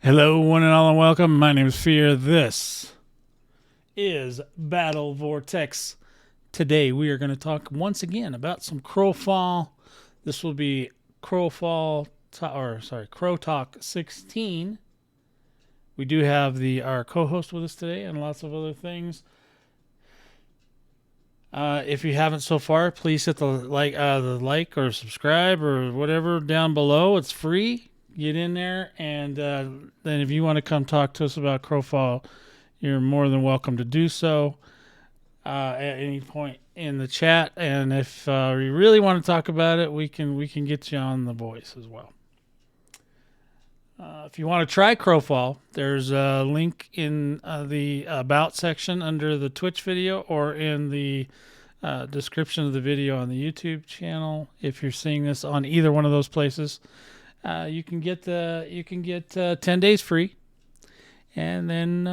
Hello, one and all, and welcome. My name is Fear. This is Battle Vortex. Today, we are going to talk once again about some Crowfall. This will be Crow Talk 16. We do have our co-host with us today, and lots of other things. If you haven't so far, please hit the like or subscribe or whatever down below. It's free. Get in there, and then if you want to come talk to us about Crowfall, you're more than welcome to do so at any point in the chat. And if you really want to talk about it, we can get you on the voice as well. If you want to try Crowfall, there's a link in the About section under the Twitch video or in the description of the video on the YouTube channel. If you're seeing this on either one of those places, you can get 10 days free, and then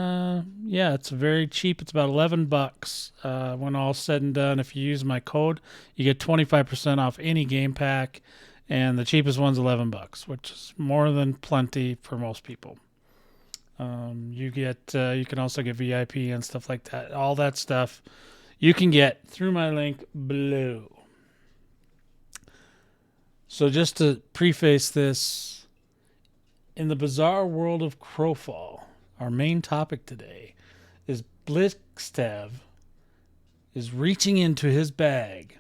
it's very cheap. It's about $11 when all's said and done. If you use my code, you get 25% off any game pack, and the cheapest one's $11, which is more than plenty for most people. You can also get VIP and stuff like that. All that stuff you can get through my link below. So just to preface this, in the bizarre world of Crowfall, our main topic today is Blixtev is reaching into his bag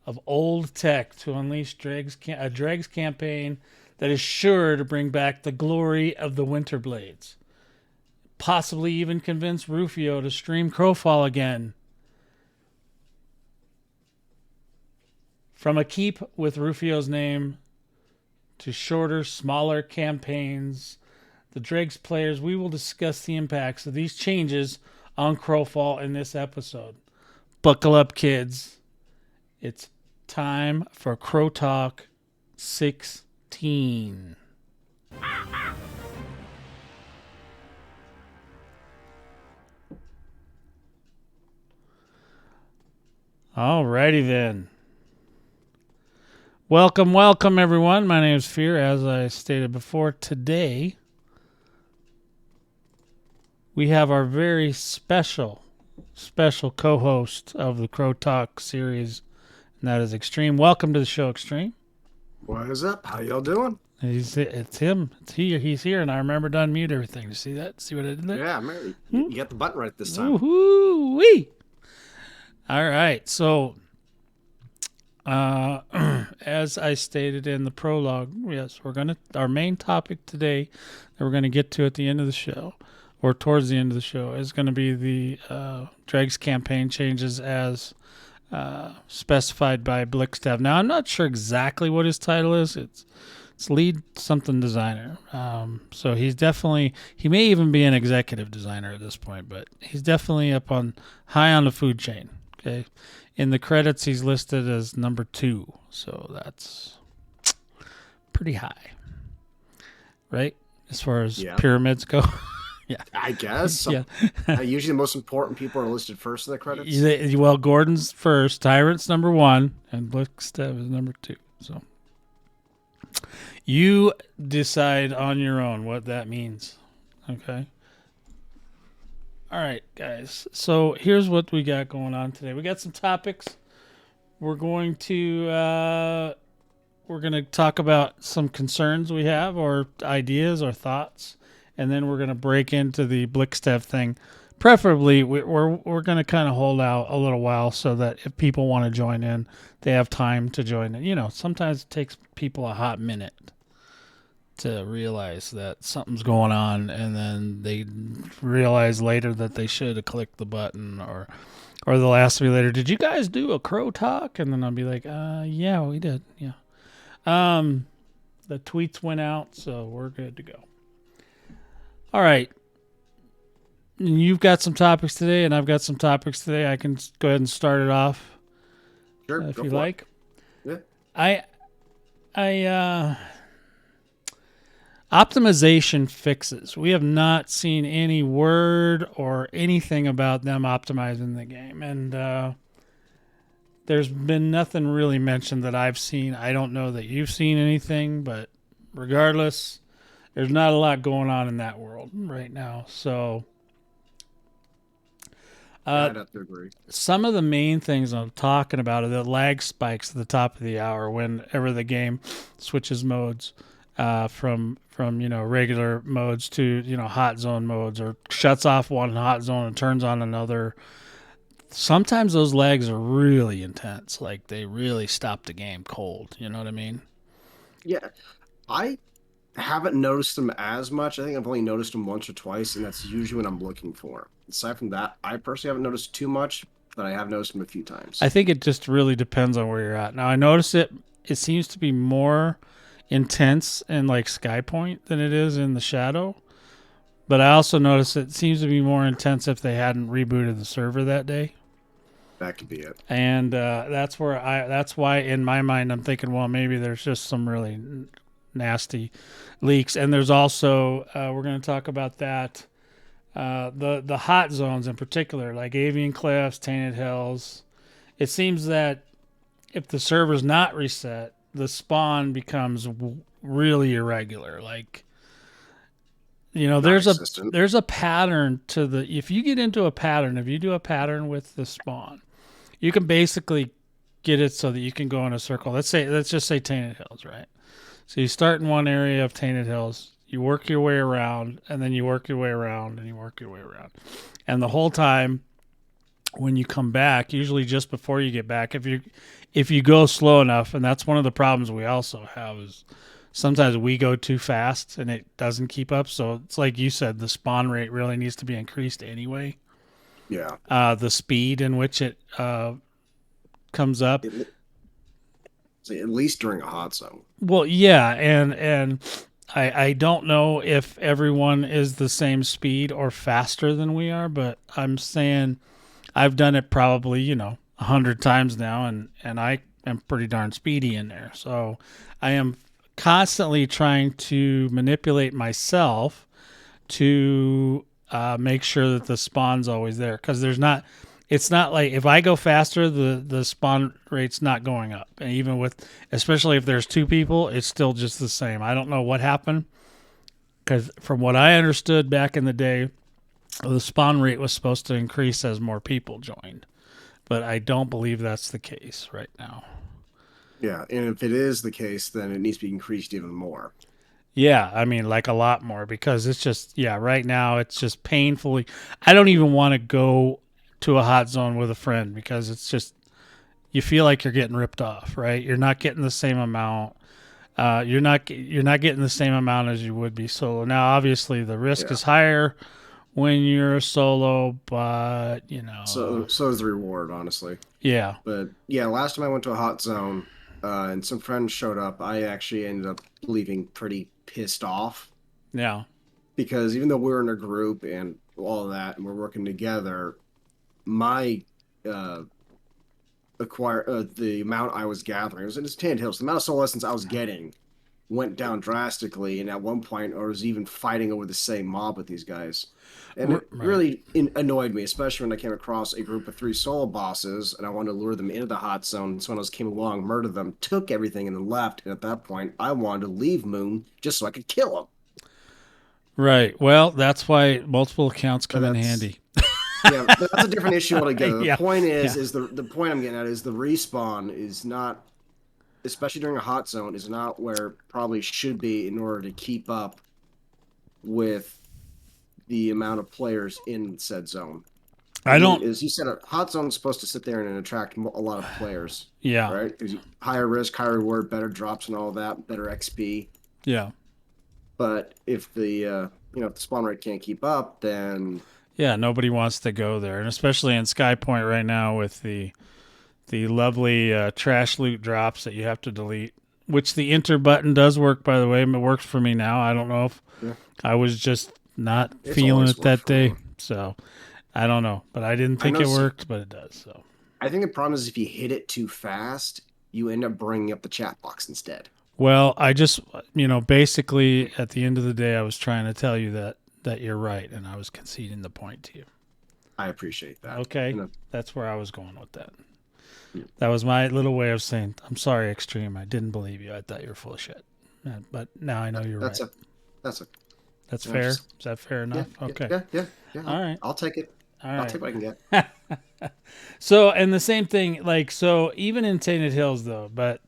of old tech to unleash a Dregs campaign that is sure to bring back the glory of the Winter Blades. Possibly even convince Rufio to stream Crowfall again. From a keep with Rufio's name to shorter, smaller campaigns, the Dregs players, we will discuss the impacts of these changes on Crowfall in this episode. Buckle up, kids. It's time for Crow Talk 16. Alrighty then. Welcome, everyone. My name is Fear. As I stated before, today we have our very special co-host of the Crow Talk series, and that is Extreme. Welcome to the show, Extreme. What is up? How y'all doing? It's him. He's here, and I remember to unmute everything. You see that? See what I did there? Yeah, man, you got the button right this time. Woo-hoo-wee. All right, so as I stated in the prologue, yes, our main topic today that we're gonna get to at the end of the show, or towards the end of the show, is gonna be the Dregs campaign changes as specified by Blixtev. Now, I'm not sure exactly what his title is. It's lead something designer. So he may even be an executive designer at this point, but he's definitely high on the food chain. Okay. In the credits, he's listed as number 2, so that's pretty high, right? As far as pyramids go. Yeah, I guess. Yeah. Usually the most important people are listed first in the credits. Well, Gordon's first, Tyrant's number 1, and Blixtev is number 2. So you decide on your own what that means, okay? All right, guys. So here's what we got going on today. We got some topics. We're going to talk about some concerns we have, or ideas, or thoughts, and then we're going to break into the Blixtev thing. Preferably, we're going to kind of hold out a little while so that if people want to join in, they have time to join in. You know, sometimes it takes people a hot minute to realize that something's going on, and then they realize later that they should have clicked the button, or they'll ask me later, did you guys do a Crow Talk? And then I'll be like, yeah, we did. Yeah. The tweets went out, so we're good to go. All right. You've got some topics today, and I've got some topics today. I can go ahead and start it off. Sure, if you like. It. Yeah. I optimization fixes. We have not seen any word or anything about them optimizing the game. And there's been nothing really mentioned that I've seen. I don't know that you've seen anything, but regardless, there's not a lot going on in that world right now. So Yeah, I'd have to agree. some of the main things I'm talking about are the lag spikes at the top of the hour whenever the game switches modes from regular modes to hot zone modes, or shuts off one hot zone and turns on another. Sometimes those lags are really intense, like they really stop the game cold. You know what I mean? Yeah, I haven't noticed them as much. I think I've only noticed them once or twice, and that's usually what I'm looking for. Aside from that, I personally haven't noticed too much, but I have noticed them a few times. I think it just really depends on where you're at. Now I notice it. It seems to be more intense in like Sky Point than it is in the Shadow. But I also notice it seems to be more intense if they hadn't rebooted the server that day. That could be it. And that's why in my mind I'm thinking, well, maybe there's just some really nasty leaks. And there's also we're going to talk about that the hot zones in particular, like Avian Cliffs, Tainted Hills. It seems that if the server's not reset, the spawn becomes really irregular. Like, there's a pattern to the. If you get into a pattern, if you do a pattern with the spawn, you can basically get it so that you can go in a circle. Let's just say Tainted Hills, right? So you start in one area of Tainted Hills, you work your way around, and then you work your way around, and you work your way around, and the whole time when you come back, usually just before you get back, if you go slow enough, and that's one of the problems we also have is sometimes we go too fast and it doesn't keep up. So it's like you said, the spawn rate really needs to be increased anyway. Yeah. The speed in which it comes up. At least during a hot zone. Well, yeah, and I don't know if everyone is the same speed or faster than we are, but I'm saying I've done it probably 100 times now, and I am pretty darn speedy in there. So I am constantly trying to manipulate myself to make sure that the spawn's always there, because it's not like if I go faster, the spawn rate's not going up. And even especially if there's two people, it's still just the same. I don't know what happened, because from what I understood back in the day, the spawn rate was supposed to increase as more people joined. But I don't believe that's the case right now. Yeah, and if it is the case, then it needs to be increased even more. Yeah, I mean, like a lot more, because it's just, right now it's just painfully. I don't even want to go to a hot zone with a friend, because it's just, you feel like you're getting ripped off, right? You're not getting the same amount. You're not getting the same amount as you would be solo. Now, obviously, the risk is higher when you're a solo, but So is the reward, honestly. Yeah. But yeah, last time I went to a hot zone, and some friends showed up, I actually ended up leaving pretty pissed off. Yeah. Because even though we're in a group and all of that, and we're working together, my the amount I was gathering, it was in his Tainted Hills, the amount of soul essence I was getting went down drastically, and at one point I was even fighting over the same mob with these guys. And it really annoyed me, especially when I came across a group of 3 solo bosses, and I wanted to lure them into the hot zone. Someone else came along, murdered them, took everything, and then left. And at that point, I wanted to leave Moon just so I could kill him. Right. Well, that's why multiple accounts come in handy. Yeah, that's a different issue altogether. The point is the point I'm getting at is the respawn is not, especially during a hot zone, is not where it probably should be in order to keep up with the amount of players in said zone. As you said, a hot zone is supposed to sit there and attract a lot of players. Yeah. Right? Higher risk, higher reward, better drops and all that, better XP. Yeah. But if the if the spawn rate can't keep up, then nobody wants to go there, and especially in Sky Point right now with the lovely trash loot drops that you have to delete, which the enter button does work, by the way. It works for me now. I don't know if I was just not feeling it that day, so I don't know. But I didn't think it worked, but it does. So I think the problem is if you hit it too fast, you end up bringing up the chat box instead. Well, I just, basically at the end of the day, I was trying to tell you that you're right, and I was conceding the point to you. I appreciate that. Okay, that's where I was going with that. That was my little way of saying, I'm sorry, Extreme. I didn't believe you. I thought you were full of shit. But now I know you're right. That's a That's I fair. just Is that fair yeah enough? yeah Okay. yeah yeah yeah. All right. I'll take it. All I'll right. take what I can get. So, and the same thing, like, so even in Tainted Hills, though, but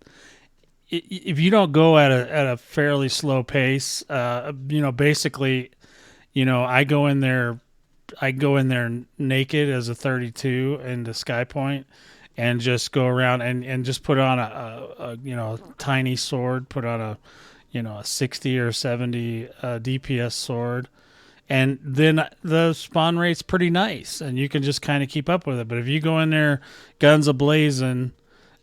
if you don't go at a fairly slow pace, basically, I go in there naked as a 32 into Sky Point, and just go around and just put on a tiny sword, put on a 60 or 70 DPS sword, and then the spawn rate's pretty nice, and you can just kind of keep up with it. But if you go in there guns a blazing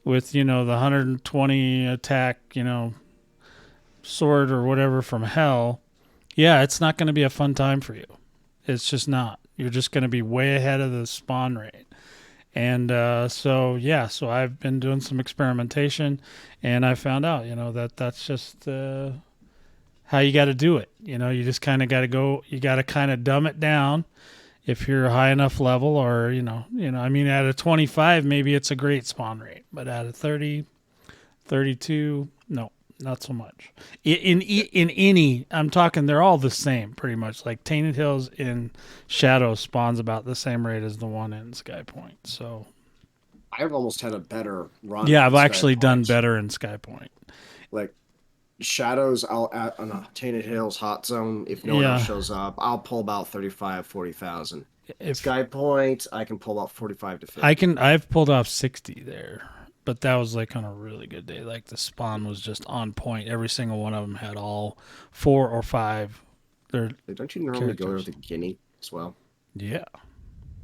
with the 120 attack sword or whatever from hell, yeah, it's not going to be a fun time for you. It's just not. You're just going to be way ahead of the spawn rate. And so I've been doing some experimentation, and I found out that's just how you got to do it. You just kind of got to go. You got to kind of dumb it down if you're a high enough level, or I mean, at a 25 maybe it's a great spawn rate, but at a 30, 32, no, not so much. In any, I'm talking, they're all the same pretty much. Like Tainted Hills in Shadow spawns about the same rate as the one in Sky Point. So I've almost had a better run yeah, I've in Sky actually done Point. better in Sky Point. Like Shadows, I'll at on a Tainted Hills hot zone. If no one else Yeah, shows up, I'll pull about 35, 40,000. if Sky Point, I can pull about 45 to I 50. can, I've pulled off 60 there. But that was like on a really good day. Like the spawn was just on point. Every single one of them had all 4 or 5 their Like, don't you normally go there characters. with a Guinea as well? Yeah.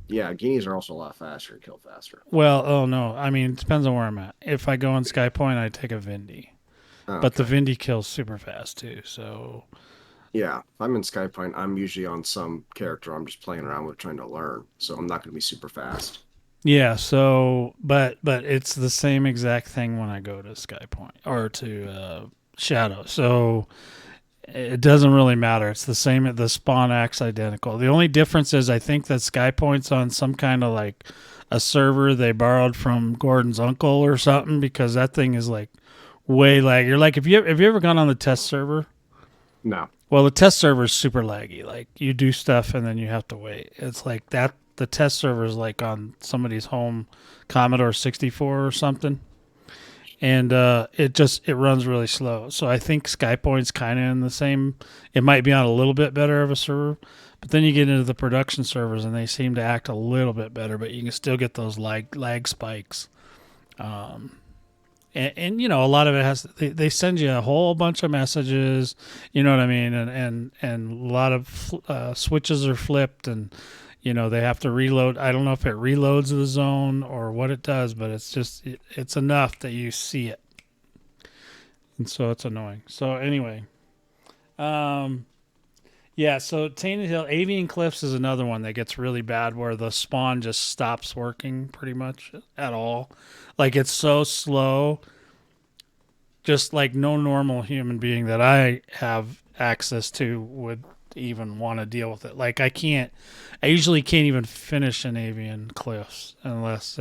Yeah, Guineas are also a lot faster and kill faster. Well, oh no. I mean, it depends on where I'm at. If I go in Sky Point, I take a Vindy. Oh, But the okay. Vindy kills super fast too. So Yeah, if I'm in Sky Point, I'm usually on some character I'm just playing around with trying to learn. So I'm not going to be super fast. yeah. So but it's the same exact thing when I go to Sky Point or to Shadow. So it doesn't really matter. It's the same. The spawn acts identical. The only difference is I think that Sky Point's on some kind of like a server they borrowed from Gordon's uncle or something, because that thing is like way lag. You're like, have you ever gone on the test server? No. Well, the test server is super laggy. Like you do stuff and then you have to wait. It's like that. The test server is like on somebody's home Commodore 64 or something, and it runs really slow. So I think SkyPoint's kind of in the same. It might be on a little bit better of a server, but then you get into the production servers and they seem to act a little bit better, but you can still get those lag spikes. Um, and a lot of it has they send you a whole bunch of messages, you know what I mean, and a lot of switches are flipped, and they have to reload. I don't know if it reloads the zone or what it does, but it's enough that you see it, and so it's annoying. So anyway, um yeah, so Tainted Hill, Avian Cliffs is another one that gets really bad, where the spawn just stops working pretty much at all. Like it's so slow, just like no normal human being that I have access to would even want to deal with it. Like I usually can't even finish an Avian Cliffs unless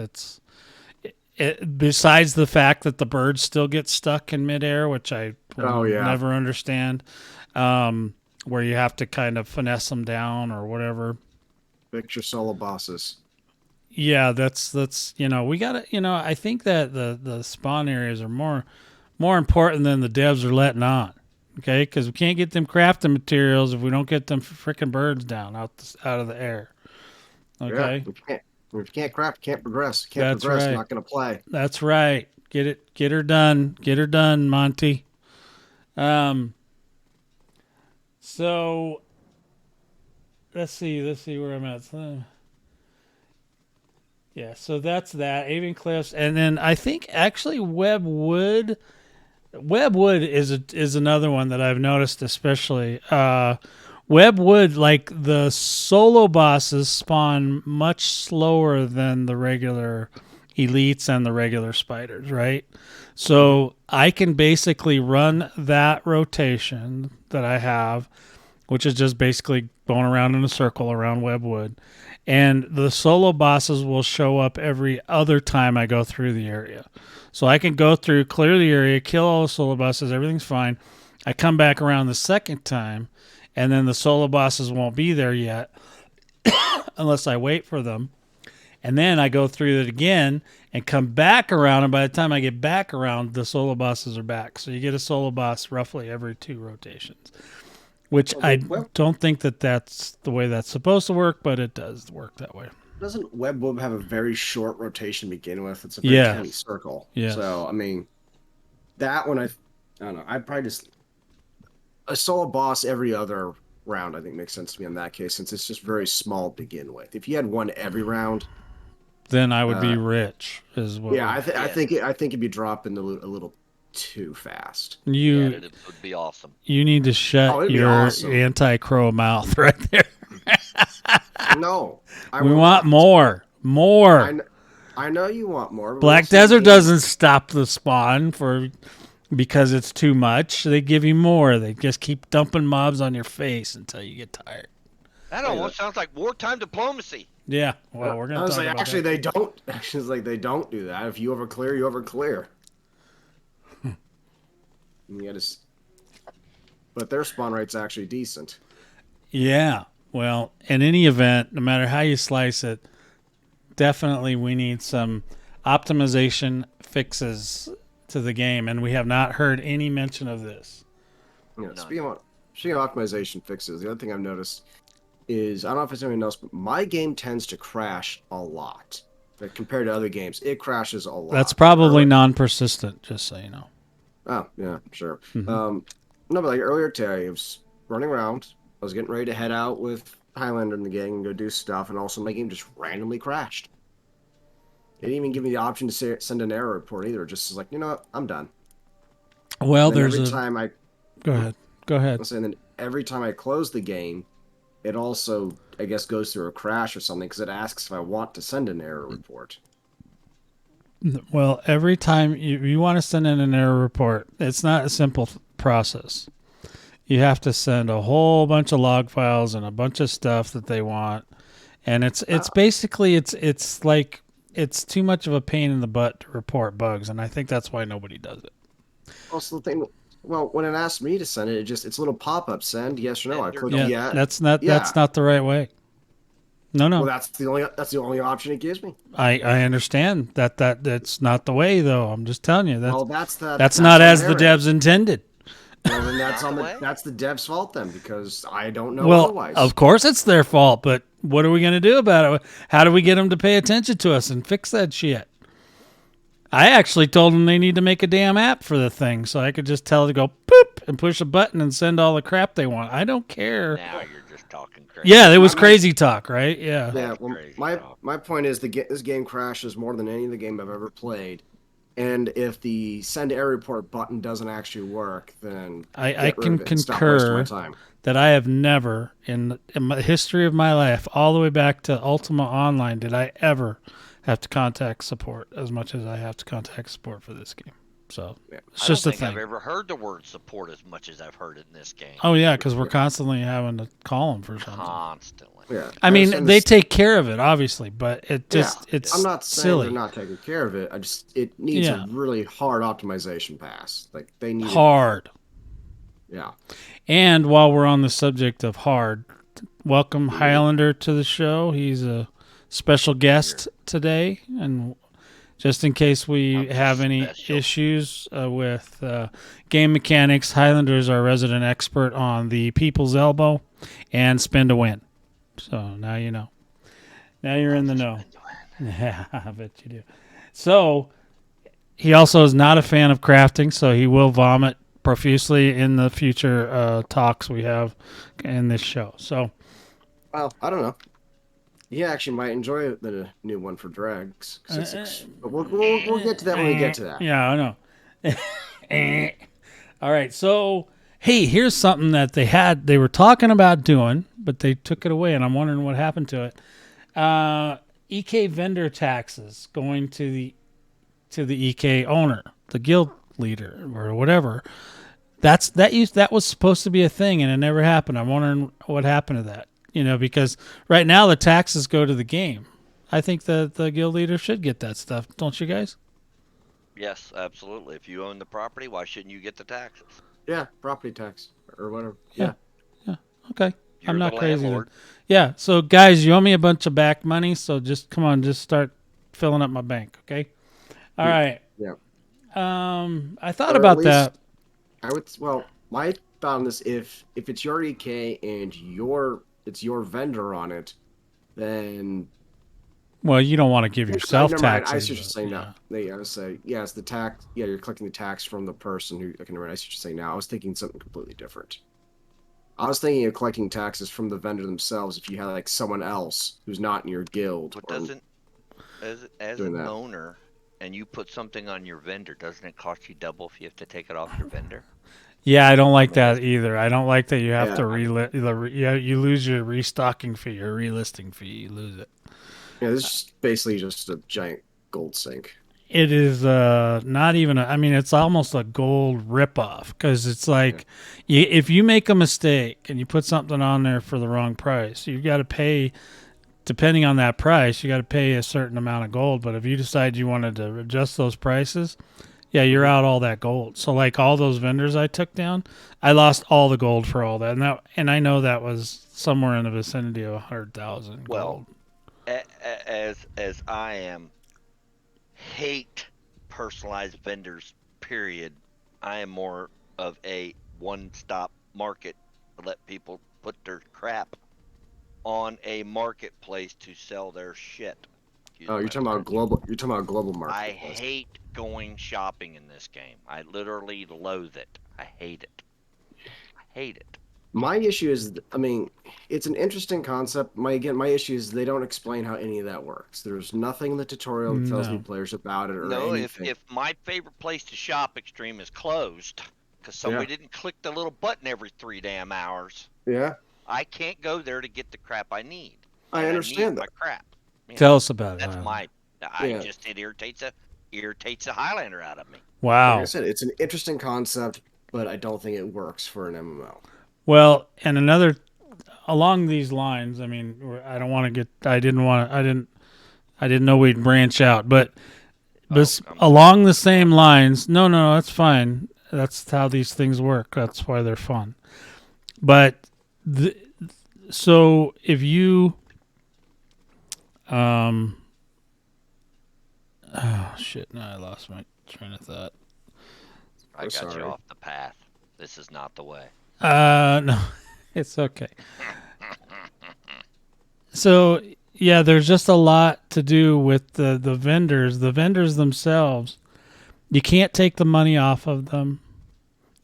besides the fact that the birds still get stuck in midair, which I will Oh, yeah. never understand, where you have to kind of finesse them down or whatever. Fix your solo bosses. Yeah, that's we gotta I think that the spawn areas are more important than the devs are letting on. Okay, because we can't get them crafting materials if we don't get them freaking birds down out of the air. Yeah, Okay, if you can't craft, can't progress. Can't that's progress, right. not going to play. That's right. Get her done, Monty. Um. So let's see where I'm at. Yeah, so that's that Avian Cliffs, and then I think actually Webwood. Webwood is another one that I've noticed, especially. Webwood, like the solo bosses spawn much slower than the regular elites and the regular spiders, right? Hmm. So I can basically run that rotation that I have, which is just basically going around in a circle around Webwood. And the solo bosses will show up every other time I go through the area. So I can go through, clear the area, kill all the solo bosses, everything's fine. I come back around the second time, and then the solo bosses won't be there yet unless I wait for them. And then I go through it again and come back around, and by the time I get back around, the solo bosses are back. So you get a solo boss roughly every 2 rotations, which I don't think that that's the way that's supposed to work, but it does work that way. Doesn't Web have a very short rotation to begin with? It's a very tiny circle. Yeah. So, I mean, that one, I don't know. I'd probably just... A solo boss every other round, I think, makes sense to me in that case, since it's just very small to begin with. If you had one every round... Then I would be rich, as well. Yeah, I think it'd be dropping a little too fast. It would be awesome. You need to shut your anti-crow mouth right there. No, we want more. I know you want more. Black Desert doesn't stop the spawn because it's too much. They give you more. They just keep dumping mobs on your face until you get tired. That almost sounds like wartime diplomacy. Yeah, well, we're gonna. I was like, actually, they don't. Actually, it's like they don't do that. If you ever clear, you ever clear. But their spawn rate's actually decent. Yeah. Well, in any event, no matter how you slice it, definitely we need some optimization fixes to the game, and we have not heard any mention of this. Yeah. Speaking of optimization fixes, the other thing I've noticed is, I don't know if it's anyone else, but my game tends to crash a lot. Like, compared to other games, it crashes a lot. That's probably non-persistent, just so you know. Oh, yeah, sure. Mm-hmm. No, but like earlier today, I was running around. I was getting ready to head out with Highlander and the gang and go do stuff, and also my game just randomly crashed. It didn't even give me the option to send an error report either. Just like, you know what, I'm done. Well, Go ahead. And then every time I close the game, it also, I guess, goes through a crash or something because it asks if I want to send an error report. Well, every time you want to send in an error report, it's not a simple process. You have to send a whole bunch of log files and a bunch of stuff that they want, and it's basically it's like it's too much of a pain in the butt to report bugs, and I think that's why nobody does it. Also, the thing. Well, when it asks me to send it, it's a little pop-up send yes or no. I click That's not the right way. No. Well, that's the only option it gives me. I understand that's not the way though. I'm just telling you that's not as the devs intended. Well, then that's the dev's fault then, because I don't know otherwise. Of course it's their fault, but what are we going to do about it? How do we get them to pay attention to us and fix that shit? I actually told them they need to make a damn app for the thing, so I could just tell it to go poop and push a button and send all the crap they want. I don't care. Now you're just talking crazy. Yeah, it was crazy talk, right? Yeah. Yeah. Well, my point is this game crashes more than any of the game I've ever played, and if the send error report button doesn't actually work, then I can concur that I have never in the history of my life, all the way back to Ultima Online, did I ever have to contact support as much as I have to contact support for this game. So it's just a thing. I've ever heard the word support as much as I've heard it in this game. Oh yeah, because we're constantly having to call them for something. Constantly. Yeah. I mean, they take care of it, obviously, but it's I'm not saying silly. They're not taking care of it. It needs a really hard optimization pass. Like they need hard. Yeah. And while we're on the subject of hard, welcome Highlander to the show. He's a special guest today, and just in case we have any issues with game mechanics, Highlander is our resident expert on the People's Elbow and Spin to Win. So now you know. Now you're in the know. Yeah, I bet you do. So he also is not a fan of crafting, so he will vomit profusely in the future talks we have in this show. So, well, I don't know. He actually might enjoy the new one for Dregs. But we'll get to that when we get to that. Yeah, I know. All right, so hey, here's something that they were talking about doing, but they took it away, and I'm wondering what happened to it. EK vendor taxes going to the EK owner, the guild leader, or whatever. That was supposed to be a thing, and it never happened. I'm wondering what happened to that. Because right now the taxes go to the game. I think the guild leader should get that stuff. Don't you guys? Yes, absolutely. If you own the property, why shouldn't you get the taxes? Yeah, property tax or whatever. Yeah. Okay. You're I'm not the crazy. landlord. Yeah. So, guys, you owe me a bunch of back money. So just come on, just start filling up my bank. Okay. All right. Yeah. I thought Or at about least that. I would. Well, my thought on this: if it's your EK and it's your vendor on it, then Well, you don't want to give I yourself never mind. I taxes. see what you're saying Yeah. now. Yeah, I was say yes, the tax. Yeah, you're collecting the tax from the person who. I can remember. I see what you're saying now. I was thinking something completely different. I was thinking of collecting taxes from the vendor themselves if you had like someone else who's not in your guild But or doesn't as doing an that. owner and you put something on your vendor, doesn't it cost you double if you have to take it off your vendor? Yeah, I don't like that either. I don't like that you have Yeah, to you lose your restocking fee, your relisting fee. You lose it. yeah, this is basically just a giant gold sink. It is not even. I mean, it's almost a gold ripoff because it's like, if you make a mistake and you put something on there for the wrong price, you got to pay. Depending on that price, you got to pay a certain amount of gold. But if you decide you wanted to adjust those prices, yeah, you're out all that gold. So like all those vendors I took down, I lost all the gold for all that, and I know that was somewhere in the vicinity of 100,000 Well, gold. as I am hate personalized vendors, period. I am more of a one-stop market to let people put their crap on a marketplace to sell their shit. Excuse Oh, my French. You're talking about global I marketplace. hate going shopping in this game. I literally loathe it. I hate it. I hate it. My issue is, I mean, it's an interesting concept. My issue is they don't explain how any of that works. There's nothing in the tutorial that tells me No. players about it or No, anything. if my favorite place to shop Extreme is closed because somebody Yeah. didn't click the little button every 3 damn hours, Yeah, I can't go there to get the crap I need. I And I need understand my that. crap. You Tell know, us about it. that's Alan. my. Yeah. It irritates a Highlander out of me. Like I Wow. said, it's an interesting concept, but I don't think it works for an MMO. Well, and another along these lines. I mean, I don't want to get. I didn't want. I didn't. I didn't know we'd branch out, but I'm along sorry. the same lines. No, that's fine. That's how these things work. That's why they're fun. But so if you oh shit, now I lost my train of thought. I I'm got you sorry. off the path. This is not the way. No, it's okay. So yeah, there's just a lot to do with the vendors. The vendors themselves, you can't take the money off of them.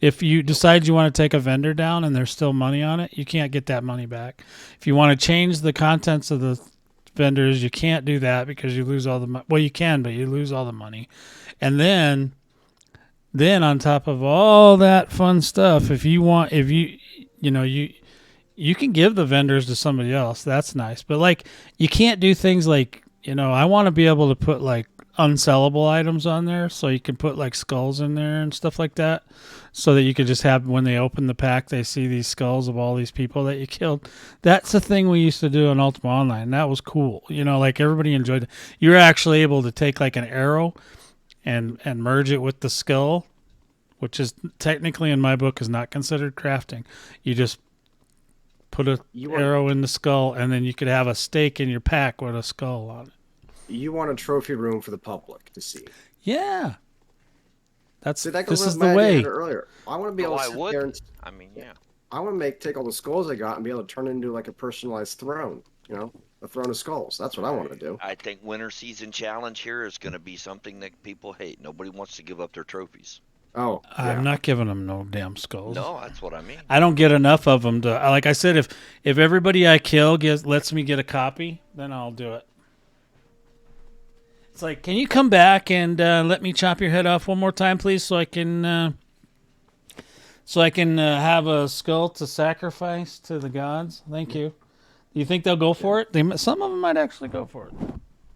If you decide you want to take a vendor down and there's still money on it, you can't get that money back. If you want to change the contents of the vendors, you can't do that because you lose all the money. Well, you can, but you lose all the money. And then on top of all that fun stuff, if you can give the vendors to somebody else. That's nice. But like you can't do things like, I want to be able to put like unsellable items on there so you can put like skulls in there and stuff like that so that you could just have when they open the pack they see these skulls of all these people that you killed. That's the thing we used to do in Ultima Online. That was cool. Like everybody enjoyed it. You were actually able to take like an arrow and merge it with the skull, which is technically in my book is not considered crafting. You just put a arrow in the skull and then you could have a stake in your pack with a skull on it. You want a trophy room for the public to see. Yeah. See, that goes This with is my the idea I way. had earlier. I want to be able to sit there and I mean, yeah. I want to take all the skulls I got and be able to turn it into like a personalized throne. A throne of skulls. That's what I want to do. I think winter season challenge here is going to be something that people hate. Nobody wants to give up their trophies. Oh, yeah. I'm not giving them no damn skulls. No, that's what I mean. I don't get enough of them to. Like I said, if everybody I kill lets me get a copy, then I'll do it. It's like, can you come back and let me chop your head off one more time, please, so I can have a skull to sacrifice to the gods? Thank you. Do you think they'll go for it? Some of them might actually go for it.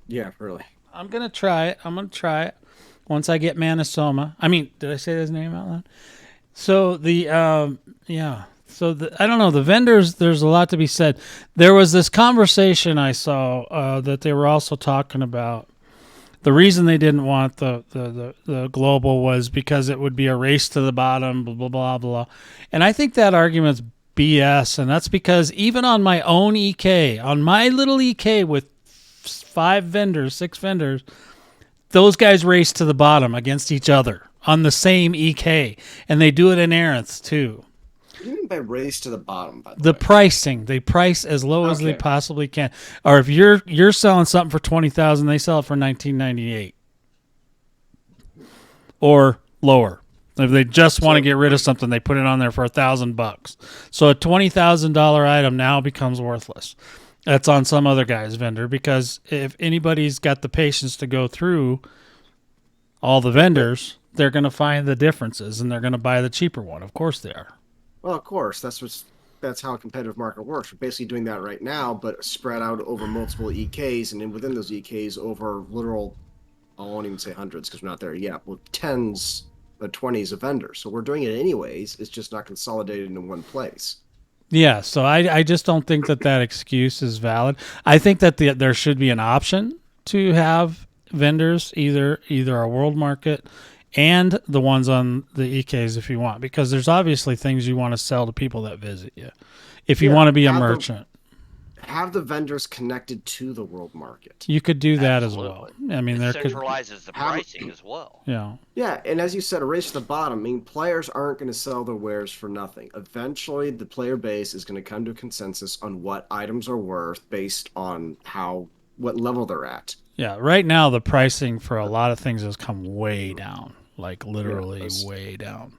Yeah, really. I'm gonna try it. Once I get Manasoma. I mean, did I say his name out loud? So I don't know, the vendors, there's a lot to be said. There was this conversation I saw that they were also talking about The reason they didn't want the global was because it would be a race to the bottom, blah, blah, blah, blah. And I think that argument's BS. And that's because even on my own EK, on my little EK with 6 vendors, those guys race to the bottom against each other on the same EK. And they do it in Aranth, too. What do you mean by race to the bottom, by The way? pricing, they price as low as they possibly can. Or if you're selling something for 20,000, they sell it for 1998 or lower. If they just want to get rid of something, they put it on there for $1,000. So a $20,000 item now becomes worthless. That's on some other guy's vendor, because if anybody's got the patience to go through all the vendors, they're going to find the differences and they're going to buy the cheaper one. Of course they are. Well, of course, that's how a competitive market works. We're basically doing that right now, but spread out over multiple EKs, and then within those EKs over literal, I won't even say hundreds because we're not there yet, with tens, 20s of vendors. So we're doing it anyways. It's just not consolidated in one place. Yeah, so I just don't think that excuse is valid. I think that there should be an option to have vendors, either a world market and the ones on the EKs if you want, because there's obviously things you want to sell to people that visit you. If you want to be a merchant. Have the vendors connected to the world market. You could do that as well. I mean, it centralizes the pricing as well. Yeah. Yeah, and as you said, a race to the bottom. I mean, players aren't going to sell their wares for nothing. Eventually, the player base is going to come to a consensus on what items are worth based on what level they're at. Yeah, right now the pricing for a lot of things has come way down, like literally way down.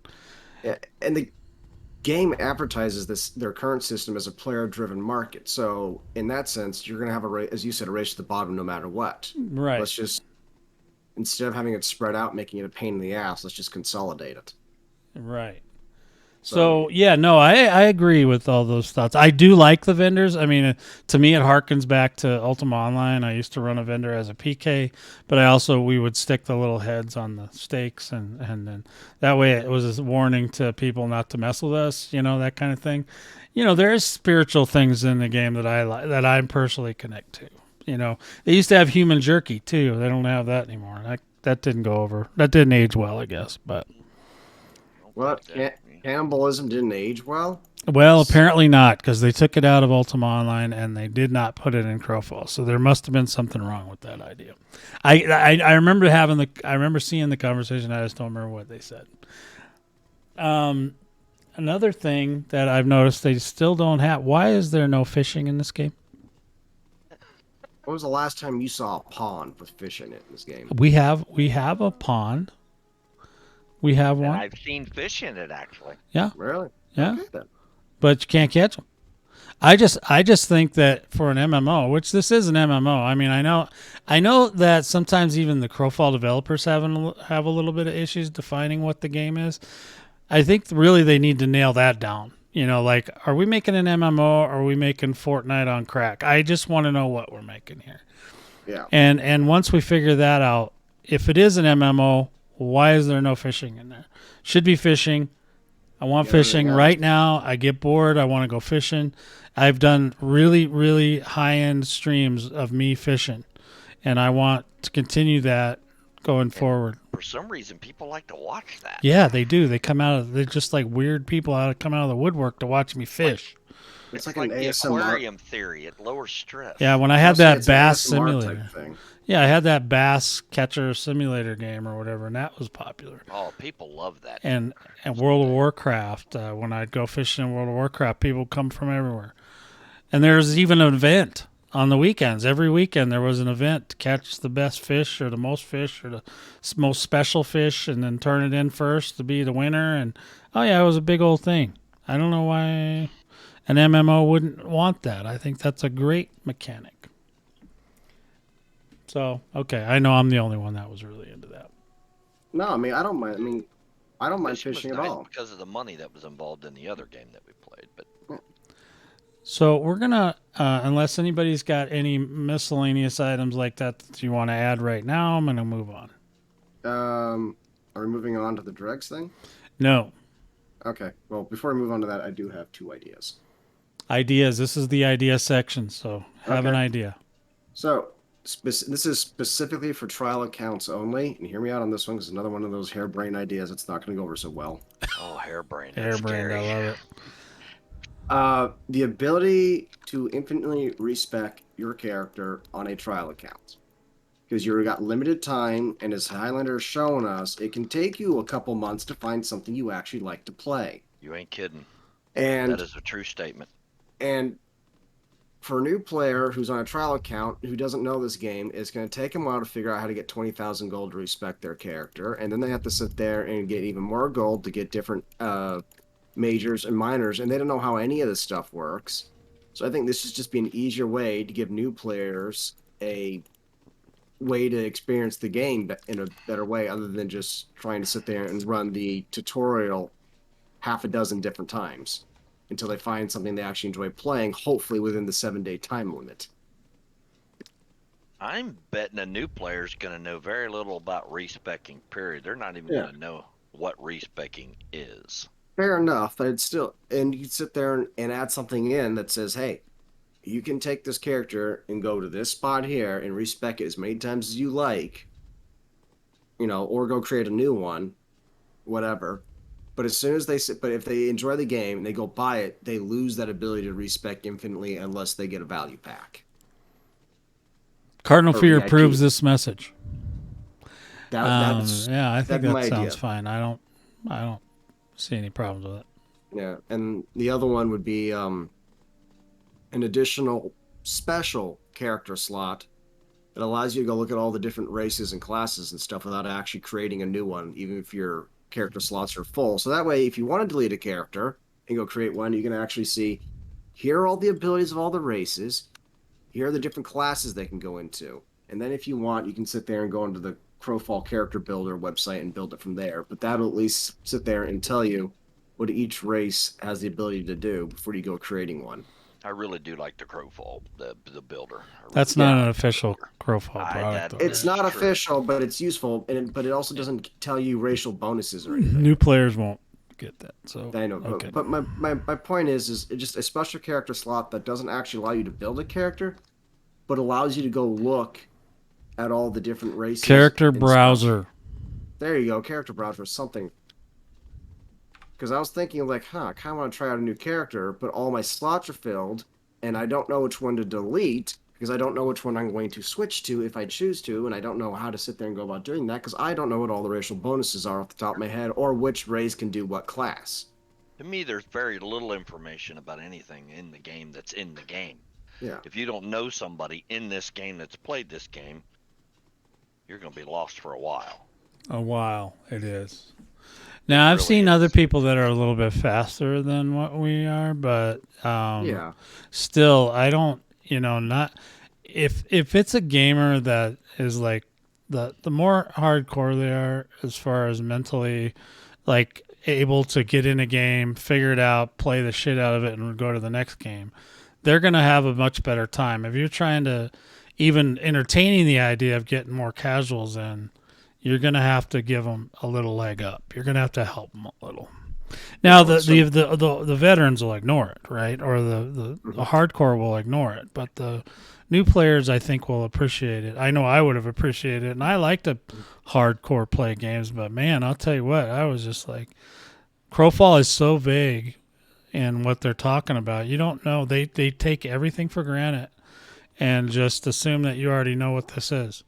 Yeah, and the game advertises their current system as a player-driven market. So in that sense, you're going to have as you said, a race to the bottom no matter what. Right. Let's just, instead of having it spread out, making it a pain in the ass, let's just consolidate it. Right. So yeah, no, I agree with all those thoughts. I do like the vendors. I mean, to me, it harkens back to Ultima Online. I used to run a vendor as a PK, but we would stick the little heads on the stakes, and then that way it was a warning to people not to mess with us. That kind of thing. There's spiritual things in the game that I like, that I personally connect to. They used to have human jerky too. They don't have that anymore. That didn't go over. That didn't age well, I guess. But what? Cannibalism didn't age well? Well, apparently not, because they took it out of Ultima Online and they did not put it in Crowfall. So there must have been something wrong with that idea. I remember seeing the conversation. I just don't remember what they said. Another thing that I've noticed they still don't have. Why is there no fishing in this game? When was the last time you saw a pond with fish in it in this game? We have a pond. We have one. I've seen fish in it, actually. Yeah. Really? Yeah. Okay, but you can't catch them. I just think that for an MMO, which this is an MMO. I mean, I know that sometimes even the Crowfall developers have a little bit of issues defining what the game is. I think really they need to nail that down. Like, are we making an MMO or are we making Fortnite on crack? I just want to know what we're making here. Yeah. And once we figure that out, if it is an MMO, why is there no fishing in there? Should be fishing. I want fishing right now. I get bored. I want to go fishing. I've done really, really high-end streams of me fishing, and I want to continue that going forward. For some reason, people like to watch that. Yeah, they do. They're just like weird people come out of the woodwork to watch me fish. It's like the an ASMR aquarium theory. It lowers stress. Yeah, when I had that bass ASMR simulator. thing. Yeah, I had that bass catcher simulator game or whatever, and that was popular. Oh, people love that. And World of Warcraft, when I'd go fishing in World of Warcraft, people come from everywhere. And there's even an event on the weekends. Every weekend there was an event to catch the best fish or the most fish or the most special fish, and then turn it in first to be the winner. And oh yeah, it was a big old thing. I don't know why an MMO wouldn't want that. I think that's a great mechanic. So, okay, I know I'm the only one that was really into that. No, I mean, I don't mind. I mean, I don't mind fishing at all. Because of the money that was involved in the other game that we played. But so we're going to, unless anybody's got any miscellaneous items like that you want to add right now, I'm going to move on. Are we moving on to the dregs thing? No. Okay, well, before we move on to that, I do have 2 ideas. Ideas. This is the idea section, so have an idea. So, this is specifically for trial accounts only, and hear me out on this one because another one of those harebrained ideas that's not going to go over so well. Oh, harebrained. Harebrained, I love it. The ability to infinitely respec your character on a trial account. Because you've got limited time, and as Highlander has shown us, it can take you a couple months to find something you actually like to play. You ain't kidding. And that is a true statement. And for a new player who's on a trial account who doesn't know this game, it's going to take them a while to figure out how to get 20,000 gold to respect their character, and then they have to sit there and get even more gold to get different majors and minors, and they don't know how any of this stuff works. So I think this is just be an easier way to give new players a way to experience the game in a better way, other than just trying to sit there and run the tutorial half a dozen different times until they find something they actually enjoy playing, hopefully within the 7-day time limit. I'm betting a new player's going to know very little about respecking, period. They're not even going to know what respecking is. Fair enough, but it's still, and you sit there and add something in that says, hey, you can take this character and go to this spot here and respec it as many times as you like, or go create a new one, whatever. But as soon as if they enjoy the game and they go buy it, they lose that ability to respec infinitely unless they get a value pack. Cardinal Fear approves this message. I think that sounds fine. I don't see any problems with it. Yeah, and the other one would be an additional special character slot that allows you to go look at all the different races and classes and stuff without actually creating a new one, even if your character slots are full. So that way, if you want to delete a character and go create one, you can actually see, here are all the abilities of all the races, here are the different classes they can go into. And then if you want, you can sit there and go into the Crowfall character builder website and build it from there. But that'll at least sit there and tell you what each race has the ability to do before you go creating one. I really do like the Crowfall, the builder. That's not an official Crowfall product. It's not official, but it's useful. But it also doesn't tell you racial bonuses or anything. New players won't get that. So I know. Okay. But my point is just a special character slot that doesn't actually allow you to build a character, but allows you to go look at all the different races. Character browser. There you go. Character browser or something. Because I was thinking, I kind of want to try out a new character, but all my slots are filled, and I don't know which one to delete, because I don't know which one I'm going to switch to if I choose to, and I don't know how to sit there and go about doing that, because I don't know what all the racial bonuses are off the top of my head, or which race can do what class. To me, there's very little information about anything in the game that's in the game. Yeah. If you don't know somebody in this game that's played this game, you're going to be lost for a while. A while, it is. Now, I've seen other people that are a little bit faster than what we are, but still, I don't, not if it's a gamer that is like the more hardcore they are as far as mentally, able to get in a game, figure it out, play the shit out of it, and go to the next game, they're going to have a much better time. If you're trying to even entertaining the idea of getting more casuals in, you're going to have to give them a little leg up. You're going to have to help them a little. Now, the veterans will ignore it, right? Or the hardcore will ignore it. But the new players, I think, will appreciate it. I know I would have appreciated it. And I like to hardcore play games. But, man, I'll tell you what. I was just like, Crowfall is so vague in what they're talking about. You don't know. They take everything for granted and just assume that you already know what this is.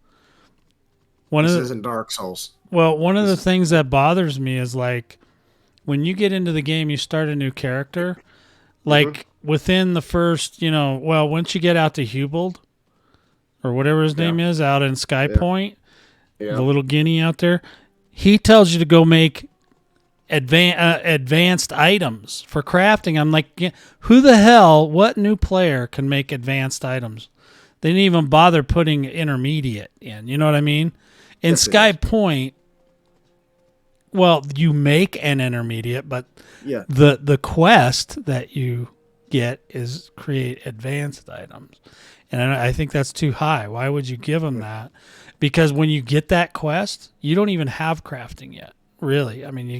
This isn't Dark Souls. Well, one of the things that bothers me is when you get into the game, you start a new character. Within the first, once you get out to Hubald or whatever his name is, out in Sky Point, the little guinea out there, he tells you to go make advanced items for crafting. I'm like, who the hell, what new player can make advanced items? They didn't even bother putting intermediate in. You know what I mean? In Sky Point, well, you make an intermediate, but the quest that you get is create advanced items. And I think that's too high. Why would you give them that? Because when you get that quest, you don't even have crafting yet, really. I mean, you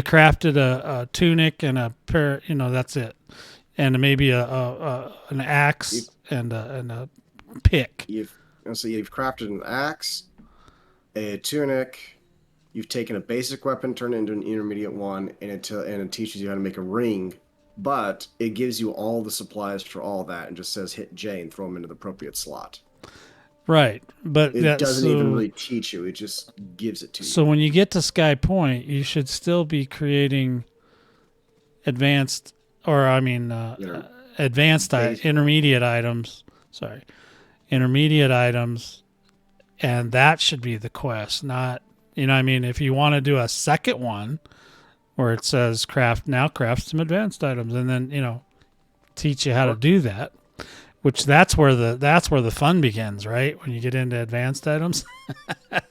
crafted a tunic and a pair, that's it. And maybe an axe and a pick. And so you've crafted an axe, a tunic. You've taken a basic weapon, turned it into an intermediate one, and it teaches you how to make a ring. But it gives you all the supplies for all that, and just says hit J and throw them into the appropriate slot. Right, but It doesn't even really teach you; it just gives it to you. So when you get to Sky Point, you should still be creating advanced, or I mean, intermediate items. Sorry, intermediate items, and that should be the quest, not, you know what I mean? If you want to do a second one where it says craft some advanced items, and then, you know, teach you how to do that, which that's where the fun begins, right? When you get into advanced items. Yeah,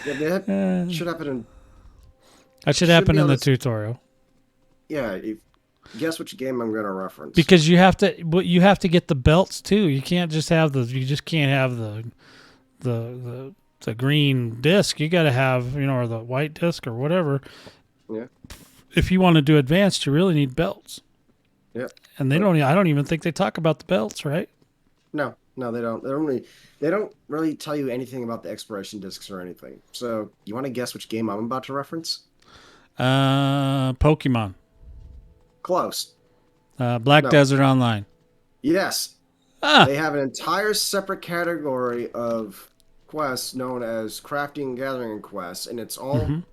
that should happen in. That should happen in the tutorial. Yeah, guess which game I'm going to reference. Because you have to get the belts too. You can't just have the green disc. You got to have, you know, or the white disc or whatever. Yeah. If you want to do advanced, you really need belts. Yeah. And I don't even think they talk about the belts, right? No, they don't. They don't really tell you anything about the exploration discs or anything. So, you want to guess which game I'm about to reference? Pokemon. Close. Black Desert Online. Yes. They have an entire separate category of quests known as crafting and gathering quests, and it's all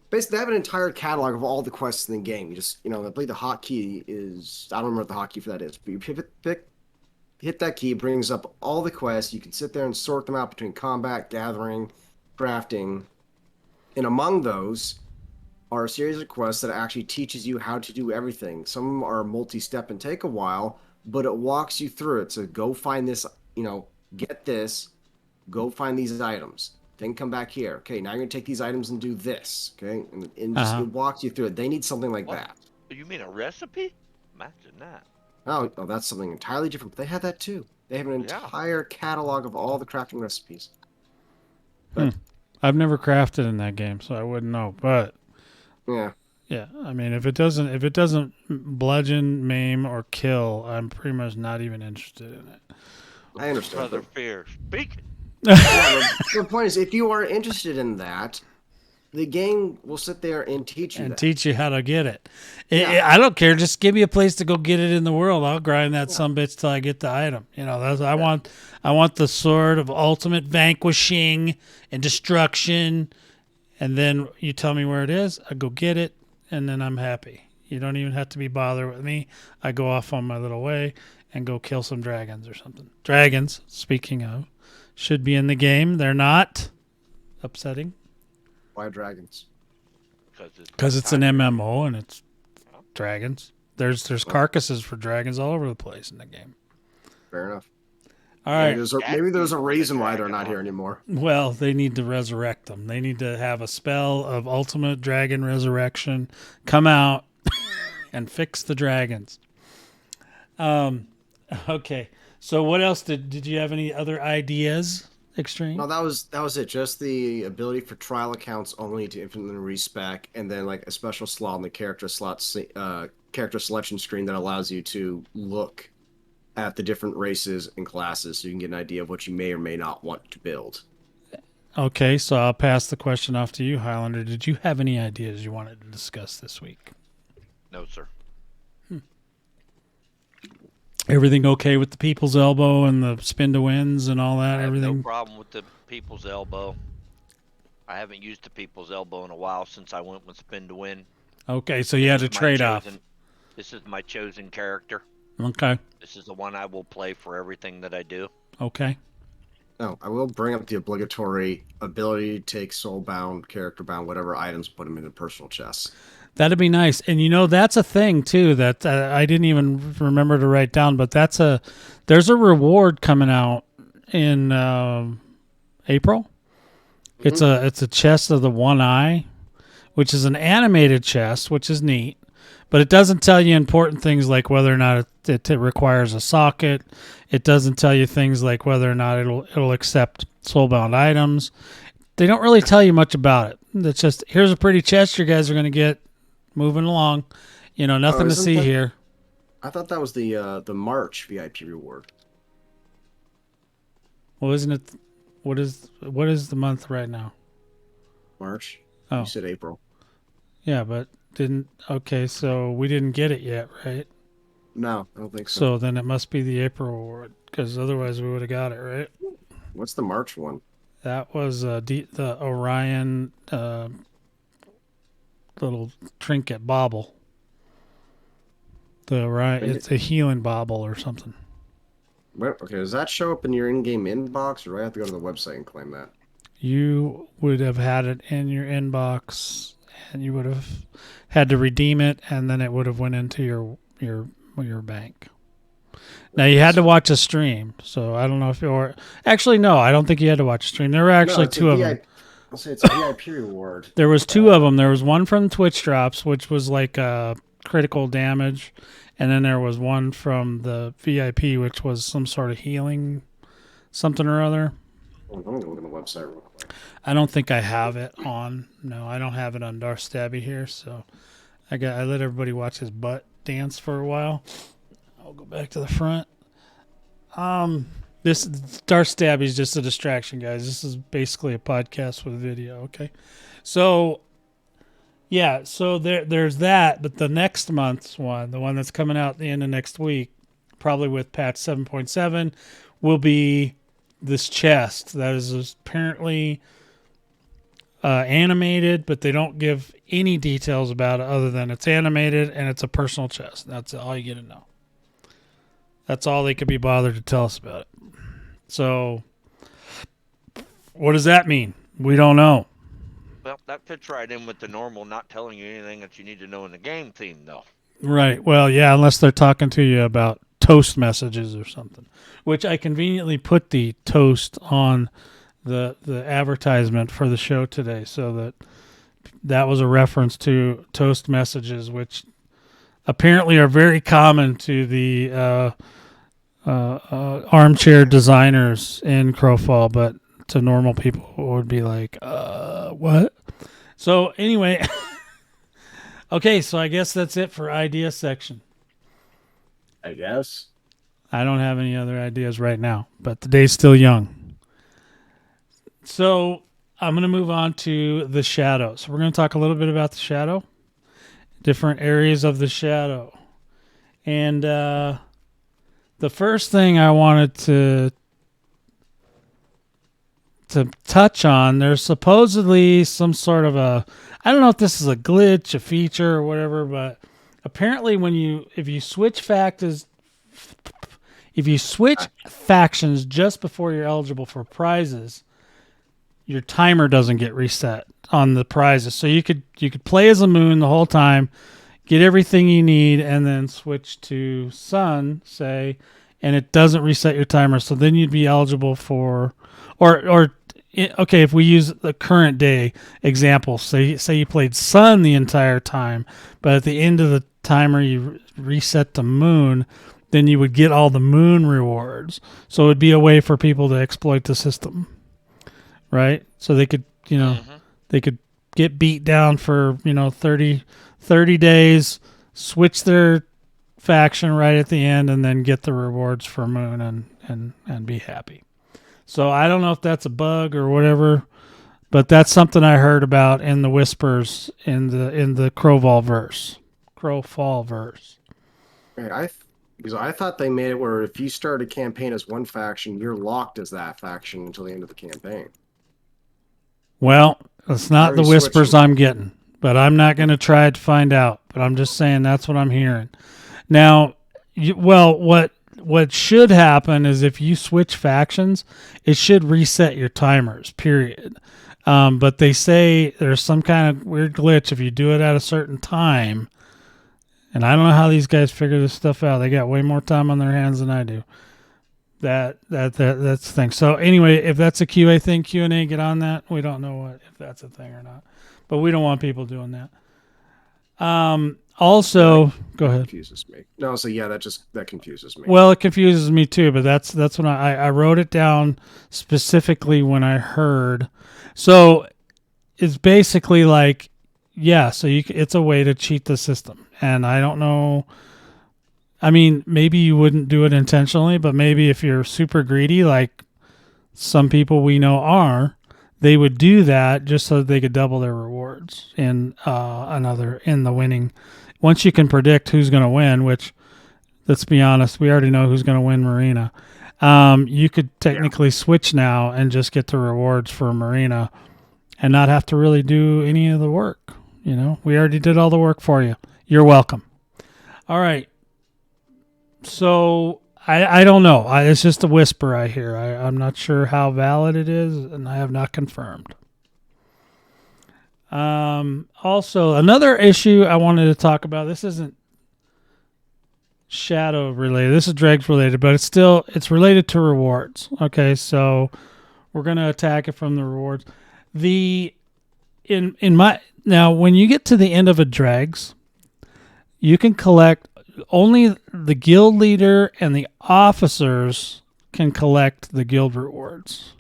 basically, they have an entire catalog of all the quests in the game. You just, you know, I believe the hotkey is, I don't remember what the hotkey for that is, but you hit that key, it brings up all the quests. You can sit there and sort them out between combat, gathering, crafting, and among those are a series of quests that actually teaches you how to do everything. Some of them are multi-step and take a while, but it walks you through it. So go find this, you know, get this, go find these items, then come back here. Okay, now you're going to take these items and do this. Okay, and just, it walks you through it. They need something like that. You mean a recipe? Imagine that. Oh, that's something entirely different. But they have that too. They have an entire catalog of all the crafting recipes. But, I've never crafted in that game, so I wouldn't know. But yeah, I mean, if it doesn't bludgeon, maim, or kill, I'm pretty much not even interested in it. I understand. Brother Fear, speak. The point is, if you are interested in that, the game will sit there and teach you teach you how to get it. I don't care. Just give me a place to go get it in the world. I'll grind that sumbitch till I get the item. You know, I want the sword of ultimate vanquishing and destruction, and then you tell me where it is. I go get it, and then I'm happy. You don't even have to be bothered with me. I go off on my little way and go kill some dragons or something. Dragons, speaking of, should be in the game. They're not. Upsetting. Why dragons? Because it's an MMO and it's dragons. There's carcasses for dragons all over the place in the game. Fair enough. All right. Maybe there's a reason why they're not here anymore. Well, they need to resurrect them. They need to have a spell of ultimate dragon resurrection come out and fix the dragons. Okay. So what else did you have any other ideas? Extreme? No, that was it. Just the ability for trial accounts only to infinitely respec, and then like a special slot in the character selection screen that allows you to look at the different races and classes, so you can get an idea of what you may or may not want to build. Okay, so I'll pass the question off to you, Highlander. Did you have any ideas you wanted to discuss this week? No, sir. Everything okay with the people's elbow and the spin to wins and all that? I have everything? no problem with the people's elbow. I haven't used the people's elbow in a while since I went with spin to win. Okay, so you had to trade off. This is my chosen character. Okay. This is the one I will play for everything that I do. Okay. No, I will bring up the obligatory ability to take soulbound, character bound, whatever items, put them in a personal chest. That'd be nice. And you know, that's a thing too that I didn't even remember to write down, but there's a reward coming out in April. It's a chest of the one eye, which is an animated chest, which is neat, but it doesn't tell you important things like whether or not it requires a socket. It doesn't tell you things like whether or not it'll accept soulbound items. They don't really tell you much about it. It's just, here's a pretty chest you guys are going to get. Moving along, you know, nothing to see here. I thought that was the March VIP reward. Well, isn't it? What is the month right now? March. Oh, You said April. yeah, but didn't. Okay, so we didn't get it yet, right? No, I don't think so. So then it must be the April award, because otherwise we would have got it, right? What's the March one? That was the Orion little trinket bauble. The Orion, it's a healing bauble or something. Okay, does that show up in your in-game inbox, or do I have to go to the website and claim that? You would have had it in your inbox, and you would have had to redeem it, and then it would have went into your bank. Now you had to watch a stream, so I don't know if you're. Actually, no, I don't think you had to watch a stream. There were actually two of them. I'll say it's a VIP reward. There was two of them. There was one from Twitch Drops, which was like critical damage, and then there was one from the VIP, which was some sort of healing, something or other. I'm going to look at the website real quick. I don't think I have it on. No, I don't have it on Darstabby here, so I let everybody watch his butt dance for a while. I'll go back to the front. This Darstabby is just a distraction, guys. This is basically a podcast with video, okay? So yeah, so there's that, but the next month's one, the one that's coming out at the end of next week, probably with patch 7.7, will be this chest that is apparently animated, but they don't give any details about it other than it's animated and it's a personal chest. That's all you get to know. That's all they could be bothered to tell us about it. So, what does that mean? We don't know. Well, that fits right in with the normal not telling you anything that you need to know in the game theme, though. Right. Well, yeah, unless they're talking to you about toast messages or something, which I conveniently put the toast on the advertisement for the show today, so that was a reference to toast messages, which apparently are very common to the armchair designers in Crowfall, but to normal people it would be like, what? So anyway, okay, so I guess that's it for idea section. I guess. I don't have any other ideas right now, but the day's still young. So I'm going to move on to the shadow. So we're going to talk a little bit about the shadow, different areas of the shadow. And the first thing I wanted to touch on, there's supposedly some sort of I don't know if this is a glitch, a feature, or whatever, but apparently if you switch factions just before you're eligible for prizes, your timer doesn't get reset on the prizes. So you could play as a moon the whole time, get everything you need, and then switch to sun, say, and it doesn't reset your timer. So then you'd be eligible for, okay, if we use the current day example, say you played sun the entire time, but at the end of the timer you reset to moon, then you would get all the moon rewards. So it would be a way for people to exploit the system, right? So they could, they could get beat down for 30 days, switch their faction right at the end, and then get the rewards for moon and be happy. So I don't know if that's a bug or whatever, but that's something I heard about in the whispers in the Crowfall verse. Because I thought they made it where if you start a campaign as one faction, you're locked as that faction until the end of the campaign. Well, it's not the whispers I'm getting, but I'm not going to try to find out. But I'm just saying that's what I'm hearing. Now, what should happen is if you switch factions, it should reset your timers, period. But they say there's some kind of weird glitch if you do it at a certain time. And I don't know how these guys figure this stuff out. They got way more time on their hands than I do. That's the thing. So anyway, if that's a QA thing, Q&A, get on that. We don't know if that's a thing or not. But we don't want people doing that. Also, go ahead. Confuses me. No, so yeah, that confuses me. Well, it confuses me too, but that's when I wrote it down specifically when I heard. So it's basically like, yeah, so it's a way to cheat the system. And I don't know. I mean, maybe you wouldn't do it intentionally, but maybe if you're super greedy, like some people we know are, they would do that just so that they could double their rewards in the winning. Once you can predict who's going to win, which, let's be honest, we already know who's going to win Marina. You could technically switch now and just get the rewards for Marina and not have to really do any of the work. You know, we already did all the work for you. You're welcome. All right. So I don't know. It's just a whisper I hear. I'm not sure how valid it is, and I have not confirmed. Also, another issue I wanted to talk about. This isn't Shadow related. This is Dregs related, but it's related to rewards. Okay, so we're gonna attack it from the rewards. Now when you get to the end of a Dregs, you can collect. Only the guild leader and the officers can collect the guild rewards.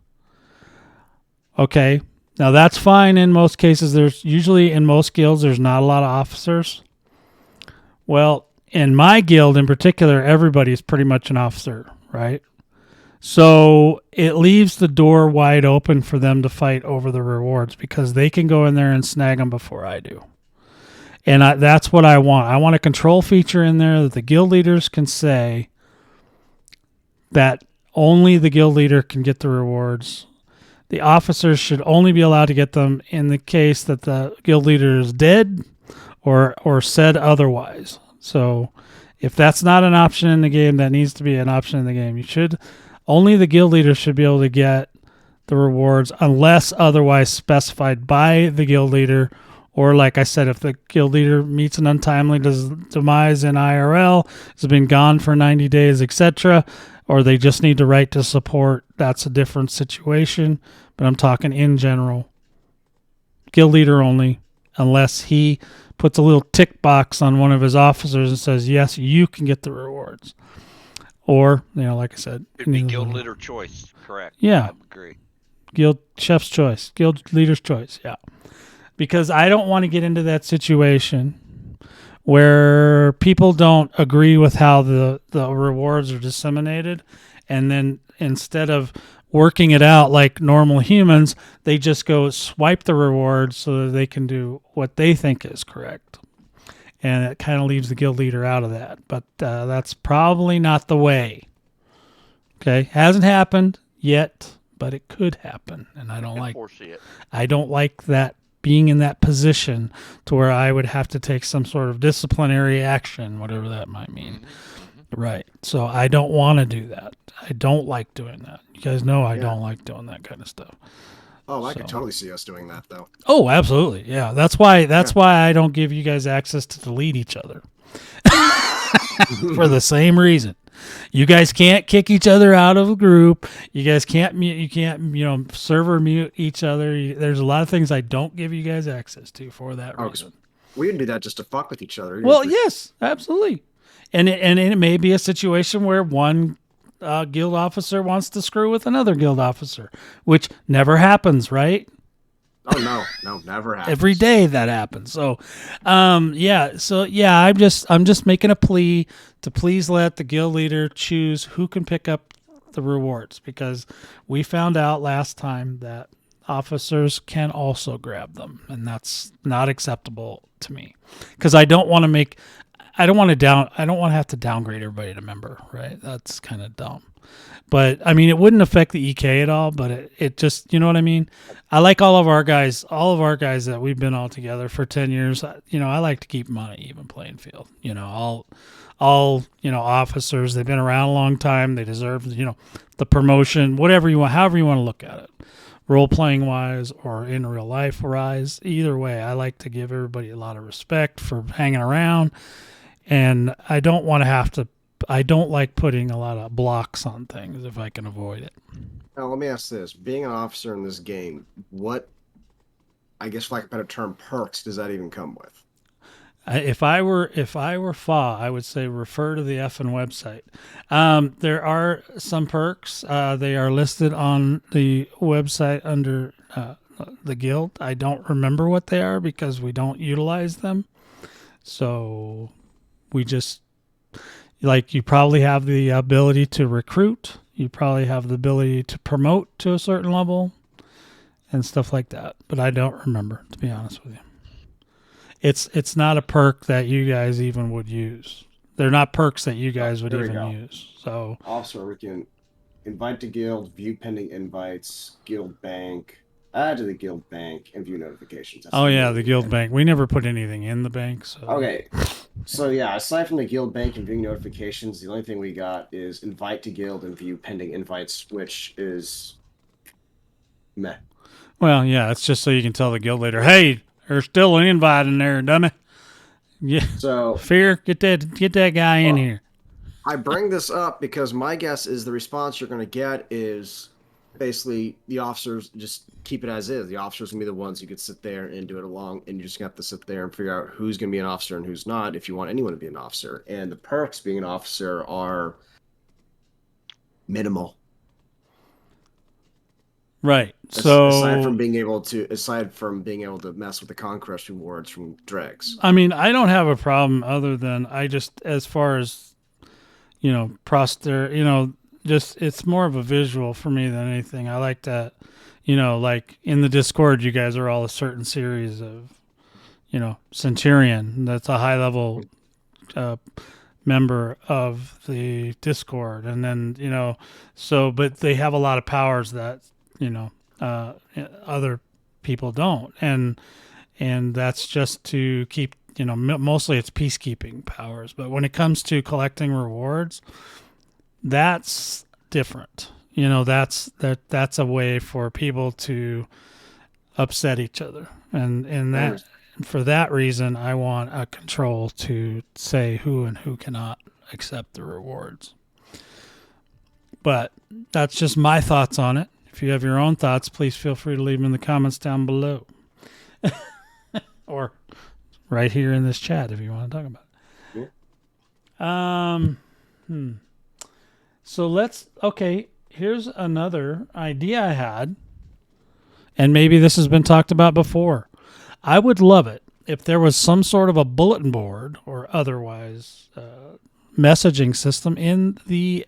Okay, now that's fine in most cases. There's usually in most guilds there's not a lot of officers. Well, in my guild in particular, everybody's pretty much an officer, right? So it leaves the door wide open for them to fight over the rewards because they can go in there and snag them before I do. And that's what I want. I want a control feature in there that the guild leaders can say that only the guild leader can get the rewards. The officers should only be allowed to get them in the case that the guild leader is dead or said otherwise. So if that's not an option in the game, that needs to be an option in the game. Only the guild leader should be able to get the rewards unless otherwise specified by the guild leader. Or like I said, if the guild leader meets an untimely demise in IRL, has been gone for 90 days, etc., or they just need to write to support, that's a different situation. But I'm talking in general. Guild leader only, unless he puts a little tick box on one of his officers and says, yes, you can get the rewards. Or, like I said. It'd be guild leader choice, correct. Yeah. I agree. Guild chef's choice. Guild leader's choice, yeah. Because I don't want to get into that situation where people don't agree with how the rewards are disseminated, and then instead of working it out like normal humans, they just go swipe the rewards so that they can do what they think is correct. And it kind of leaves the guild leader out of that. But that's probably not the way. Okay? Hasn't happened yet, but it could happen. And I don't like that. Being in that position to where I would have to take some sort of disciplinary action, whatever that might mean. Mm-hmm. Right. So I don't want to do that. I don't like doing that. You guys know I don't like doing that kind of stuff. Oh, I could totally see us doing that, though. Oh, absolutely. Yeah. That's why I don't give you guys access to delete each other. For the same reason. You guys can't kick each other out of a group. You guys can't mute. You can't, server mute each other. There's a lot of things I don't give you guys access to for that reason. We didn't do that just to fuck with each other. Well, yes, absolutely. And it may be a situation where one guild officer wants to screw with another guild officer, which never happens, right? Oh no, never happens. Every day that happens. So, I'm just making a plea to please let the guild leader choose who can pick up the rewards, because we found out last time that officers can also grab them, and that's not acceptable to me. Because I don't want to have to downgrade everybody to member, right? That's kind of dumb. But, I mean, it wouldn't affect the EK at all, but it just, you know what I mean? I like all of our guys that we've been all together for 10 years. I like to keep them on an even playing field. All officers, they've been around a long time. They deserve, the promotion, whatever you want, however you want to look at it. Role-playing wise or in real life wise, either way, I like to give everybody a lot of respect for hanging around. And I don't like putting a lot of blocks on things if I can avoid it. Now, let me ask this. Being an officer in this game, what, I guess for lack of a better term, perks does that even come with? If I were FA, I would say refer to the effing website. There are some perks. They are listed on the website under the guild. I don't remember what they are because we don't utilize them. So we just... Like, you probably have the ability to recruit. You probably have the ability to promote to a certain level and stuff like that. But I don't remember, to be honest with you. It's not a perk that you guys even would use. They're not perks that you guys would even use. So also, we can invite to guild, view pending invites, guild bank, add to the guild bank, and view notifications. That's the guild bank. We never put anything in the bank. So. Okay. So yeah, aside from the guild bank and viewing notifications, the only thing we got is invite to guild and view pending invites, which is meh. Well, yeah, it's just so you can tell the guild leader, hey, there's still an invite in there, dummy. Yeah. So Fear, get that guy in here. I bring this up because my guess is the response you're going to get is basically the officers just keep it as is. The officers can be the ones who could sit there and do it along, and you just have to sit there and figure out who's going to be an officer and who's not if you want anyone to be an officer. And the perks being an officer are minimal. Right. So aside from being able to mess with the conquest rewards from dregs. I mean, I don't have a problem other than I just, as far as, just it's more of a visual for me than anything. I like that, like in the Discord, you guys are all a certain series of, Centurion. That's a high level member of the Discord. And then, but they have a lot of powers that, other people don't. And that's just to keep, mostly it's peacekeeping powers. But when it comes to collecting rewards, that's different. That's a way for people to upset each other. And that, for that reason, I want a control to say who and who cannot accept the rewards. But that's just my thoughts on it. If you have your own thoughts, please feel free to leave them in the comments down below. Or right here in this chat if you want to talk about it. Yeah. So here's another idea I had. And maybe this has been talked about before. I would love it if there was some sort of a bulletin board or otherwise messaging system in the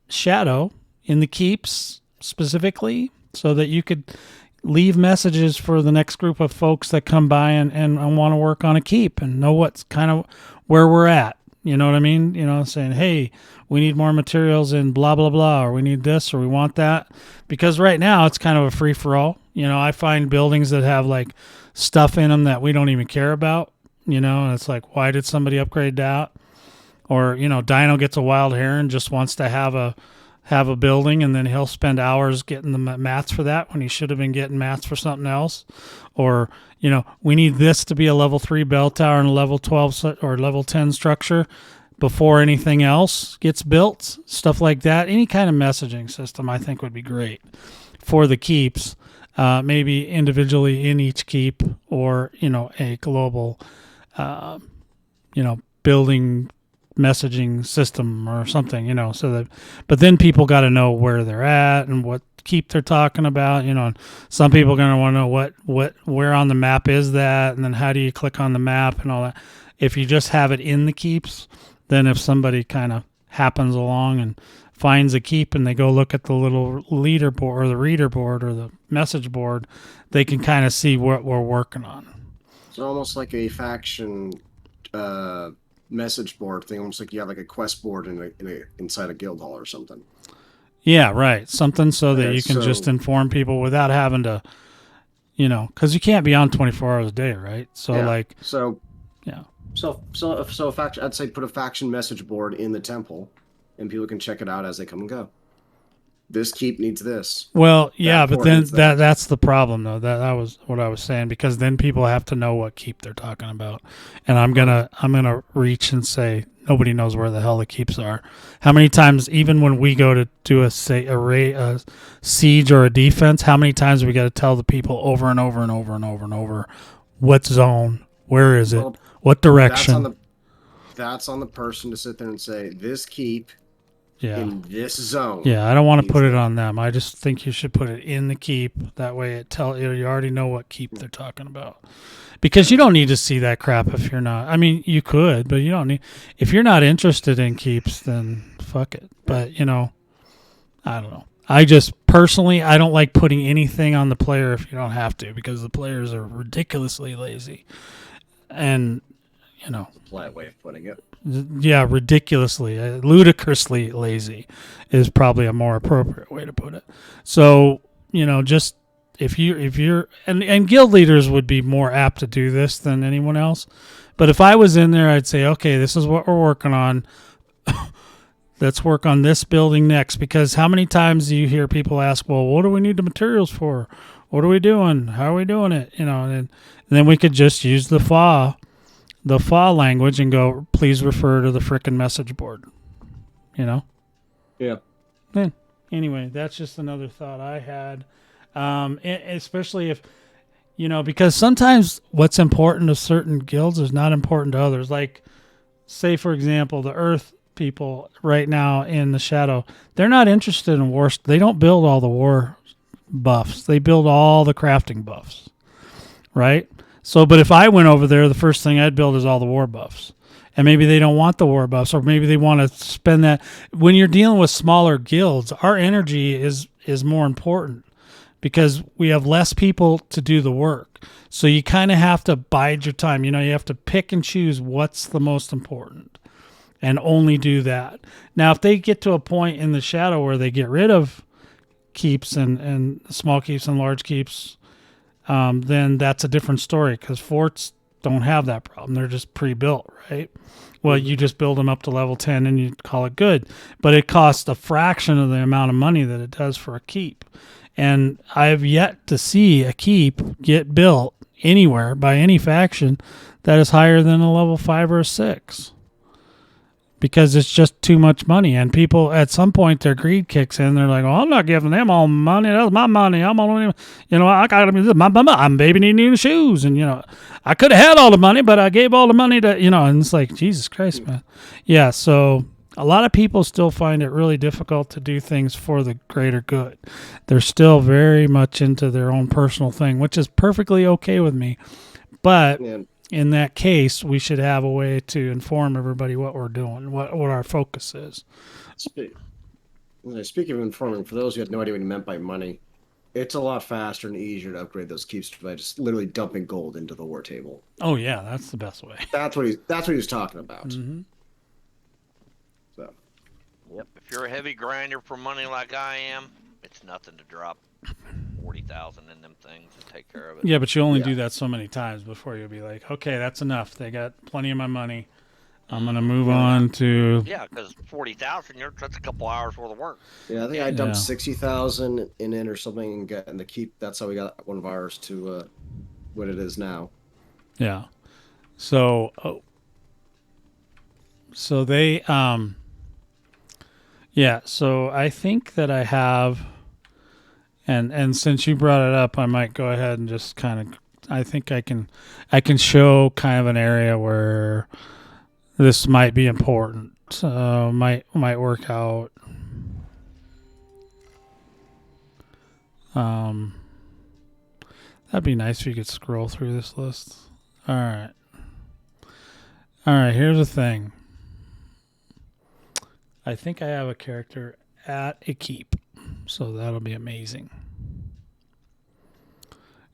shadow, in the keeps specifically, so that you could leave messages for the next group of folks that come by and want to work on a keep and know what's kind of where we're at. You know what I mean? Saying, hey, we need more materials in blah, blah, blah, or we need this, or we want that. Because right now it's kind of a free-for-all. I find buildings that have like stuff in them that we don't even care about, and it's like, why did somebody upgrade that? Or, Dino gets a wild hair and just wants to have a building, and then he'll spend hours getting the mats for that when he should have been getting mats for something else. Or, we need this to be a level 3 bell tower and a level 12 or level 10 structure before anything else gets built. Stuff like that. Any kind of messaging system I think would be great for the keeps. Maybe individually in each keep, or, a global, building messaging system or something, so that, but then people got to know where they're at and what keep they're talking about, and some people are going to want to know where on the map is that, and then how do you click on the map and all that. If you just have it in the keeps, then if somebody kind of happens along and finds a keep and they go look at the little leaderboard or the reader board or the message board, they can kind of see what we're working on. It's almost like a faction message board thing, almost like you have like a quest board inside a guild hall or something. Yeah, right. Something so that you can just inform people without having to, because you can't be on 24 hours a day, right? So So a faction, I'd say put a faction message board in the temple, and people can check it out as they come and go. This keep needs this. Well, yeah, but then that's the problem, though. That was what I was saying, because then people have to know what keep they're talking about, and I'm gonna reach and say nobody knows where the hell the keeps are. How many times, even when we go to do a siege or a defense, how many times we got to tell the people over and over and over and over and over what zone, where is it, what direction? That's on the person to sit there and say this keep. Yeah. In this zone. Yeah, I don't want to put it on them. I just think you should put it in the keep. That way you already know what keep they're talking about. Because you don't need to see that crap if you're not. I mean, you could, but you don't need. If you're not interested in keeps, then fuck it. But, I don't know. I just personally, I don't like putting anything on the player if you don't have to, because the players are ridiculously lazy. And, you know, That's a polite way of putting it. yeah, ridiculously, ludicrously lazy is probably a more appropriate way to put it. So, you know, just if you're and guild leaders would be more apt to do this than anyone else. But if I was in there, I'd say, okay, this is what we're working on. Let's work on this building next. Because how many times do you hear people ask, well, what do we need the materials for? What are we doing? How are we doing it? You know, and then we could just use the FA language and go, please refer to the frickin' message board. You know? Yeah. Then, anyway, that's just another thought I had. Especially if, you know, because sometimes what's important to certain guilds is not important to others. Like, say, for example, the Earth people right now in the Shadow, they're not interested in war. They don't build all the war buffs. They build all the crafting buffs, right? So, but if I went over there, the first thing I'd build is all the war buffs. And maybe they don't want the war buffs, or maybe they want to spend that. When you're dealing with smaller guilds, our energy is more important because we have less people to do the work. So you kind of have to bide your time. You know, you have to pick and choose what's the most important and only do that. Now, if they get to a point in the Shadow where they get rid of keeps and small keeps and large keeps, then that's a different story because forts don't have that problem. They're just pre-built, right? Well, you just build them up to level 10 and you call it good. But it costs a fraction of the amount of money that it does for a keep. And I've yet to see a keep get built anywhere by any faction that is higher than a level 5 or a 6. Because it's just too much money. And people, at some point, their greed kicks in. They're like, well, I'm not giving them all money. That's my money. I'm only, you know, I got to be, I'm baby needing new shoes. And, you know, I could have had all the money, but I gave all the money to, you know, and it's like, Jesus Christ, man. Yeah, so a lot of people still find it really difficult to do things for the greater good. They're still very much into their own personal thing, which is perfectly okay with me. But in that case, we should have a way to inform everybody what we're doing, what our focus is. Speaking of informing, for those who had no idea what he meant by money, it's a lot faster and easier to upgrade those keeps by just literally dumping gold into the war table. Oh yeah, that's the best way. That's what he was talking about. Mm-hmm. So, yep. If you're a heavy grinder for money like I am, it's nothing to drop 40,000 in them things and take care of it. Yeah, but you only do that so many times before you'll be like, okay, that's enough. They got plenty of my money. I'm gonna move on to because 40,000, that's a couple hours worth of work. Yeah, I think I dumped 60,000 in it or something, and the keep. That's how we got one of ours to what it is now. Yeah. So, so they yeah. So I think that I have. And since you brought it up, I might go ahead and just kind of, I think I can show kind of an area where this might be important. Might work out. That'd be nice if you could scroll through this list. All right. Here's the thing. I think I have a character at a keep. So that'll be amazing.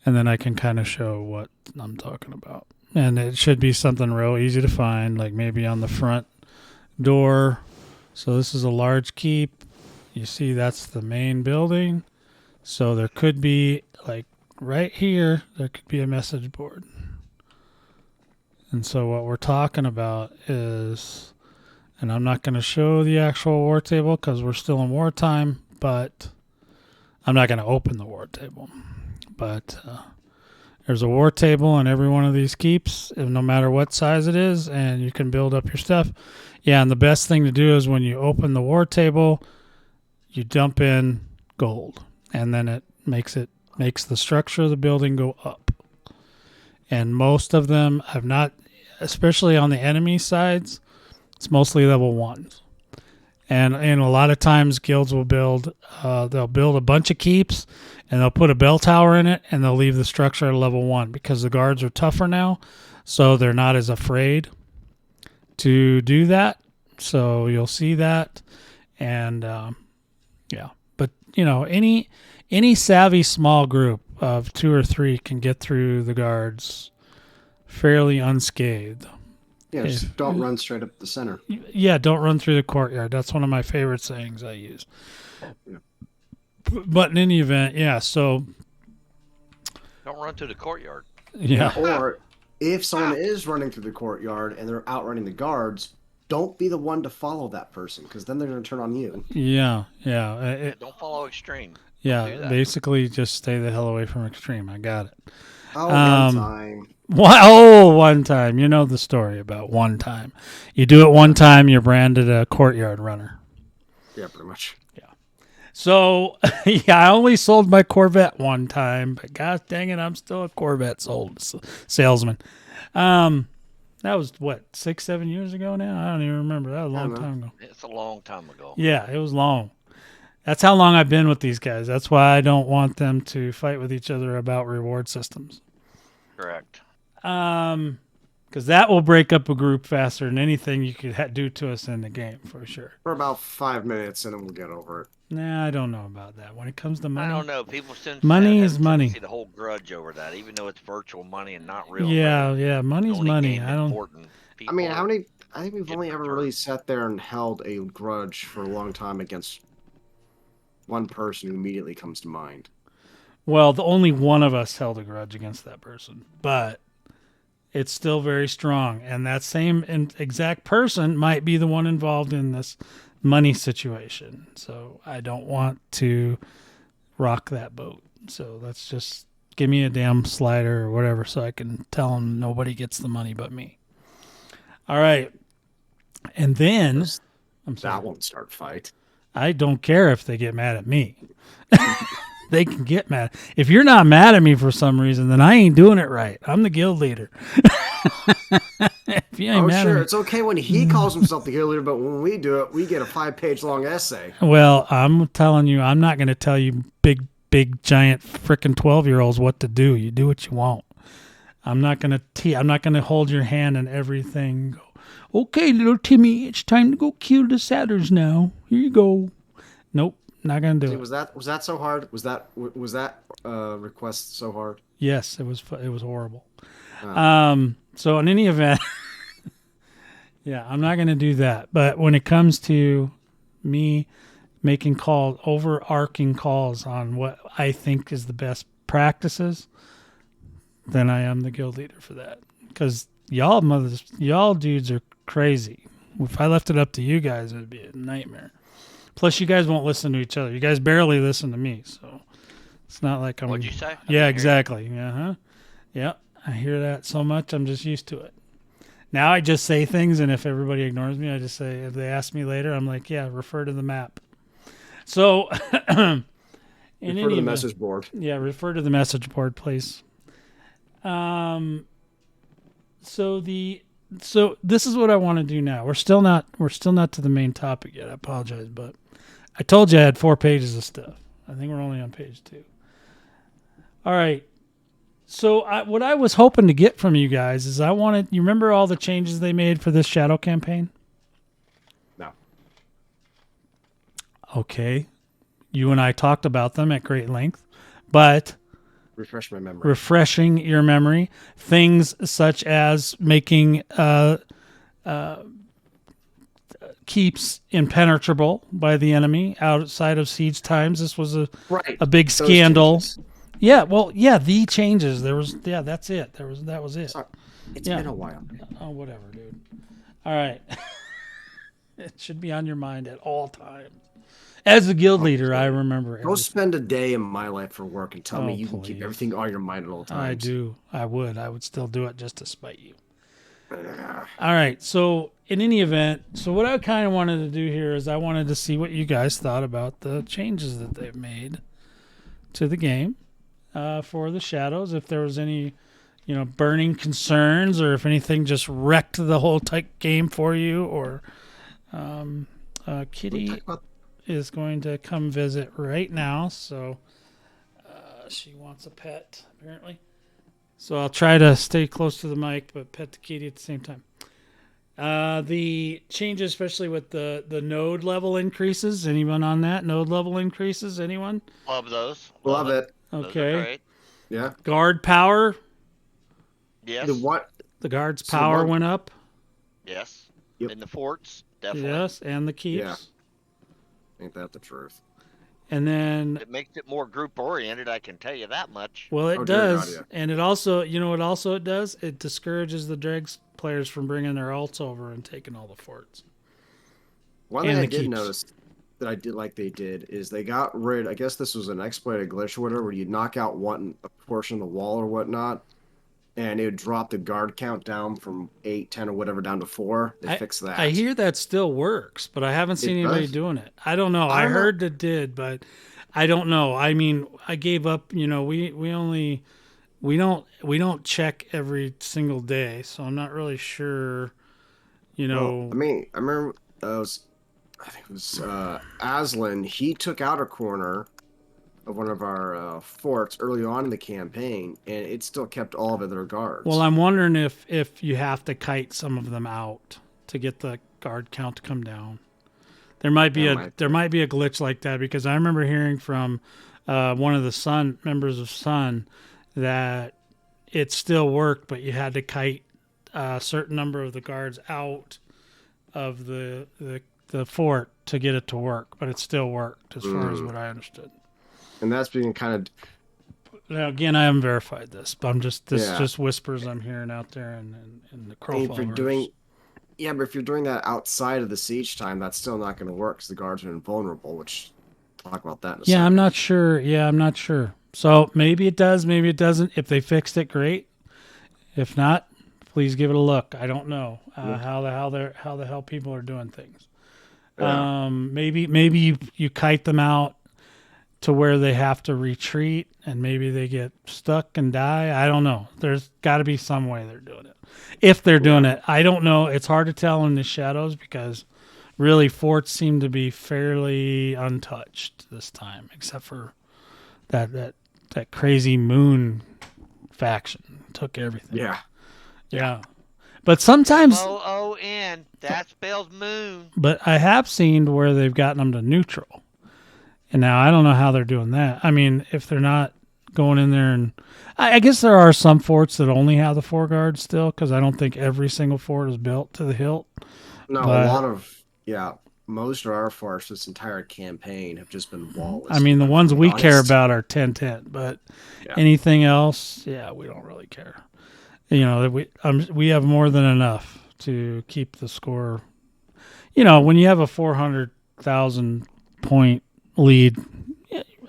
And then I can kind of show what I'm talking about. And it should be something real easy to find, like maybe on the front door. So this is a large keep. You see that's the main building. So there could be, like right here, there could be a message board. And so what we're talking about is, and I'm not going to show the actual war table because we're still in wartime, but I'm not going to open the war table. But there's a war table on every one of these keeps, no matter what size it is, and you can build up your stuff. Yeah, and the best thing to do is when you open the war table, you dump in gold, and then it makes the structure of the building go up. And most of them have not, especially on the enemy sides, it's mostly level 1s. And a lot of times guilds will build, they'll build a bunch of keeps and they'll put a bell tower in it and they'll leave the structure at level 1 because the guards are tougher now. So they're not as afraid to do that. So you'll see that. And yeah, any savvy small group of 2 or 3 can get through the guards fairly unscathed. Yeah, just don't run straight up the center. Yeah, don't run through the courtyard. That's one of my favorite sayings I use. Yeah. But in any event, yeah, so... Don't run through the courtyard. Yeah. Or if someone is running through the courtyard and they're outrunning the guards, don't be the one to follow that person, because then they're going to turn on you. Yeah. Don't follow extreme. Yeah, basically just stay the hell away from extreme. I got it. Oh, one time. One time. You know the story about one time. You do it one time, you're branded a courtyard runner. Yeah, pretty much. Yeah. So, I only sold my Corvette one time, but gosh dang it, I'm still a Corvette salesman. That was, 6-7 years ago now? I don't even remember. That was a long time ago. It's a long time ago. Yeah, it was long. That's how long I've been with these guys. That's why I don't want them to fight with each other about reward systems. Correct. Because that will break up a group faster than anything you could do to us in the game, for sure. For about 5 minutes, and then we'll get over it. Nah, I don't know about that. When it comes to money, I don't know. People money is money. See the whole grudge over that, even though it's virtual money and not real. Yeah, money's money. I don't. I mean, I think we've only ever really sat there and held a grudge for a long time against one person who immediately comes to mind. Well, the only one of us held a grudge against that person, but it's still very strong. And that same exact person might be the one involved in this money situation. So I don't want to rock that boat. So let's just give me a damn slider or whatever so I can tell them nobody gets the money but me. All right. And then... That won't start a fight. I don't care if they get mad at me. They can get mad. If you're not mad at me for some reason, then I ain't doing it right. I'm the guild leader. If you ain't mad at me, it's okay when he calls himself the guild leader, but when we do it, we get a 5-page long essay. Well, I'm telling you, I'm not going to tell you big, giant, frickin' 12-year-olds what to do. You do what you want. I'm not going to hold your hand and everything. Go, okay, little Timmy, it's time to go kill the satyrs now. Here you go. Nope, not gonna do it. Was that so hard? Was that request so hard? Yes, it was horrible. So in any event, yeah, I'm not gonna do that. But when it comes to me making overarching calls on what I think is the best practices, then I am the guild leader for that. Because y'all dudes are crazy. If I left it up to you guys, it would be a nightmare. Plus, you guys won't listen to each other. You guys barely listen to me, so it's not like I'm... What'd you say? Yeah, exactly. Uh-huh. Yeah, I hear that so much, I'm just used to it. Now I just say things, and if everybody ignores me, I just say, if they ask me later, I'm like, yeah, refer to the map. So... refer to the message board. Yeah, refer to the message board, please. So this is what I want to do now. We're still not to the main topic yet. I apologize, but I told you I had 4 pages of stuff. I think we're only on page 2. All right. So what I was hoping to get from you guys is you remember all the changes they made for this shadow campaign? No. Okay. You and I talked about them at great length, but refreshing your memory. Things such as making keeps impenetrable by the enemy outside of siege times. This was a big scandal. Yeah, well, yeah, the changes. That's it. That was it. Sorry. It's been a while. Oh, whatever, dude. All right. It should be on your mind at all times. As the guild leader, I remember everything. Go spend a day in my life for work and tell me you can keep everything on your mind at all times. I do. I would still do it just to spite you. All right. So in any event, what I kind of wanted to do here is I wanted to see what you guys thought about the changes that they've made to the game for the shadows. If there was any, burning concerns, or if anything just wrecked the whole game for you, or Kitty is going to come visit right now, so she wants a pet, apparently. So I'll try to stay close to the mic, but pet the kitty at the same time. The changes, especially with the node level increases. Anyone on that? Node level increases? Anyone? Love those. Love it. Those are Okay. great. Yeah. Guard power. Yes. The what? The guard's So power one- went up. Yes. Yep. In the forts, definitely. Yes, and the keeps. Yeah. Ain't that the truth? And then, It makes it more group oriented, I can tell you that much. well, it Oh, dear God, does. yeah. And it also, you know what also it does? It discourages the Dregs players from bringing their alts over and taking all the forts. One And thing I the did keeps. notice that I did like they did is they got rid. I guess this was an exploited glitch or whatever, where you knock out a portion of the wall or whatnot, and it would drop the guard count down from 8, 10, or whatever down to 4. They fixed that. I hear that still works, but I haven't seen anybody does? doing it. I don't know. I heard it did, but I don't know. I mean, I gave up. You know, we don't check every single day, so I'm not really sure. You know, Well, I mean, I remember I think it was Aslan. He took out a corner of one of our forts early on in the campaign, and it still kept all of their guards. well, I'm wondering if you have to kite some of them out to get the guard count to come down. There might be a glitch like that, because I remember hearing from one of the members of Sun that it still worked, but you had to kite a certain number of the guards out of the fort to get it to work, but it still worked as far as what I understood. And that's being kind of. Now, again, I haven't verified this, but just whispers I'm hearing out there in the Crowfall. If you're doing, yeah, but if you're doing that outside of the siege time, that's still not going to work because the guards are invulnerable. Which, talk about that in a second. I'm not sure. Yeah, I'm not sure. So maybe it does, maybe it doesn't. If they fixed it, great. If not, please give it a look. I don't know how the hell people are doing things. Yeah. Maybe you kite them out to where they have to retreat, and maybe they get stuck and die. I don't know. There's got to be some way they're doing it. If they're doing it, I don't know. It's hard to tell in the shadows, because really forts seem to be fairly untouched this time, except for that crazy moon faction took everything. Yeah. But sometimes MOON, that spells moon. But I have seen where they've gotten them to neutral. And now I don't know how they're doing that. I mean, if they're not going in there, and I guess there are some forts that only have the 4 guards still, because I don't think every single fort is built to the hilt. No, But a lot of most of our forts this entire campaign have just been wallless. I mean, the ones we care about are 10-10, but anything else, we don't really care. You know, we have more than enough to keep the score. You know, when you have a 400,000 point lead,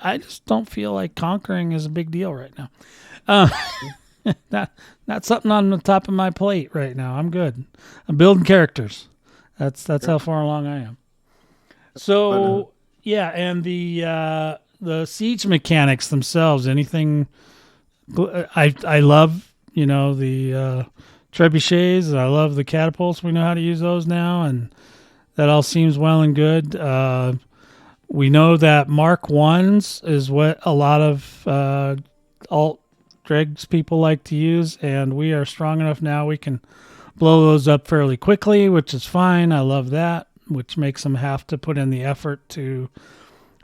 I just don't feel like conquering is a big deal right now. Not something on the top of my plate right now. I'm good. I'm building characters. That's how far along I am. So and the siege mechanics themselves. Anything? I love the trebuchets. I love the catapults. We know how to use those now, and that all seems well and good. We know that Mark 1s is what a lot of alt dregs people like to use, and we are strong enough now we can blow those up fairly quickly, which is fine. I love that, which makes them have to put in the effort to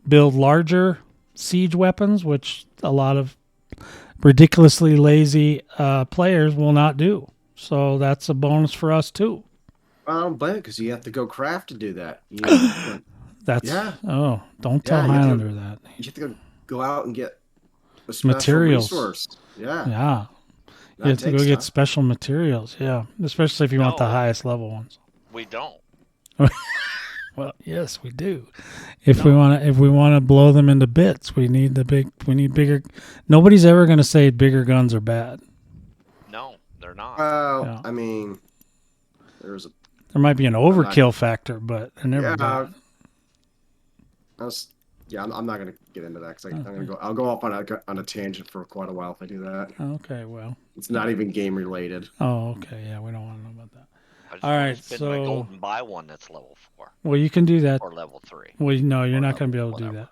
build larger siege weapons, which a lot of ridiculously lazy players will not do. So that's a bonus for us too. I don't blame it, because you have to go craft to do that. Oh, don't tell Highlander that. You have to go out and get a special materials. Resource. Yeah. Yeah. You have to go get special materials. Yeah, especially if you want the highest level ones. We don't. Well, yes, we do. If we want to blow them into bits, we need bigger. Nobody's ever going to say bigger guns are bad. No, they're not. Well, I mean, there might be an overkill factor, but they're never bad. I'm not going to get into that, because I'll go off on a tangent for quite a while if I do that. Okay, well, it's not even game related. Oh, okay, yeah, we don't want to know about that. All right, spend my gold and buy one that's level 4. Well, you can do that. Or level 3. Well, no, you're not going to be able to do that.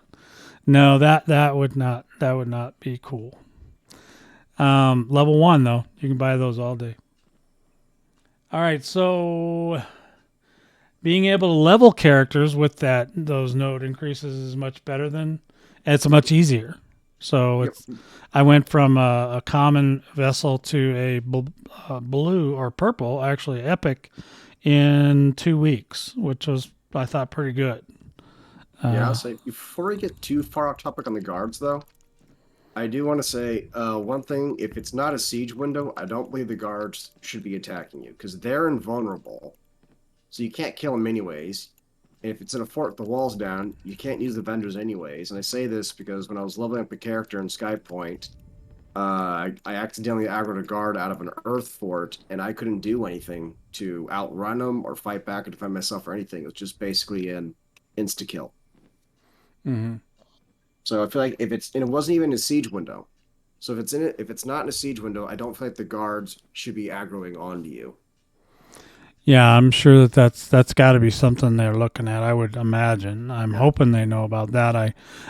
No, that would not be cool. Level 1 though, you can buy those all day. All right, so being able to level characters with those node increases is much better than. It's much easier. So I went from a common vessel to a blue or purple, actually epic, in 2 weeks, which was I thought pretty good. Yeah, I'll say before we get too far off topic on the guards, though, I do want to say one thing. If it's not a siege window, I don't believe the guards should be attacking you because they're invulnerable. So you can't kill them anyways. And if it's in a fort with the walls down, you can't use the vendors anyways. And I say this because when I was leveling up a character in Skypoint, I accidentally aggroed a guard out of an earth fort, and I couldn't do anything to outrun them or fight back or defend myself or anything. It was just basically an insta-kill. Mm-hmm. So I feel like and it wasn't even a siege window. So if it's not in a siege window, I don't feel like the guards should be aggroing onto you. Yeah, I'm sure that's got to be something they're looking at. I would imagine. I'm hoping they know about that.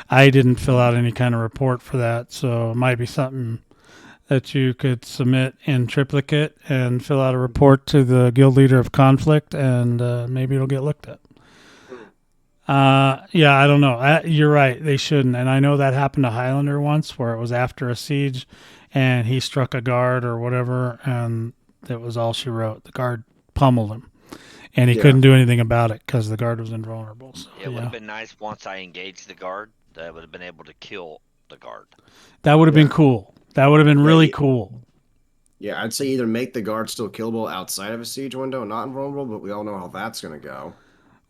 I didn't fill out any kind of report for that, so it might be something that you could submit in triplicate and fill out a report to the guild leader of conflict, and maybe it'll get looked at. Yeah, I don't know. You're right. They shouldn't. And I know that happened to Highlander once, where it was after a siege, and he struck a guard or whatever, and that was all she wrote. The guard pummeled him, and he couldn't do anything about it because the guard was invulnerable. So, it would have been nice once I engaged the guard that I would have been able to kill the guard. That would have been cool. That would have been really cool. Yeah, I'd say either make the guard still killable outside of a siege window, not invulnerable, but we all know how that's going to go.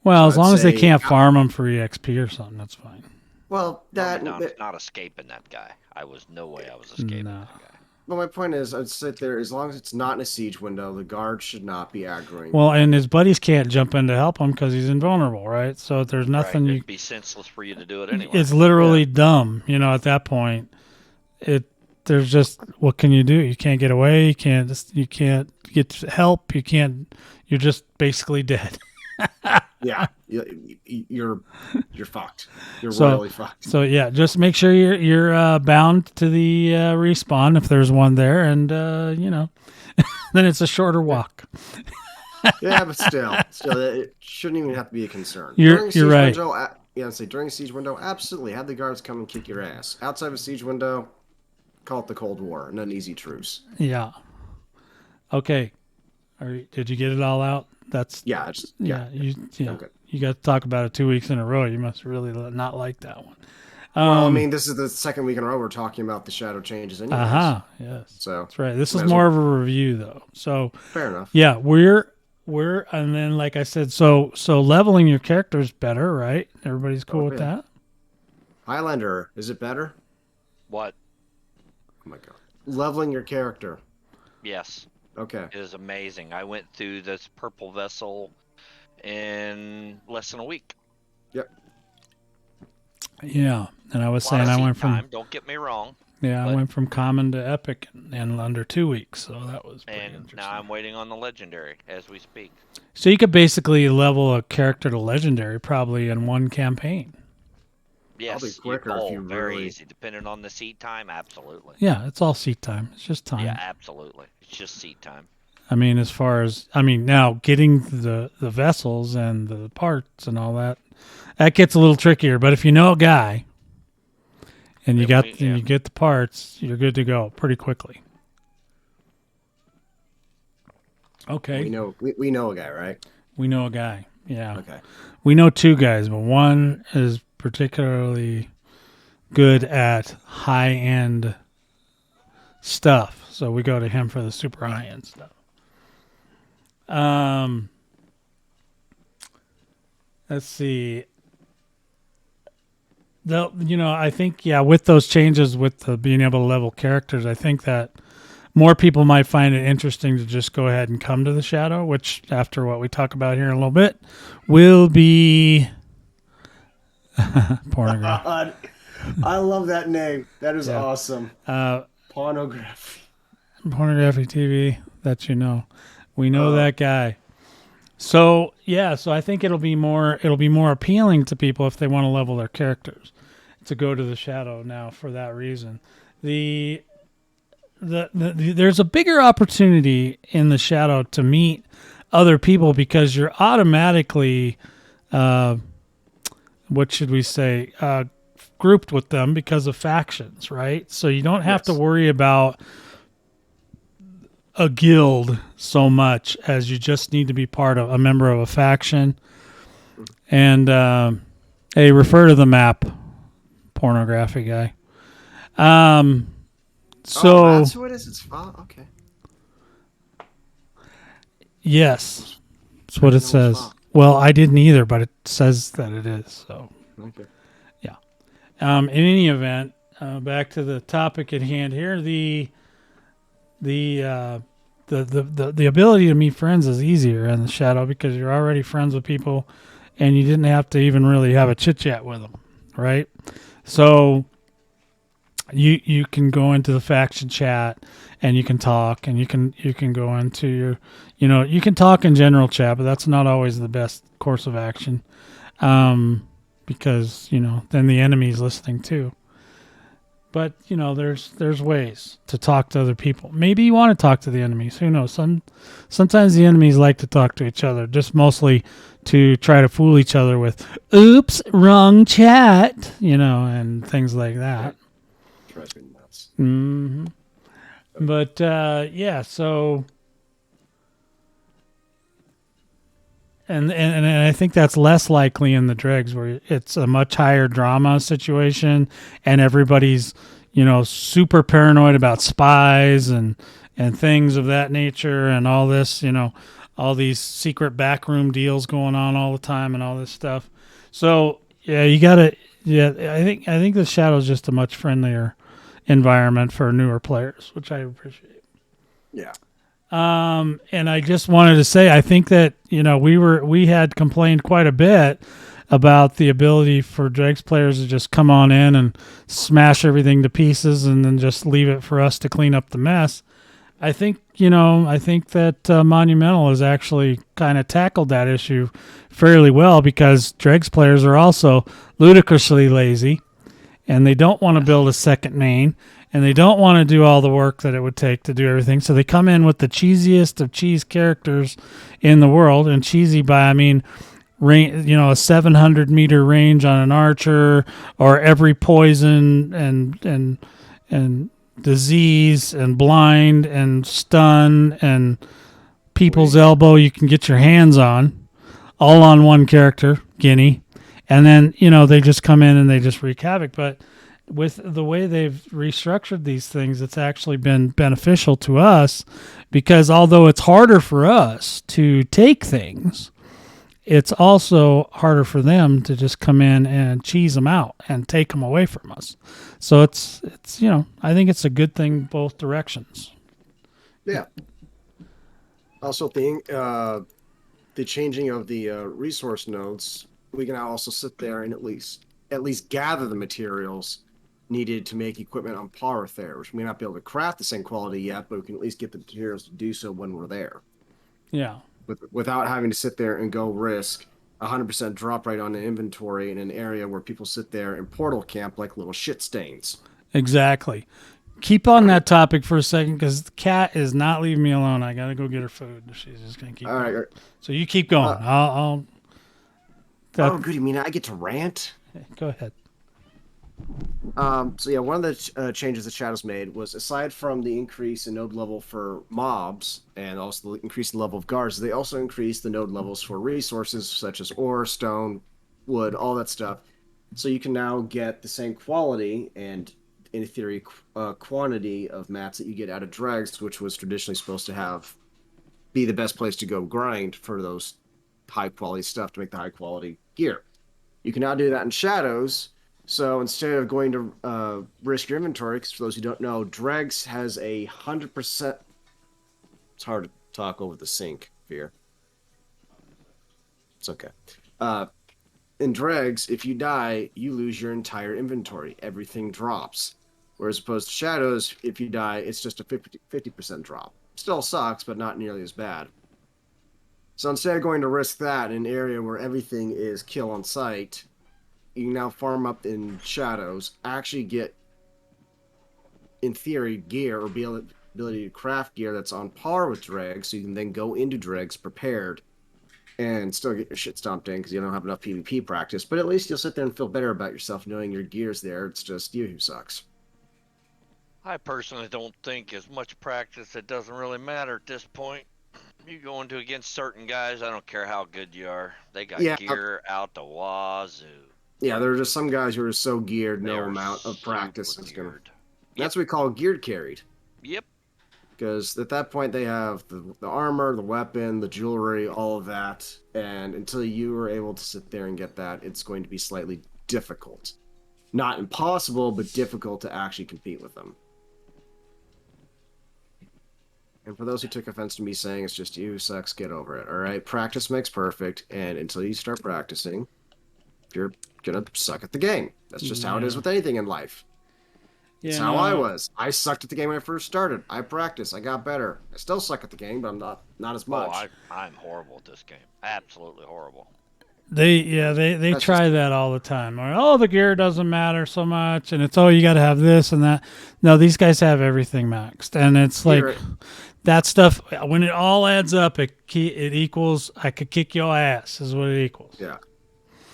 Well, as long as they can't farm them for EXP or something, that's fine. Well, not escaping that guy. I was escaping that guy. Well, my point is, I'd sit there, as long as it's not in a siege window, the guard should not be aggroing. Well, and his buddies can't jump in to help him because he's invulnerable, right? So there's nothing It'd be senseless for you to do it anyway. It's literally dumb, at that point. There's just, what can you do? You can't get away. You can't get help. You're just basically dead. Yeah, you're fucked. You're royally fucked. So yeah, just make sure you're bound to the respawn if there's one there, and then it's a shorter walk. Yeah, but still, it shouldn't even have to be a concern. You're right. During a siege window, absolutely have the guards come and kick your ass. Outside of a siege window, call it the Cold War and an easy truce. Yeah. Okay. Did you get it all out? That's You got to talk about it 2 weeks in a row. You must really not like that one. Well, I mean, this is the second week in a row we're talking about the shadow changes anyways. Yes. So that's right. This is more of a review though. So fair enough. Yeah, we're and then like I said, so leveling your character is better, right? Everybody's cool with that? Highlander, is it better? What? Oh my god. Leveling your character. Yes. Okay. It is amazing. I went through this purple vessel in less than a week. Yep. Yeah, and I was saying I went from. Don't get me wrong. Yeah, I went from common to epic in under 2 weeks, so that was pretty interesting. Now I'm waiting on the legendary as we speak. So you could basically level a character to legendary probably in one campaign. Yes, probably quicker if you very easy, depending on the seat time. Absolutely. Yeah, it's all seat time. It's just time. Yeah, absolutely. It's just seat time. I mean, now getting the vessels and the parts and all that gets a little trickier. But if you know a guy and you get the parts, you're good to go pretty quickly. Okay. We know a guy, right? We know a guy. Yeah. Okay. We know two guys, but one is particularly good at high-end stuff. So we go to him for the super high-end stuff. Let's see. I think, with those changes, with the being able to level characters, I think that more people might find it interesting to just go ahead and come to the Shadow, which, after what we talk about here in a little bit, will be pornography. I love that name. That is awesome. Pornography. Pornography TV. We know that guy. So I think it'll be more appealing to people if they want to level their characters to go to the Shadow now for that reason. there's a bigger opportunity in the shadow to meet other people because you're automatically, what should we say, grouped with them because of factions, right? So you don't have to worry about a guild so much as you just need to be part of a member of a faction. And hey, refer to the map, pornography guy. So that's who it is. It's okay. Yes, that's what it says. Well, I didn't either, but it says that it is. So okay. Yeah. In any event, back to the topic at hand here. The ability to meet friends is easier in the shadow because you're already friends with people, and you didn't have to even really have a chit chat with them, right? So you can go into the faction chat and you can talk, and you can go into your, you can talk in general chat, but that's not always the best course of action, because then the enemy's listening too. But there's ways to talk to other people. Maybe you want to talk to the enemies. Who knows? Sometimes the enemies like to talk to each other, just mostly to try to fool each other with, "Oops, wrong chat," and things like that. Drives me nuts. Mm-hmm. But yeah, so and I think that's less likely in the dregs, where it's a much higher drama situation, and everybody's super paranoid about spies and things of that nature, and all this, all these secret backroom deals going on all the time, and all this stuff. So yeah, you gotta. Yeah, I think the Shadow's just a much friendlier environment for newer players, which I appreciate. Yeah. And I just wanted to say, I think that we had complained quite a bit about the ability for Dregs players to just come on in and smash everything to pieces and then just leave it for us to clean up the mess. I think that Monumental has actually kind of tackled that issue fairly well, because Dregs players are also ludicrously lazy, and they don't want to build a second main, and they don't want to do all the work that it would take to do everything. So they come in with the cheesiest of cheese characters in the world, and cheesy by I mean, a 700-meter range on an archer, or every poison and disease and blind and stun and people's elbow you can get your hands on, all on one character, Guinea. And then, they just come in and they just wreak havoc. But with the way they've restructured these things, it's actually been beneficial to us, because although it's harder for us to take things, it's also harder for them to just come in and cheese them out and take them away from us. So it's I think it's a good thing both directions. Yeah. Also, the changing of the resource nodes, we can now also sit there and at least gather the materials needed to make equipment on par with there, which we may not be able to craft the same quality yet, but we can at least get the materials to do so when we're there. Yeah. Without having to sit there and go risk 100% drop rate on an inventory in an area where people sit there and portal camp like little shit stains. Exactly. Keep on that topic for a second, because the cat is not leaving me alone. I gotta go get her food. She's just gonna keep going. All right. So you keep going. I'll oh, good. You mean I get to rant? Go ahead. So yeah, one of the changes that Shadows made was, aside from the increase in node level for mobs and also the increase in level of guards, they also increased the node levels for resources such as ore, stone, wood, all that stuff. So you can now get the same quality and, in theory, quantity of mats that you get out of dregs, which was traditionally supposed to be the best place to go grind for those high quality stuff to make the high quality gear. You can now do that in Shadows. So instead of going to risk your inventory, because for those who don't know, dregs has 100%. It's hard to talk over the sync, Fear. It's okay. In dregs, if you die, you lose your entire inventory. Everything drops. Whereas opposed to Shadows, if you die, it's just a 50% drop. Still sucks, but not nearly as bad. So instead of going to risk that in an area where everything is kill on sight, you can now farm up in Shadows, actually get in theory, gear or ability to craft gear that's on par with dregs, so you can then go into dregs prepared and still get your shit stomped in because you don't have enough PvP practice. But at least you'll sit there and feel better about yourself knowing your gear's there. It's just you who sucks. I personally don't think as much practice, it doesn't really matter at this point. You go into against certain guys, I don't care how good you are. They got gear out the wazoo. Yeah, there are just some guys who are so geared, no amount of practice is going to... That's what we call geared carried. Yep. Because at that point, they have the armor, the weapon, the jewelry, all of that. And until you are able to sit there and get that, it's going to be slightly difficult. Not impossible, but difficult to actually compete with them. And for those who took offense to me saying it's just you who sucks, get over it, all right? Practice makes perfect, and until you start practicing, you're going to suck at the game. That's just how it is with anything in life. That's how I was. I sucked at the game when I first started. I practiced. I got better. I still suck at the game, but I'm not as much. Oh, I'm horrible at this game. Absolutely horrible. They try that all the time. Oh, the gear doesn't matter so much, and it's you got to have this and that. No, these guys have everything maxed, and it's like that stuff. When it all adds up, it equals. I could kick your ass. Is what it equals. Yeah.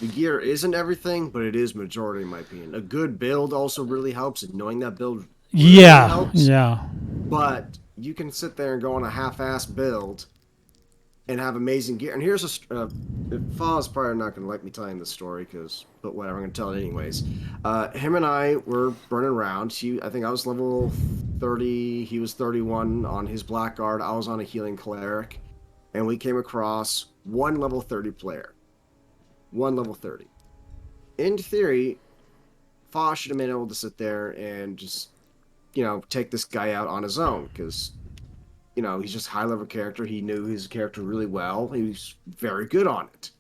The gear isn't everything, but it is majority in my opinion. A good build also really helps, and knowing that build really helps. Yeah. But you can sit there and go on a half-ass build and have amazing gear. And here's Fall's probably not going to like me telling this story, but whatever, I'm going to tell it anyways. Him and I were running around. I think I was level 30. He was 31 on his Blackguard. I was on a healing cleric. And we came across one level 30 player. One level 30. In theory, Fa should have been able to sit there and just, take this guy out on his own because, he's just a high-level character. He knew his character really well. He was very good on it.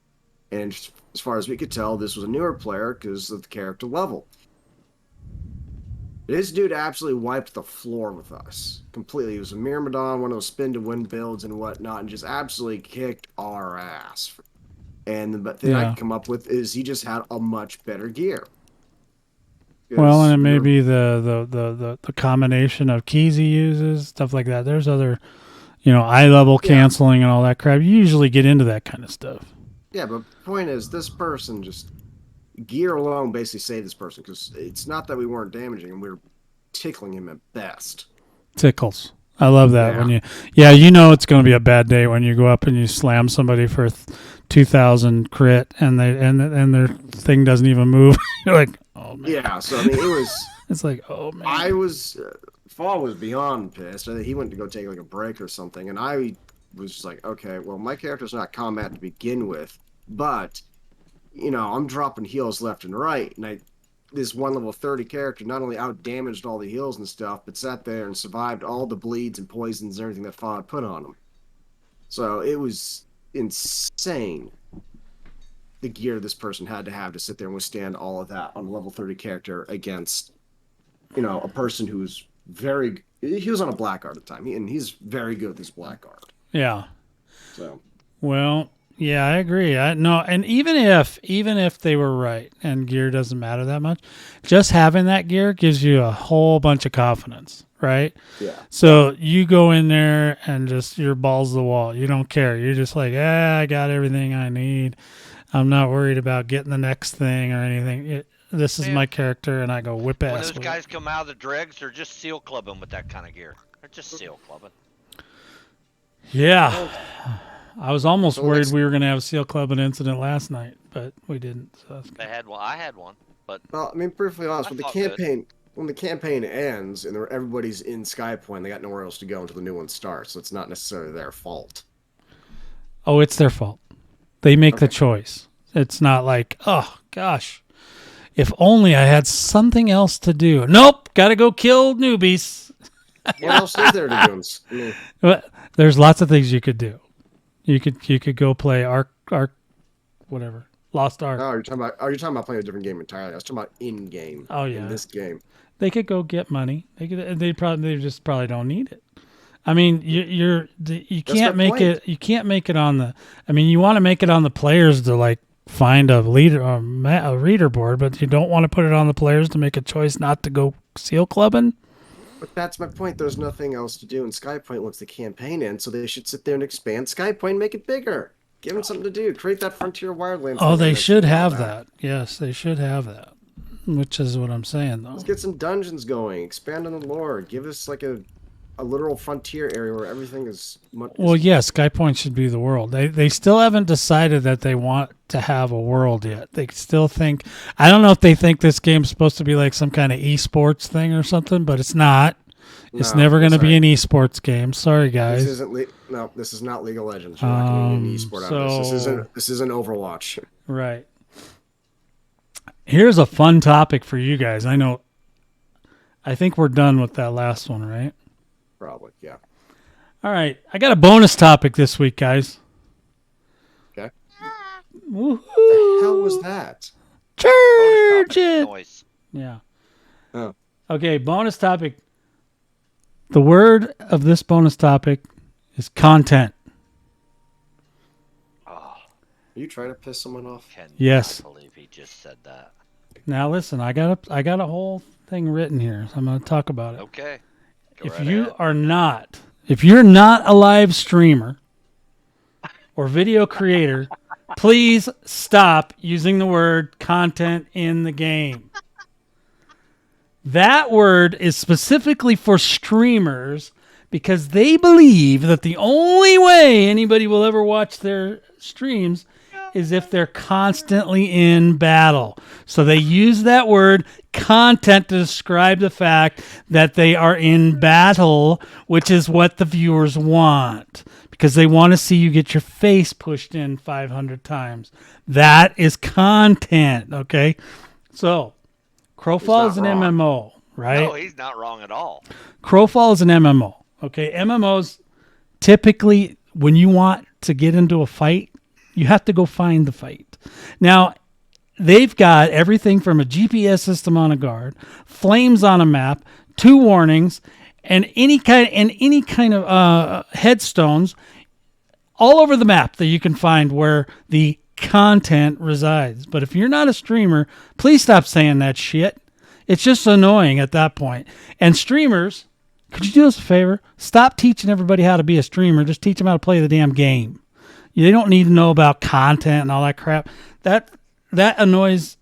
And as far as we could tell, this was a newer player because of the character level. This dude absolutely wiped the floor with us completely. He was a Myrmidon, one of those spin-to-win builds and whatnot, and just absolutely kicked our ass. And the thing I can come up with is he just had a much better gear. Well, and it may be the combination of keys he uses, stuff like that. There's other, eye level canceling and all that crap. You usually get into that kind of stuff. Yeah, but the point is, this person just gear alone basically saved this person because it's not that we weren't damaging him; we were tickling him at best. Tickles. I love that when it's going to be a bad day when you go up and you slam somebody for 2,000 crit and their thing doesn't even move. You're like, oh man. Yeah, so I mean, it was. It's like, oh man. I was. Fall was beyond pissed. I think he went to go take like a break or something, and I was just like, okay, well, my character's not combat to begin with, but I'm dropping heals left and right, and this one level 30 character not only out-damaged all the heals and stuff, but sat there and survived all the bleeds and poisons and everything that Fa had put on him. So it was insane, the gear this person had to have to sit there and withstand all of that on a level 30 character against, a person who's he was on a Blackguard at the time, and he's very good with his Blackguard. Yeah. So. Well... Yeah, I agree. And even if they were right and gear doesn't matter that much, just having that gear gives you a whole bunch of confidence, right? Yeah. So you go in there and just your balls to the wall. You don't care. You're just like, I got everything I need. I'm not worried about getting the next thing or anything. This is my character, and I go whip ass. When those guys come out of the dregs, they're just seal clubbing with that kind of gear. They're just seal clubbing. Yeah. I was almost worried we were going to have a seal clubbing incident last night, but we didn't. So they had one. I had one, but well, I mean, briefly honest, when the campaign ends and everybody's in Sky Point, they got nowhere else to go until the new one starts. So it's not necessarily their fault. Oh, it's their fault. They make the choice. It's not like, oh gosh, if only I had something else to do. Nope, got to go kill newbies. What else is there to do? Well, there's lots of things you could do. You could go play Ark, whatever, Lost Ark. Oh, you're talking about playing a different game entirely. I was talking about in game. Oh yeah, in this game. They could go get money. They just probably don't need it. I mean, you can't make it. You can't make it on the. I mean, you want to make it on the players to like find a leader or a reader board, but you don't want to put it on the players to make a choice not to go seal clubbing. But that's my point. There's nothing else to do in Skypoint once the campaign ends, so they should sit there and expand Skypoint and make it bigger. Give them something to do. Create that Frontier Wildlands. Oh, they should have that. Yes, they should have that. Which is what I'm saying, though. Let's get some dungeons going. Expand on the lore. Give us like a literal frontier area where everything is. Well, yes, Skypoint should be the world. They still haven't decided that they want to have a world yet. They still think. I don't know if they think this game's supposed to be like some kind of esports thing or something, but it's not. It's never going to be an esports game. Sorry, guys. This isn't. No, this is not League of Legends. You're not going to get an esport out of this. This isn't Overwatch. Right. Here's a fun topic for you guys. I think we're done with that last one, right? Probably, yeah. All right. I got a bonus topic this week, guys. Okay. Woohoo! What the hell was that? Church! Yeah. Oh. Okay, bonus topic. The word of this bonus topic is content. Oh, Are you trying to piss someone off? Yes. I believe he just said that. Now listen, I got a whole thing written here, so I'm going to talk about it. Okay. If you're not a live streamer or video creator, please stop using the word content in the game. That word is specifically for streamers because they believe that the only way anybody will ever watch their streams is if they're constantly in battle. So they use that word content to describe the fact that they are in battle, which is what the viewers want, because they want to see you get your face pushed in 500 times. That is content, okay? So Crowfall is an MMO, right? No, he's not wrong at all. Crowfall is an MMO, okay? MMOs, typically, when you want to get into a fight, you have to go find the fight. Now, they've got everything from a GPS system on a guard, flames on a map, 2 warnings, and any kind of headstones all over the map that you can find where the content resides. But if you're not a streamer, please stop saying that shit. It's just annoying at that point. And streamers, could you do us a favor? Stop teaching everybody how to be a streamer. Just teach them how to play the damn game. They don't need to know about content and all that crap. That annoys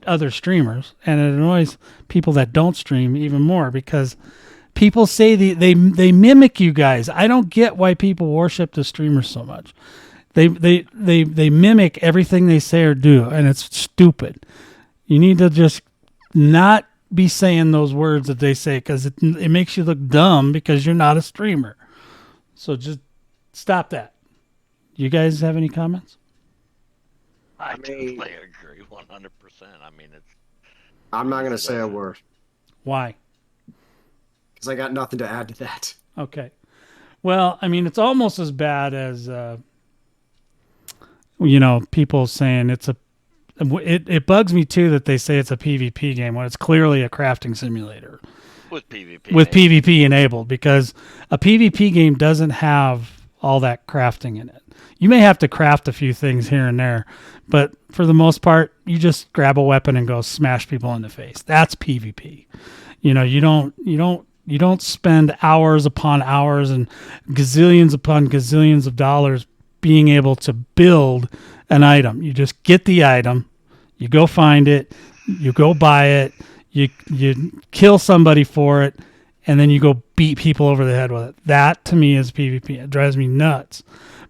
other streamers, and it annoys people that don't stream even more, because people say they mimic you guys. I don't get why people worship the streamers so much. They mimic everything they say or do, and it's stupid. You need to just not be saying those words that they say, because it makes you look dumb because you're not a streamer. So just stop that. You guys have any comments? I totally agree 100%. I mean, I'm not going to say a word. Why? Because I got nothing to add to that. Okay. Well, I mean, it's almost as bad as, people saying it bugs me too that they say it's a PvP game when it's clearly a crafting simulator. With PvP. PvP enabled, because a PvP game doesn't have all that crafting in it. You may have to craft a few things here and there, but for the most part, you just grab a weapon and go smash people in the face. That's PvP. You don't spend hours upon hours and gazillions upon gazillions of dollars being able to build an item. You just get the item, you go find it, you go buy it, you kill somebody for it, and then you go beat people over the head with it. That to me is PvP. It drives me nuts.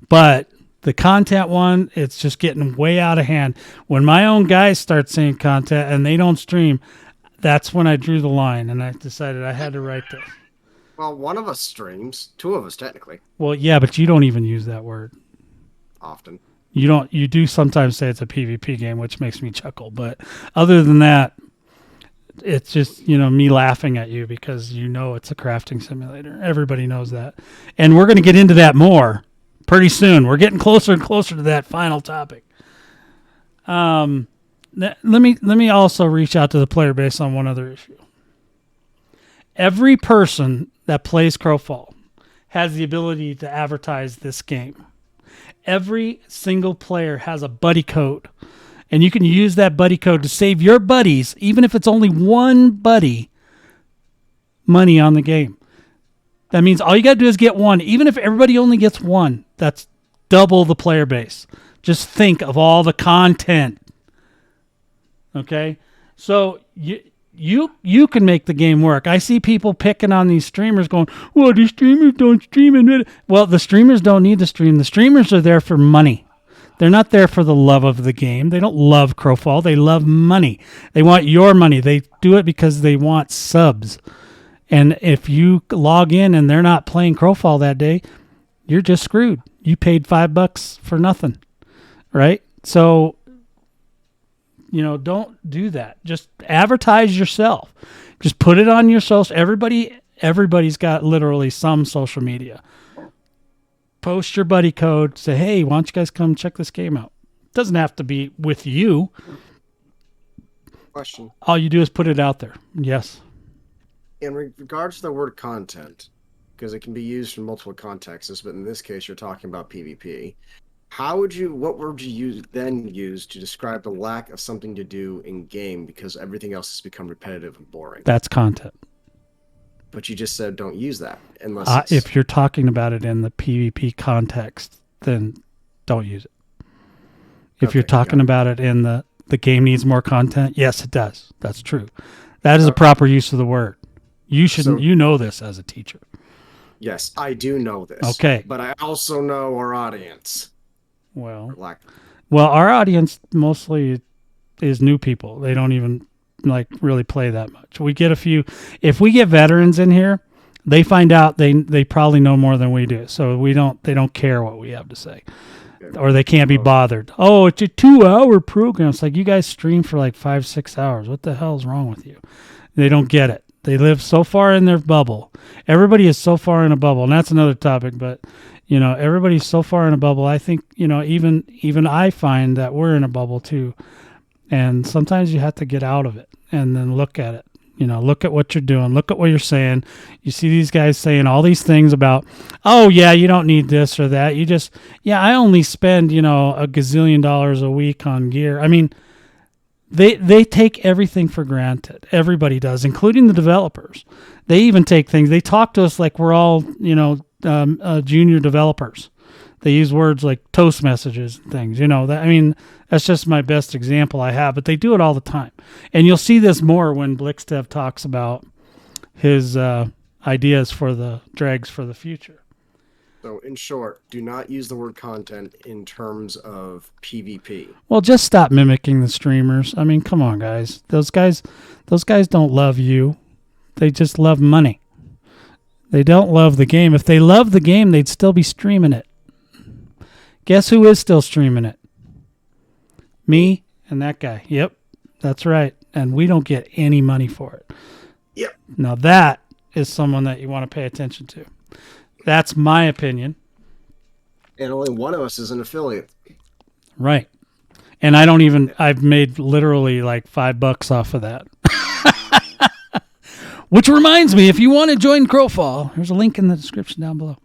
But the content one, it's just getting way out of hand. When my own guys start saying content and they don't stream, that's when I drew the line, and I decided I had to write this. Well, one of us streams. 2 of us, technically. Well, yeah, but you don't even use that word. Often. You do sometimes say it's a PvP game, which makes me chuckle. But other than that, it's just, me laughing at you because it's a crafting simulator. Everybody knows that. And we're going to get into that more pretty soon. We're getting closer and closer to that final topic. Let me also reach out to the player base on one other issue. Every person that plays Crowfall has the ability to advertise this game. Every single player has a buddy code, and you can use that buddy code to save your buddies, even if it's only one buddy, money on the game. That means all you got to do is get one. Even if everybody only gets one, that's double the player base. Just think of all the content. Okay? So you can make the game work. I see people picking on these streamers going, well, the streamers don't stream. Well, the streamers don't need to stream. The streamers are there for money. They're not there for the love of the game. They don't love Crowfall. They love money. They want your money. They do it because they want subs. And if you log in and they're not playing Crowfall that day, you're just screwed. You paid $5 for nothing, right? So, don't do that. Just advertise yourself. Just put it on your social. Everybody's got literally some social media. Post your buddy code. Say, hey, why don't you guys come check this game out? It doesn't have to be with you. Question. All you do is put it out there. Yes. In regards to the word content, because it can be used in multiple contexts, but in this case, you're talking about PvP. What word would you use to describe the lack of something to do in game because everything else has become repetitive and boring? That's content. But you just said don't use that unless if you're talking about it in the PvP context, then don't use it. If you're talking about it in the game needs more content, yes, it does. That's true. That is a proper use of the word. You should you know this as a teacher. Yes, I do know this. Okay. But I also know our audience. Well, our audience mostly is new people. They don't even really play that much. We get a few. If we get veterans in here, they find out they probably know more than we do. So they don't care what we have to say. Okay. Or they can't be bothered. Oh, it's a 2-hour program. It's like you guys stream for 5-6 hours. What the hell is wrong with you? They don't get it. They live so far in their bubble. Everybody is so far in a bubble, and that's another topic, but everybody's so far in a bubble. I think, even I find that we're in a bubble too. And sometimes you have to get out of it and then look at it. Look at what you're doing. Look at what you're saying. You see these guys saying all these things about, oh, yeah, you don't need this or that. You just, I only spend, a gazillion dollars a week on gear. I mean, they take everything for granted. Everybody does, including the developers. They even take things. They talk to us like we're all, junior developers. They use words like toast messages and things. That's just my best example I have. But they do it all the time. And you'll see this more when Blixtev talks about his ideas for the dregs for the future. So, in short, do not use the word content in terms of PvP. Well, just stop mimicking the streamers. I mean, come on, guys. Those guys don't love you. They just love money. They don't love the game. If they loved the game, they'd still be streaming it. Guess who is still streaming it? Me and that guy. Yep, that's right. And we don't get any money for it. Yep. Now that is someone that you want to pay attention to. That's my opinion. And only one of us is an affiliate. Right. And I've made literally $5 off of that. Which reminds me, if you want to join Crowfall, there's a link in the description down below.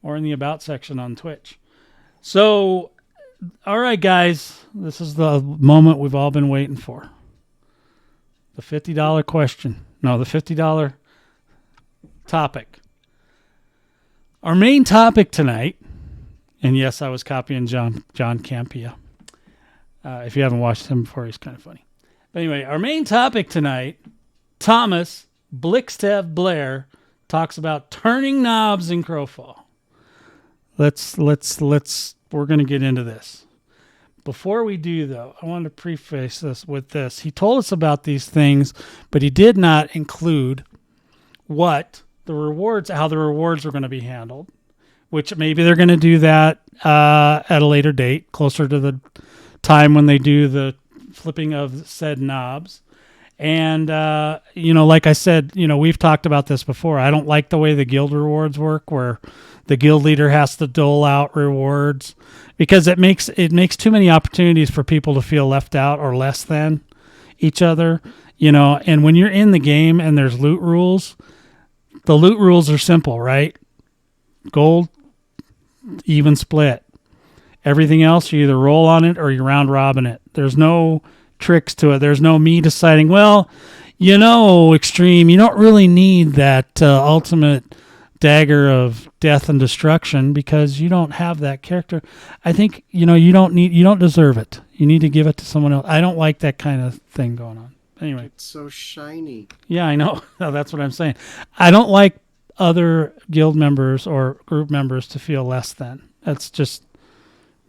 Or in the About section on Twitch. So, all right, guys. This is the moment we've all been waiting for. The $50 question. No, the $50 topic. Our main topic tonight, and yes, I was copying John Campia. If you haven't watched him before, he's kind of funny. But anyway, our main topic tonight, Thomas Blixtev Blair talks about turning knobs in Crowfall. We're going to get into this. Before we do, though, I want to preface this with this. He told us about these things, but he did not include how the rewards were going to be handled, which maybe they're going to do that at a later date, closer to the time when they do the flipping of said knobs. And, like I said, we've talked about this before. I don't like the way the guild rewards work, where the guild leader has to dole out rewards, because it makes too many opportunities for people to feel left out or less than each other, and when you're in the game and there's loot rules, the loot rules are simple, right? Gold, even split. Everything else, you either roll on it or you round robin it. There's no tricks to it. There's no me deciding, well, Extreme, you don't really need that ultimate dagger of death and destruction because you don't have that character. I think, you don't deserve it. You need to give it to someone else. I don't like that kind of thing going on. Anyway. It's so shiny. Yeah, I know. That's what I'm saying. I don't like other guild members or group members to feel less than. That's just,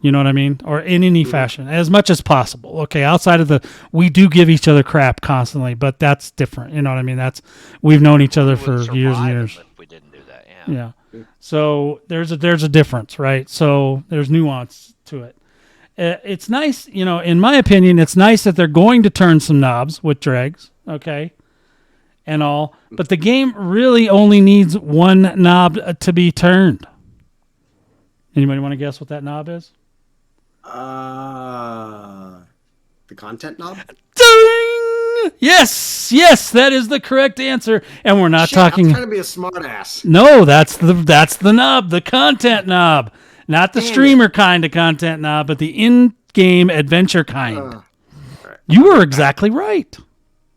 you know what I mean? Or in any fashion, as much as possible. Okay, outside of we do give each other crap constantly, but that's different. You know what I mean? We've known each other for years and years. If we didn't do that, yeah. So there's a difference, right? So there's nuance to it. It's nice, in my opinion, it's nice that they're going to turn some knobs with dregs, okay, and all. But the game really only needs one knob to be turned. Anybody want to guess what that knob is? The content knob? Ding! Yes, that is the correct answer. And we're not talking. I'm trying to be a smart ass. No, that's the knob, the content knob. Not the streamer kind of content knob, but the in-game adventure kind. You were exactly right.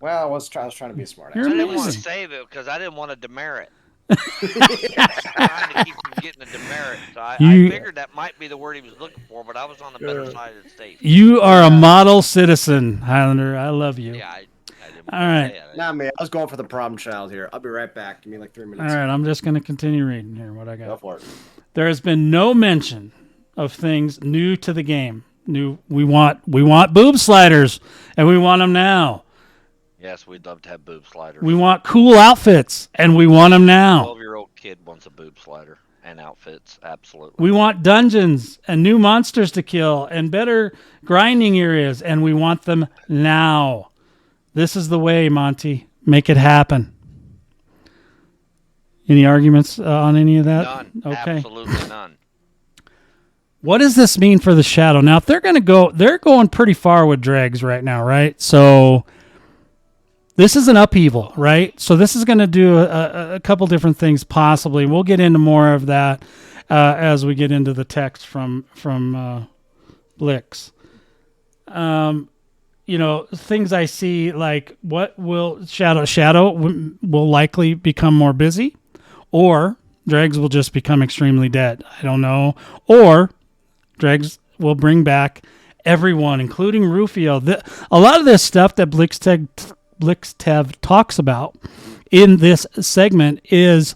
Well, I was trying to be a smart ass. I didn't want to save it because I didn't want to demerit. I was trying to keep from getting a demerit. So I figured that might be the word he was looking for, but I was on the better side of the stage. You are a model citizen, Highlander. I love you. Yeah, I didn't All right. Nah, man, I was going for the problem child here. I'll be right back. Give me like 3 minutes. All right, I'm just going to continue reading here what I got. Go for it. There has been no mention of things new to the game. We want boob sliders, and we want them now. Yes, we'd love to have boob sliders. We want cool outfits, and we want them now. 12-year-old kid wants a boob slider and outfits, absolutely. We want dungeons and new monsters to kill and better grinding areas, and we want them now. This is the way, Monty. Make it happen. Any arguments on any of that? None. Okay. Absolutely none. What does this mean for the Shadow? Now, if they're going pretty far with dregs right now, right? So this is an upheaval, right? So this is going to do a couple different things possibly. We'll get into more of that as we get into the text from Blix. Things I see like what will Shadow will likely become more busy, or dregs will just become extremely dead. I don't know. Or dregs will bring back everyone, including Rufio. A lot of this stuff that Blixtev talks about in this segment is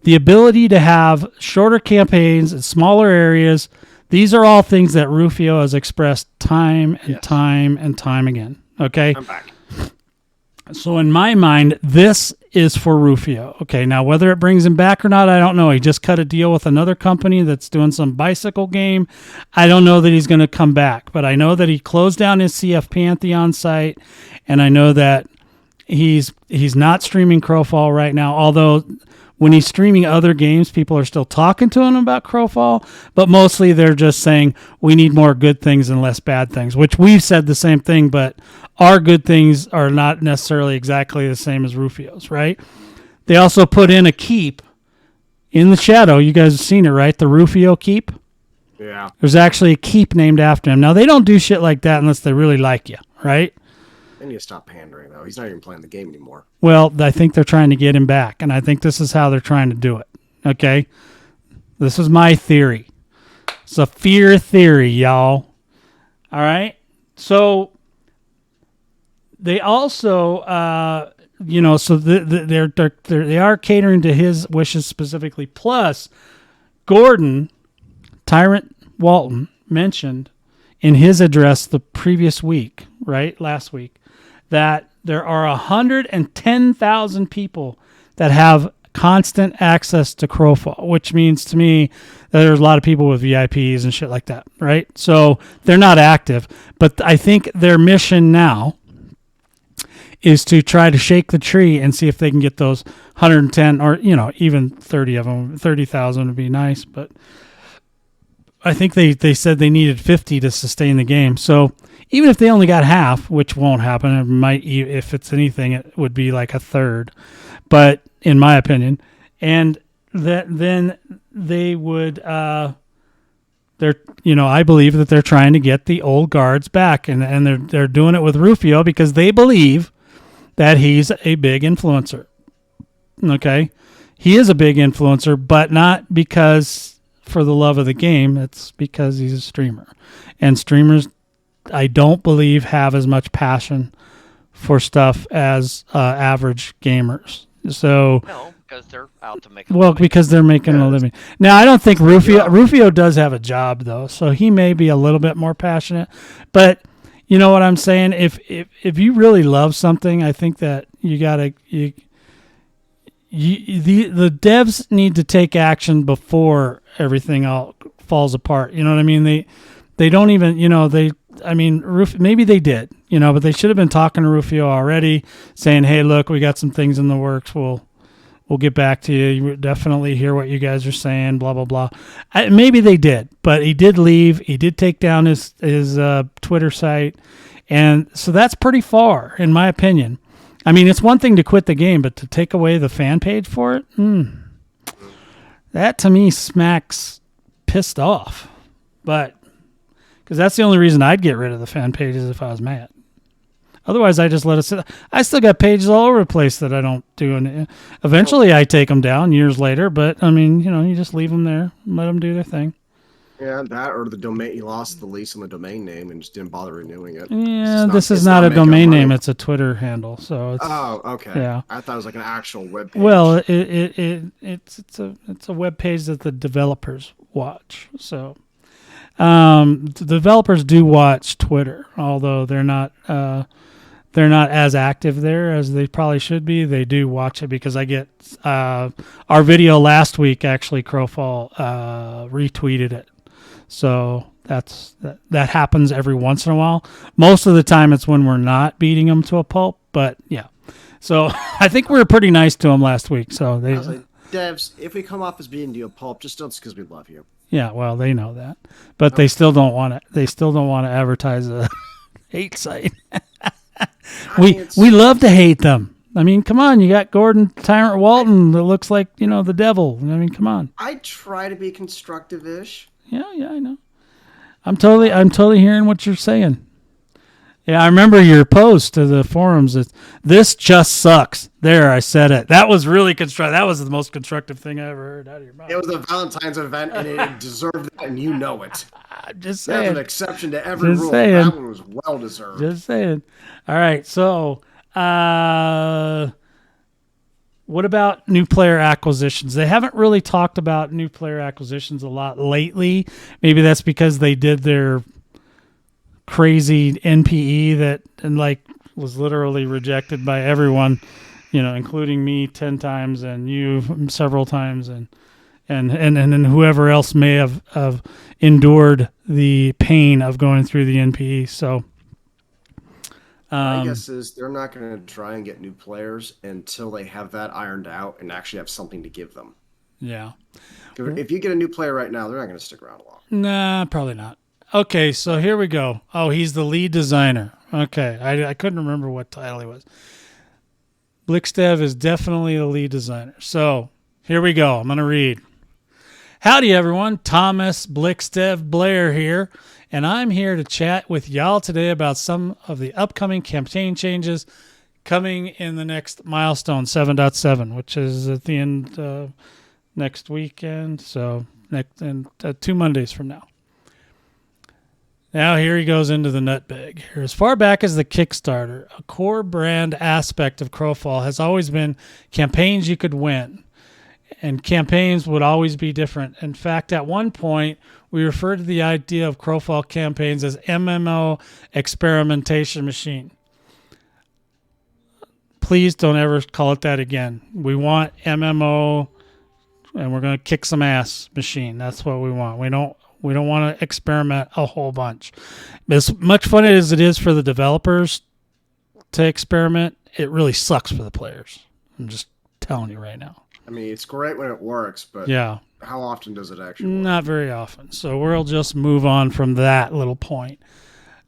the ability to have shorter campaigns in smaller areas. These are all things that Rufio has expressed time and time and time again. Okay? I'm back. So in my mind, this is for Rufio. Okay, now whether it brings him back or not, I don't know. He just cut a deal with another company that's doing some bicycle game. I don't know that he's going to come back, but I know that he closed down his CF Pantheon site, and I know that he's not streaming Crowfall right now, although when he's streaming other games, people are still talking to him about Crowfall, but mostly they're just saying we need more good things and less bad things, which we've said the same thing, but our good things are not necessarily exactly the same as Rufio's, right? They also put in a keep in the Shadow. You guys have seen it, right? The Rufio keep. Yeah. There's actually a keep named after him. Now, they don't do shit like that unless they really like you, right? They need to stop pandering, though. He's not even playing the game anymore. Well, I think they're trying to get him back, and I think this is how they're trying to do it, okay? This is my theory. It's a fear theory, y'all. All right? So they also, so they are catering to his wishes specifically. Plus, Gordon, Tyrant Walton, mentioned in his address the previous week, right, last week, that there are 110,000 people that have constant access to Crowfall, which means to me that there's a lot of people with VIPs and shit like that, right? So they're not active, but I think their mission now is to try to shake the tree and see if they can get those 110 or, even 30 of them. 30,000 would be nice, but I think they said they needed 50 to sustain the game. So even if they only got half, which won't happen, it might, if it's anything, it would be like a third, but in my opinion, and then they would, I believe that they're trying to get the old guards back, and they're doing it with Rufio because they believe that he's a big influencer. Okay? He is a big influencer, but not because for the love of the game. It's because he's a streamer. And streamers, I don't believe, have as much passion for stuff as average gamers. So No, because they're out to make. because they're making a living. Now, I don't think Rufio does have a job though, so he may be a little bit more passionate. But you know what I'm saying? If you really love something, I think that you gotta the devs need to take action before everything all falls apart. You know what I mean? They don't even, maybe they did, but they should have been talking to Rufio already, saying, hey, look, we got some things in the works. We'll get back to you. You definitely hear what you guys are saying, blah, blah, blah. Maybe they did, but he did leave. He did take down his Twitter site. And so that's pretty far, in my opinion. I mean, it's one thing to quit the game, but to take away the fan page for it, that to me smacks pissed off. But because that's the only reason I'd get rid of the fan pages if I was mad. Otherwise, I just let it sit. I still got pages all over the place that I don't do. And eventually, I take them down years later. But, I mean, you just leave them there and let them do their thing. Yeah, that or the domain. He lost the lease on the domain name and just didn't bother renewing it. Yeah, this is not a domain name. It's a Twitter handle. So it's, okay. Yeah. I thought it was like an actual web page. Well, it's a web page that the developers watch. So the developers do watch Twitter, although they're not as active there as they probably should be. They do watch it because I get our video last week. Actually, Crowfall retweeted it. So that happens every once in a while. Most of the time, it's when we're not beating them to a pulp. But yeah, so I think we were pretty nice to them last week. So they devs, if we come off as beating you a pulp, just don't, because we love you. Yeah, well, they know that, but they still don't want it. They still don't want to advertise a hate site. We love to hate them. I mean, come on, you got Gordon Tyrant Walton that looks like, the devil. I mean, come on. I try to be constructive-ish. Yeah, I know. I'm totally hearing what you're saying. Yeah, I remember your post to the forums. This just sucks. There, I said it. That was really constructive. That was the most constructive thing I ever heard out of your mouth. It was a Valentine's event, and it deserved that, and you know it. Just saying. There's an exception to every rule. Saying. That one was well deserved. Just saying. All right, so what about new player acquisitions? They haven't really talked about new player acquisitions a lot lately. Maybe that's because they did their crazy NPE that was literally rejected by everyone, including me 10 times and you several times and whoever else may have endured the pain of going through the NPE. So my guess is they're not going to try and get new players until they have that ironed out and actually have something to give them. Yeah. If you get a new player right now, they're not going to stick around long. Nah, probably not. Okay, so here we go. Oh, he's the lead designer. Okay, I couldn't remember what title he was. Blixtev is definitely the lead designer. So here we go. I'm going to read. Howdy, everyone. Thomas Blixtev Blair here, and I'm here to chat with y'all today about some of the upcoming campaign changes coming in the next milestone 7.7, which is at the end next weekend. So next 2 Mondays from now. Now here he goes into the nutbag. Here, as far back as the Kickstarter, a core brand aspect of Crowfall has always been campaigns you could win. And campaigns would always be different. In fact, at one point, we referred to the idea of Crowfall campaigns as MMO experimentation machine. Please don't ever call it that again. We want MMO, and we're going to kick some ass machine. That's what we want. We don't want to experiment a whole bunch. As much fun as it is for the developers to experiment, it really sucks for the players. I'm just telling you right now. I mean, it's great when it works, but yeah, how often does it actually work? Not very often. So we'll just move on from that little point.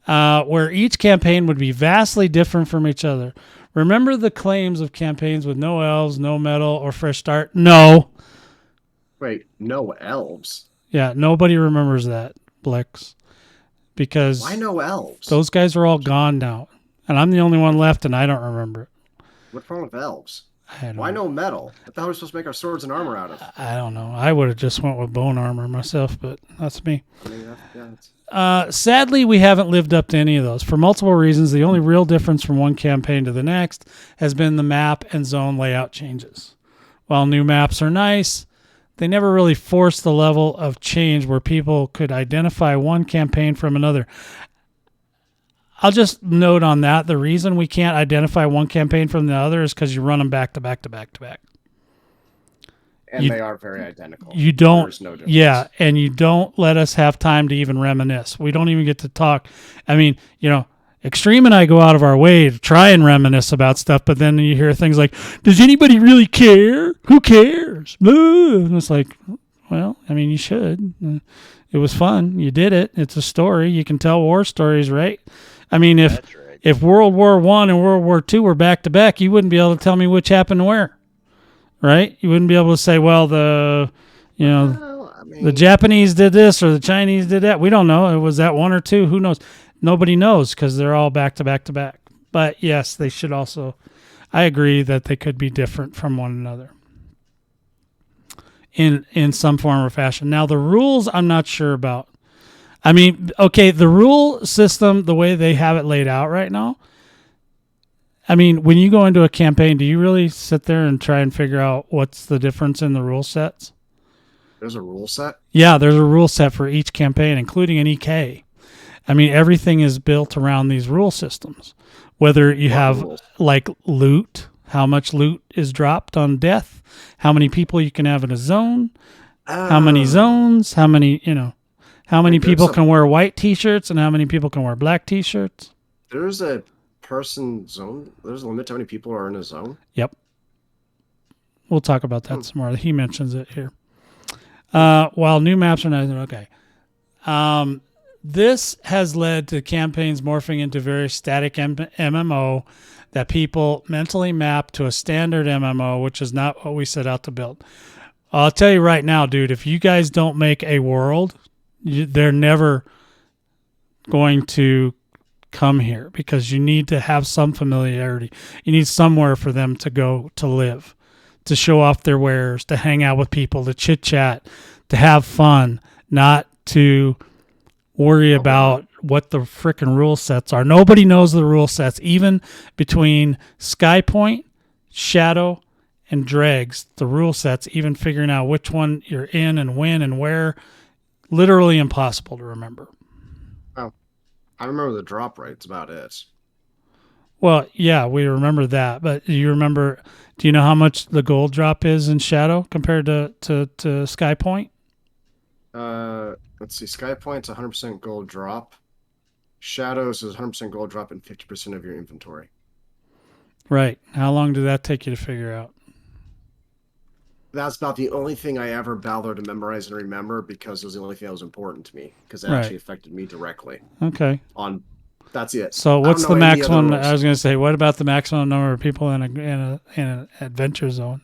Where each campaign would be vastly different from each other. Remember the claims of campaigns with no elves, no metal, or fresh start? No. Wait, no elves? Yeah, nobody remembers that, Blix. Because why no elves? Those guys are all gone now. And I'm the only one left, and I don't remember it. What's wrong with elves? I don't Why know. no metal? What the hell are we supposed to make our swords and armor out of? I don't know. I would have just went with bone armor myself, but that's me. I mean, yeah, Sadly, we haven't lived up to any of those. For multiple reasons, the only real difference from one campaign to the next has been the map and zone layout changes. While new maps are nice, they never really forced the level of change where people could identify one campaign from another. I'll just note on that, the reason we can't identify one campaign from the other is because you run them back to back to back to back. and they are very identical. You don't, There's no difference. yeah, and you don't let us have time to even reminisce. We don't even get to talk. I mean, Extreme and I go out of our way to try and reminisce about stuff, but then you hear things like, does anybody really care? Who cares? And it's like, well, I mean, you should. It was fun. You did it. It's a story. You can tell war stories, right? I mean, if World War I and World War II were back to back, you wouldn't be able to tell me which happened where. Right? You wouldn't be able to say, well, the Japanese did this or the Chinese did that. We don't know. It was that one or two. Who knows? Nobody knows because they're all back to back to back. But yes, they should also. I agree that they could be different from one another in some form or fashion. Now the rules, I'm not sure about. I mean, okay, the rule system, the way they have it laid out right now. I mean, when you go into a campaign, do you really sit there and try and figure out what's the difference in the rule sets? There's a rule set? Yeah, there's a rule set for each campaign, including an EK. I mean, everything is built around these rule systems. Whether you have, like, loot, how much loot is dropped on death, how many people you can have in a zone, how many zones, how many people can wear white T-shirts and how many people can wear black T-shirts. There's a person zone. There's a limit to how many people are in a zone. Yep. We'll talk about that some more. He mentions it here. While new maps are not okay. This has led to campaigns morphing into very static MMO that people mentally map to a standard MMO, which is not what we set out to build. I'll tell you right now, dude, if you guys don't make a world, they're never going to come here because you need to have some familiarity. You need somewhere for them to go to live, to show off their wares, to hang out with people, to chit chat, to have fun, not to worry about what the frickin' rule sets are. Nobody knows the rule sets, even between Skypoint, Shadow, and Dregs. The rule sets, even figuring out which one you're in and when and where, literally impossible to remember. Oh, I remember the drop rate's about it. Well, yeah, we remember that, but do you know how much the gold drop is in Shadow compared to Skypoint? Let's see. Skypoint's 100% gold drop. Shadows is 100% gold drop and 50% of your inventory. Right. How long did that take you to figure out? That's about the only thing I ever bothered to memorize and remember because it was the only thing that was important to me because it actually affected me directly. Okay. That's it. So what's the maximum? I was going to say, what about the maximum number of people in an adventure zone?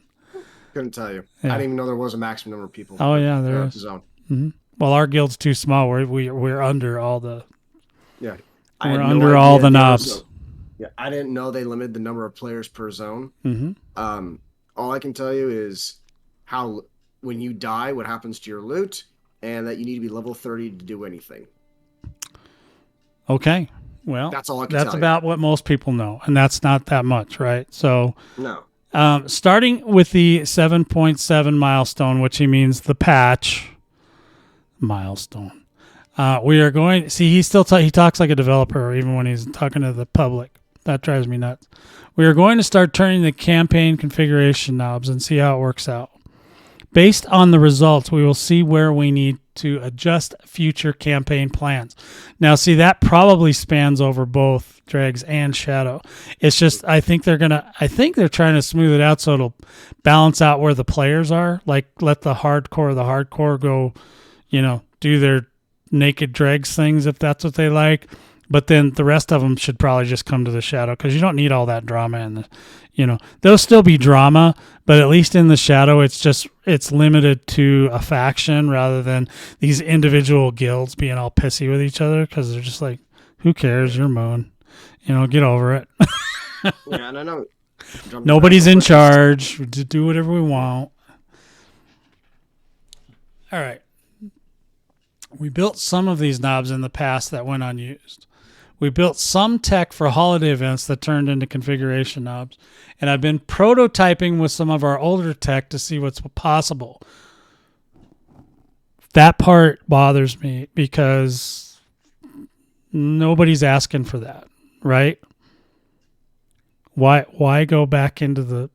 Couldn't tell you. Yeah. I didn't even know there was a maximum number of people. Oh yeah, there is. Zone. Mm-hmm. Well, our guild's too small. We're under all the. Yeah. We're under all the knobs. Yeah, I didn't know they limited the number of players per zone. Mm-hmm. All I can tell you is how when you die, what happens to your loot, and that you need to be level 30 to do anything. Okay. Well, that's all I can tell you. That's about what most people know, and that's not that much, right? So. No. Starting with the 7.7 milestone, which he means the patch milestone. We are going. See, he talks like a developer, even when he's talking to the public. That drives me nuts. We are going to start turning the campaign configuration knobs and see how it works out. Based on the results, we will see where we need to adjust future campaign plans. Now, see, that probably spans over both Dregs and Shadow. It's just, I think they're trying to smooth it out so it'll balance out where the players are. Like, let the hardcore go, do their naked Dregs things if that's what they like. But then the rest of them should probably just come to the Shadow because you don't need all that drama in the, there'll still be drama, but at least in the Shadow, it's limited to a faction rather than these individual guilds being all pissy with each other because they're just like, who cares? You're Moon. Get over it. Yeah, and I know Nobody's in charge. We just do whatever we want. All right. We built some of these knobs in the past that went unused. We built some tech for holiday events that turned into configuration knobs. And I've been prototyping with some of our older tech to see what's possible. That part bothers me because nobody's asking for that, right? Why go back into the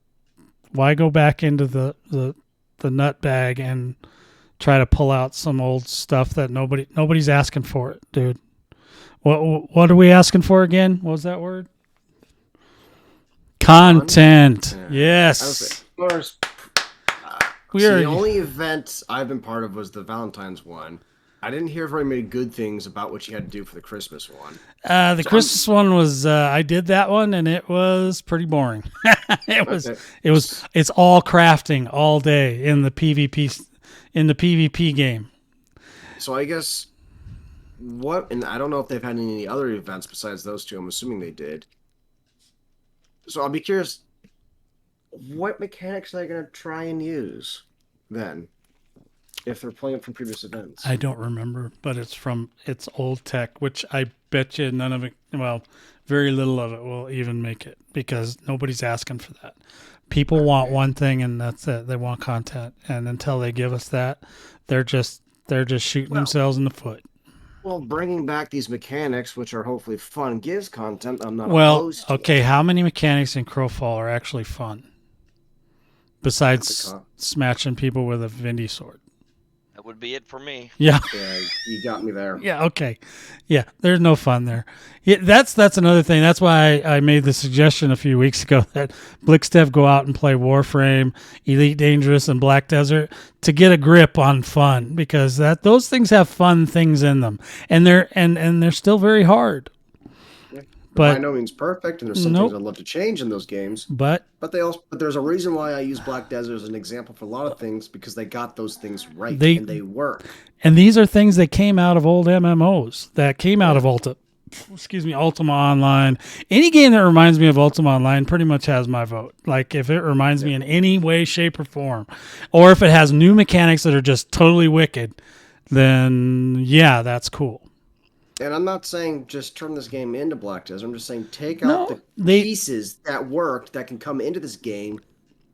nut bag and try to pull out some old stuff that nobody's asking for it, dude. What are we asking for again? What was that word? Content. Yes. The only event I've been part of was the Valentine's one. I didn't hear very many good things about what you had to do for the Christmas one. Christmas one was I did that one and it was pretty boring. It's all crafting all day in the PvP game. So I guess and I don't know if they've had any other events besides those two. I'm assuming they did. So I'll be curious, what mechanics are they going to try and use then, if they're playing from previous events? I don't remember, but it's old tech, which I bet you none of it, very little of it will even make it because nobody's asking for that. People want one thing and that's it. They want content. And until they give us that, they're just shooting themselves in the foot. Well, bringing back these mechanics, which are hopefully fun, gives content. I'm not opposed to. Okay, how many mechanics in Crowfall are actually fun? Besides smashing people with a Vindy sword. That would be it for me. Yeah. Yeah, you got me there. Yeah, okay. Yeah, there's no fun there. Yeah, that's another thing. That's why I made the suggestion a few weeks ago that Blixtev go out and play Warframe, Elite Dangerous, and Black Desert to get a grip on fun because those things have fun things in them, and they're still very hard. But by no means perfect, and there's some things I'd love to change in those games. But there's a reason why I use Black Desert as an example for a lot of things because they got those things right and they work. And these are things that came out of old MMOs that came out of Ultima Online. Any game that reminds me of Ultima Online pretty much has my vote. Like if it reminds me in any way, shape, or form, or if it has new mechanics that are just totally wicked, then yeah, that's cool. And I'm not saying just turn this game into Black Desert. I'm just saying take out the pieces that worked that can come into this game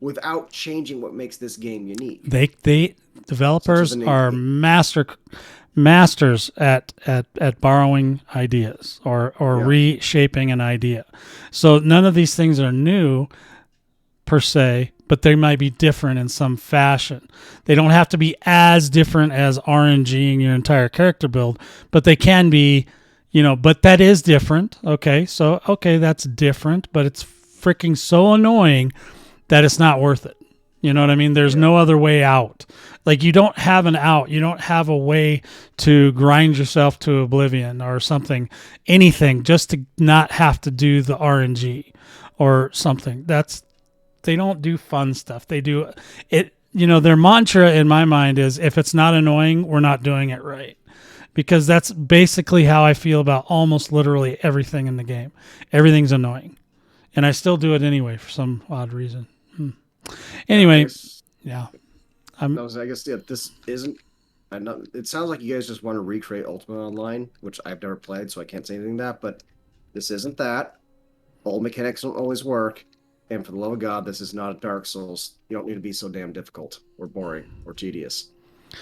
without changing what makes this game unique. Developers are masters at borrowing ideas or reshaping an idea. So none of these things are new per se, but they might be different in some fashion. They don't have to be as different as RNGing your entire character build, but they can be, but that is different. Okay, so, that's different, but it's freaking so annoying that it's not worth it. You know what I mean? There's no other way out. Like you don't have an out. You don't have a way to grind yourself to oblivion or something, anything, just to not have to do the RNG or something. They don't do fun stuff. They do it. Their mantra in my mind is if it's not annoying, we're not doing it right. Because that's basically how I feel about almost literally everything in the game. Everything's annoying. And I still do it anyway for some odd reason. Anyway, yeah. I guess this isn't. It sounds like you guys just want to recreate Ultima Online, which I've never played, so I can't say anything to that. But this isn't that. Old mechanics don't always work. And for the love of God, this is not a Dark Souls. You don't need to be so damn difficult or boring or tedious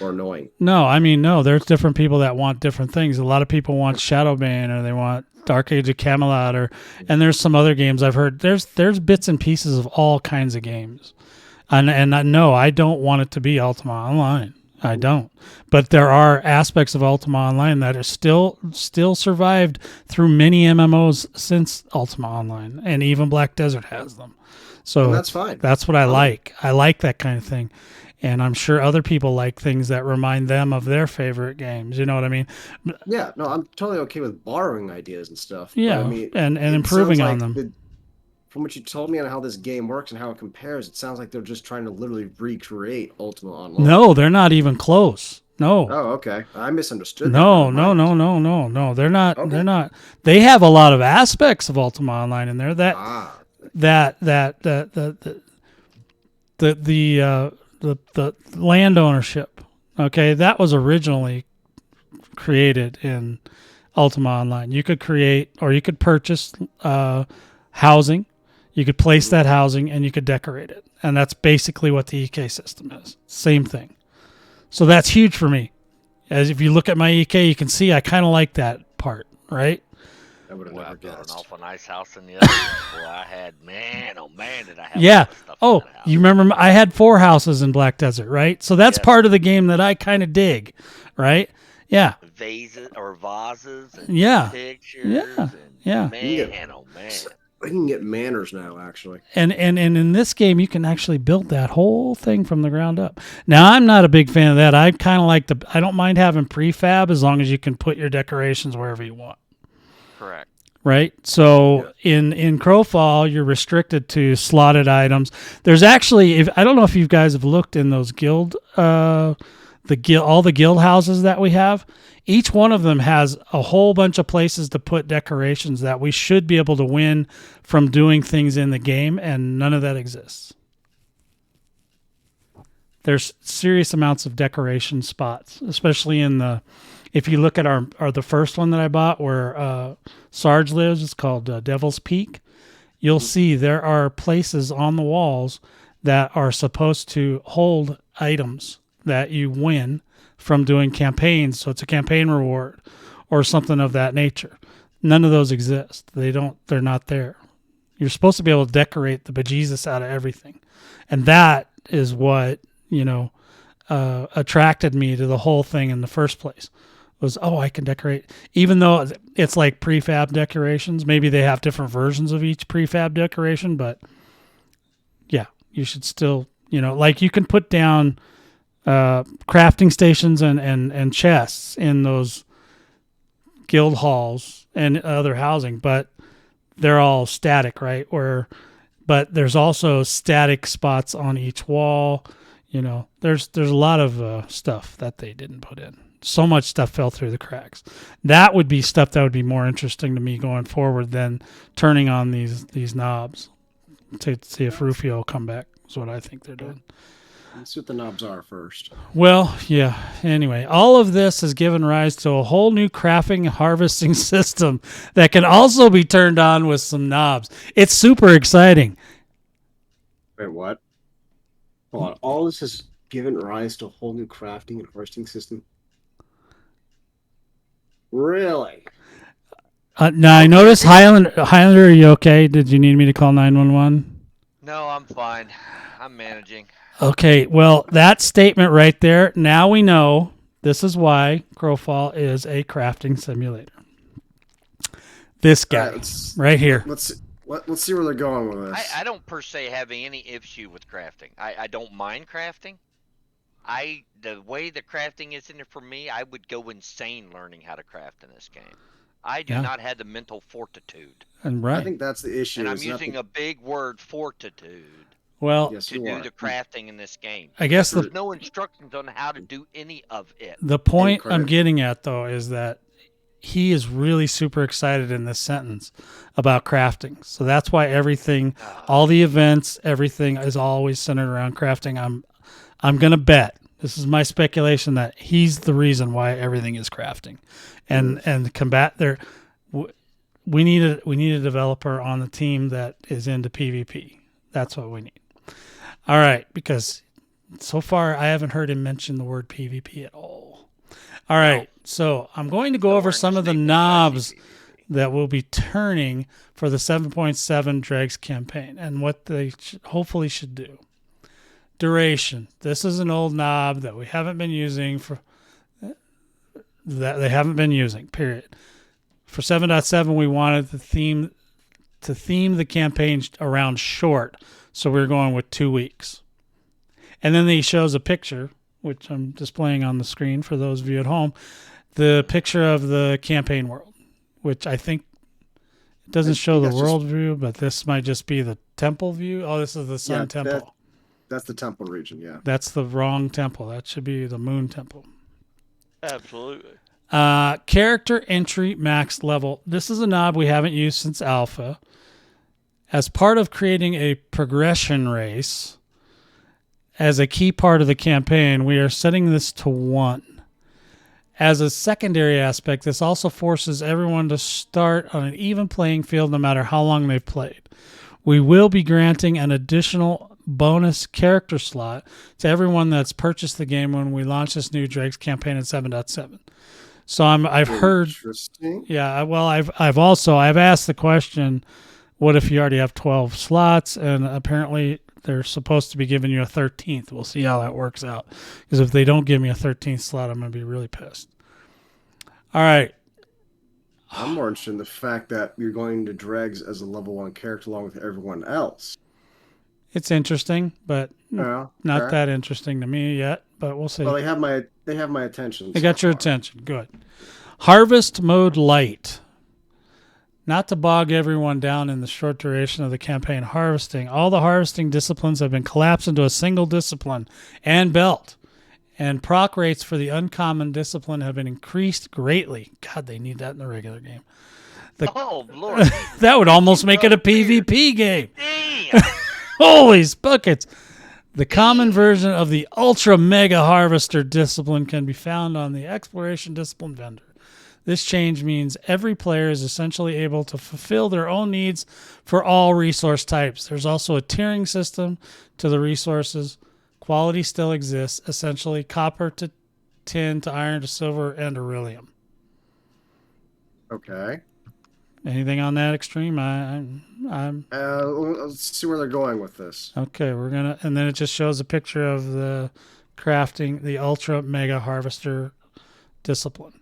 or annoying. No, there's different people that want different things. A lot of people want Shadowbane or they want Dark Age of Camelot and there's some other games I've heard. There's bits and pieces of all kinds of games. And no, I don't want it to be Ultima Online. I don't. But there are aspects of Ultima Online that are still survived through many MMOs since Ultima Online, and even Black Desert has them. So and that's fine. That's what I like. I like that kind of thing. And I'm sure other people like things that remind them of their favorite games. You know what I mean? Yeah, no, I'm totally okay with borrowing ideas and stuff. Yeah, and improving on them. From what you told me on how this game works and how it compares, it sounds like they're just trying to literally recreate Ultima Online. No, they're not even close. No. Oh, okay. I misunderstood. No. They're not. Okay. They're not. They have a lot of aspects of Ultima Online in there that that the land ownership. Okay, that was originally created in Ultima Online. You could create or you could purchase housing. You could place that housing and you could decorate it. And that's basically what the EK system is. Same thing. So that's huge for me. As if you look at my EK, you can see I kind of like that part, right? I would have never built an guessed. awful nice house in the other one. Boy, I had, man, oh man, did I have a Yeah. lot of stuff in Oh, that house. you remember I had 4 houses in Black Desert, right? So that's Yes. part of the game that I kind of dig, right? Yeah. Vases or vases and Yeah. pictures. Yeah. And Yeah. Man, oh man. We can get manners now, actually. And in this game, you can actually build that whole thing from the ground up. Now, I'm not a big fan of that. I kind of like I don't mind having prefab as long as you can put your decorations wherever you want. Correct. Right? So in Crowfall, you're restricted to slotted items. There's actually, I don't know if you guys have looked in those guild, all the guild houses that we have. Each one of them has a whole bunch of places to put decorations that we should be able to win from doing things in the game, and none of that exists. There's serious amounts of decoration spots, especially if you look at the first one that I bought where Sarge lives, it's called Devil's Peak. You'll see there are places on the walls that are supposed to hold items that you win from doing campaigns. So it's a campaign reward or something of that nature. None of those exist. They're not there. You're supposed to be able to decorate the bejesus out of everything. And that is what, attracted me to the whole thing in the first place. Was, I can decorate, even though it's like prefab decorations. Maybe they have different versions of each prefab decoration, but yeah, you should still, like you can put down crafting stations and chests in those guild halls and other housing, but they're all static, right? But there's also static spots on each wall. There's a lot of stuff that they didn't put in. So much stuff fell through the cracks. That would be stuff that would be more interesting to me going forward than turning on these knobs to see if Rufio will come back. Is what I think they're doing. Let's see what the knobs are first. Well, yeah. Anyway, all of this has given rise to a whole new crafting and harvesting system that can also be turned on with some knobs. It's super exciting. Wait, what? Hold on. All this has given rise to a whole new crafting and harvesting system? Really? Now, I noticed Highlander, are you okay? Did you need me to call 911? No, I'm fine. I'm managing. Okay, well, that statement right there, now we know this is why Crowfall is a crafting simulator. This guy, right here. Let's see where they're going with this. I don't per se have any issue with crafting. I don't mind crafting. The way the crafting is in it for me, I would go insane learning how to craft in this game. I do not have the mental fortitude. And right. I think that's the issue. And I'm using a big word, fortitude. Well, to do the crafting in this game. I guess there's no instructions on how to do any of it. The point I'm getting at, though, is that he is really super excited in this sentence about crafting. So that's why everything, all the events, everything is always centered around crafting. I'm going to bet, this is my speculation, that he's the reason why everything is crafting. And combat there. We need a developer on the team that is into PvP. That's what we need. All right, because so far I haven't heard him mention the word PvP at all. All right, so I'm going to go over some of the knobs that we'll be turning for the 7.7 Dregs campaign and what they hopefully should do. Duration. This is an old knob that we haven't been using period. For 7.7, we wanted to theme the campaign around short, so we're going with 2 weeks. And then he shows a picture, which I'm displaying on the screen for those of you at home, the picture of the campaign world, which I think it doesn't show the world view, but this might just be the temple view. Oh, this is the sun temple. That's the temple region, yeah. That's the wrong temple. That should be the moon temple. Absolutely. Character entry max level. This is a knob we haven't used since alpha. As part of creating a progression race as a key part of the campaign, we are setting this to 1. As a secondary aspect, this also forces everyone to start on an even playing field no matter how long they've played. We will be granting an additional bonus character slot to everyone that's purchased the game when we launch this new Drake's campaign in 7.7. So I've heard, yeah. Well, I've asked the question, what if you already have 12 slots? And apparently they're supposed to be giving you a 13th. We'll see how that works out. Because if they don't give me a 13th slot, I'm going to be really pissed. All right. I'm more interested in the fact that you're going to Dregs as a level 1 character along with everyone else. It's interesting, but not that interesting to me yet. But we'll see. Well, they have my attention. They got your attention. Good. Harvest mode light. Not to bog everyone down in the short duration of the campaign harvesting, all the harvesting disciplines have been collapsed into a single discipline and belt. And proc rates for the uncommon discipline have been increased greatly. God, they need that in the regular game. Oh, Lord. That would almost make it a PvP game. Damn. Holy buckets. The common version of the Ultra Mega Harvester discipline can be found on the Exploration Discipline vendor. This change means every player is essentially able to fulfill their own needs for all resource types. There's also a tiering system to the resources. Quality still exists, essentially copper to tin to iron to silver and beryllium. Okay. Anything on that extreme? Let's see where they're going with this. Okay, and then it just shows a picture of the crafting, the Ultra Mega Harvester discipline.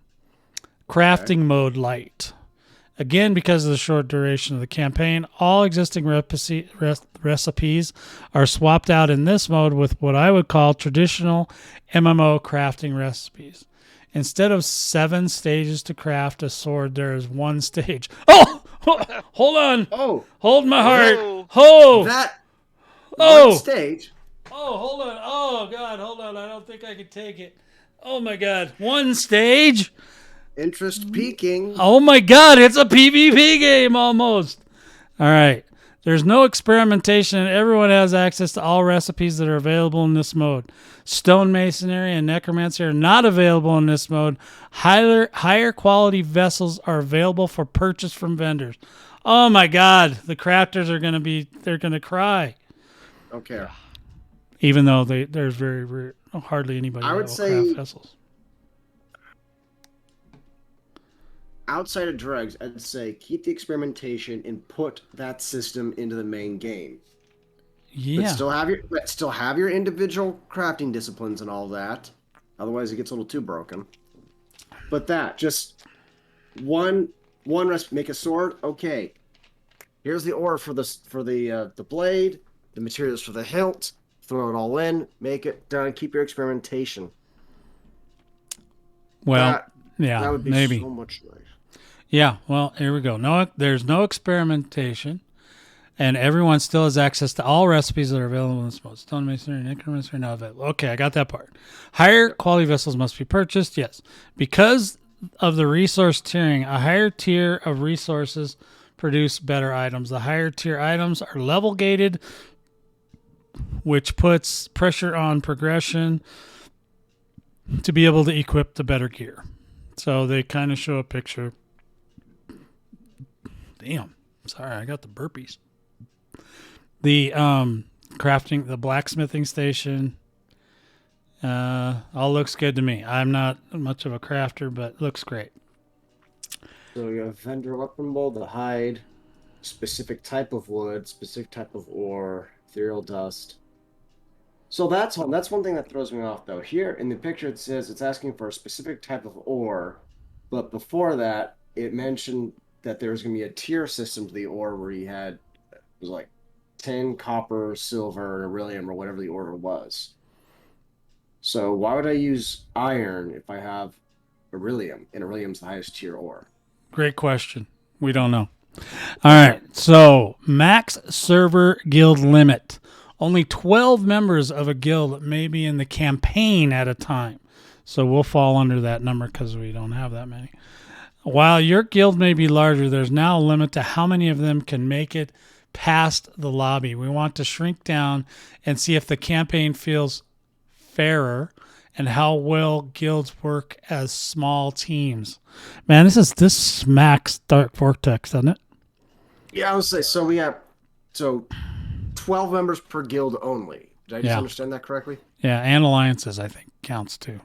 Crafting mode light. Again, because of the short duration of the campaign, all existing recipes are swapped out in this mode with what I would call traditional MMO crafting recipes. Instead of 7 stages to craft a sword, there is 1 stage. Oh! Hold on. Oh. Hold my heart. Oh. That one stage. Oh, hold on. Oh, God, hold on. I don't think I can take it. Oh, my God. 1 stage? Interest peaking. Oh, my God. It's a PvP game almost. All right. There's no experimentation, and everyone has access to all recipes that are available in this mode. Stonemasonry and necromancy are not available in this mode. Higher quality vessels are available for purchase from vendors. Oh my God, the crafters are they're gonna cry. Okay. Even though there's very hardly anybody that will craft vessels. Outside of Dregs, I'd say keep the experimentation and put that system into the main game. Yeah. But still have your individual crafting disciplines and all that. Otherwise, it gets a little too broken. But just one recipe. Make a sword. Okay. Here's the ore for the blade. The materials for the hilt. Throw it all in. Make it done. Keep your experimentation. Well, that would be maybe so much nice. Yeah, well, here we go. There's no experimentation, and everyone still has access to all recipes that are available in this mode. Stonemasonry and necromancy are now available. Okay, I got that part. Higher quality vessels must be purchased, yes. Because of the resource tiering, a higher tier of resources produce better items. The higher tier items are level gated, which puts pressure on progression to be able to equip the better gear. So they kind of show a picture. Damn. Sorry, I got the burpees. The crafting, the blacksmithing station, all looks good to me. I'm not much of a crafter, but looks great. So you have vendor weapon mold, the hide, specific type of wood, specific type of ore, ethereal dust. So that's one thing that throws me off, though. Here in the picture, it says it's asking for a specific type of ore, but before that, it mentioned that there was going to be a tier system to the ore where you had, it was like tin, copper, silver, beryllium, or whatever the order was. So why would I use iron if I have beryllium, and beryllium's the highest tier ore? Great question. We don't know. All right, so max server guild limit. Only 12 members of a guild may be in the campaign at a time. So we'll fall under that number because we don't have that many. While your guild may be larger, there's now a limit to how many of them can make it past the lobby. We want to shrink down and see if the campaign feels fairer and how well guilds work as small teams. Man, this smacks Dark Vortex, doesn't it? Yeah, I would say so. We have 12 members per guild only. Did I just understand that correctly? Yeah, and alliances I think counts too.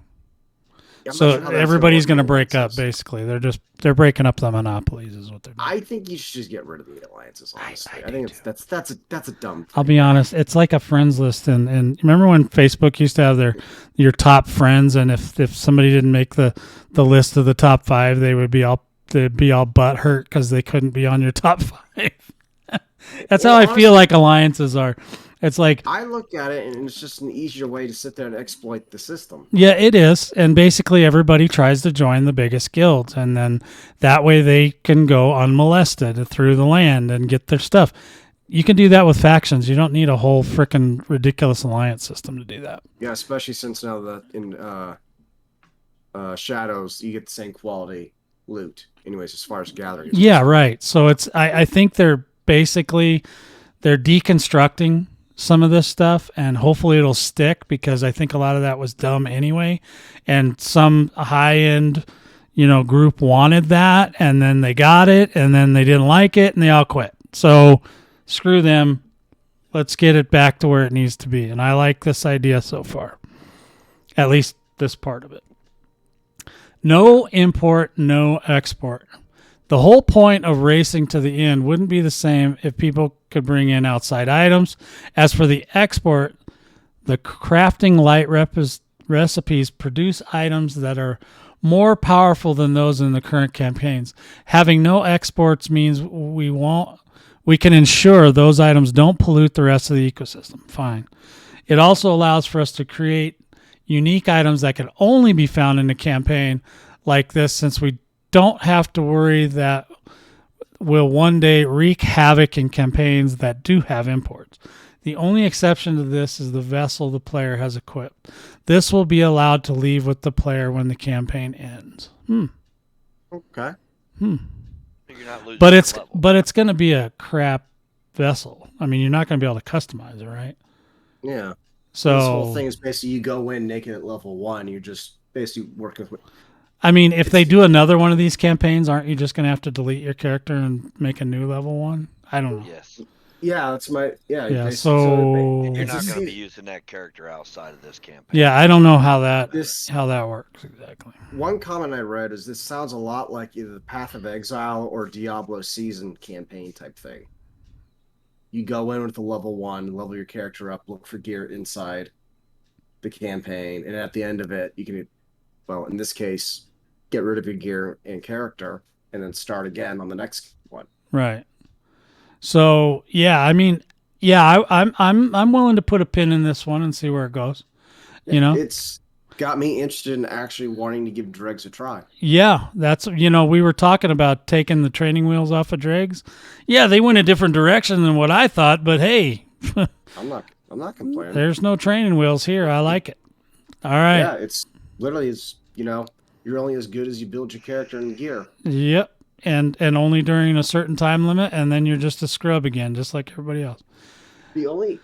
Yeah, so everybody's going to break up. Basically, they're breaking up the monopolies, is what they're doing. I think you should just get rid of the alliances. Honestly, I think that's a dumb thing. I'll be honest. It's like a friends list, and remember when Facebook used to have your top friends, and if somebody didn't make the list of the top 5, they'd be all butthurt because they couldn't be on your top 5. That's how I feel like alliances are. It's like I look at it, and it's just an easier way to sit there and exploit the system. Yeah, it is. And basically everybody tries to join the biggest guilds, and then that way they can go unmolested through the land and get their stuff. You can do that with factions. You don't need a whole freaking ridiculous alliance system to do that. Yeah, especially since now that in Shadows you get the same quality loot. Anyways, as far as gathering. Yeah, right. So it's I think they're deconstructing some of this stuff, and hopefully it'll stick, because I think a lot of that was dumb anyway, and some high-end group wanted that, and then they got it, and then they didn't like it, and they all quit. So screw them. Let's get it back to where it needs to be. And I like this idea so far, at least this part of it. No import, no export. The whole point of racing to the end wouldn't be the same if people could bring in outside items. As for the export, the crafting light recipes produce items that are more powerful than those in the current campaigns. Having no exports means we can ensure those items don't pollute the rest of the ecosystem. Fine. It also allows for us to create unique items that can only be found in a campaign like this, since we don't have to worry that will one day wreak havoc in campaigns that do have imports. The only exception to this is the vessel the player has equipped. This will be allowed to leave with the player when the campaign ends. Okay. You're not losing But it's going to be a crap vessel. I mean, you're not going to be able to customize it, right? Yeah. So this whole thing is basically you go in naked at level 1. You're just basically working with. I mean, if they do another one of these campaigns, aren't you just going to have to delete your character and make a new level 1? I don't know. Yes. Yeah, that's my Yeah. So you're not going to be using that character outside of this campaign. Yeah, I don't know how that works exactly. One comment I read is this sounds a lot like either the Path of Exile or Diablo Season campaign type thing. You go in with the level 1, level your character up, look for gear inside the campaign, and at the end of it, you can, well, in this case, get rid of your gear and character, and then start again on the next one. Right. So yeah, I mean, yeah, I'm willing to put a pin in this one and see where it goes. It's got me interested in actually wanting to give Dregs a try. Yeah, that's we were talking about taking the training wheels off of Dregs. Yeah, they went a different direction than what I thought, but hey, I'm not complaining. There's no training wheels here. I like it. All right. Yeah, it's literally you're only as good as you build your character and gear. Yep. And only during a certain time limit, and then you're just a scrub again, just like everybody else. The only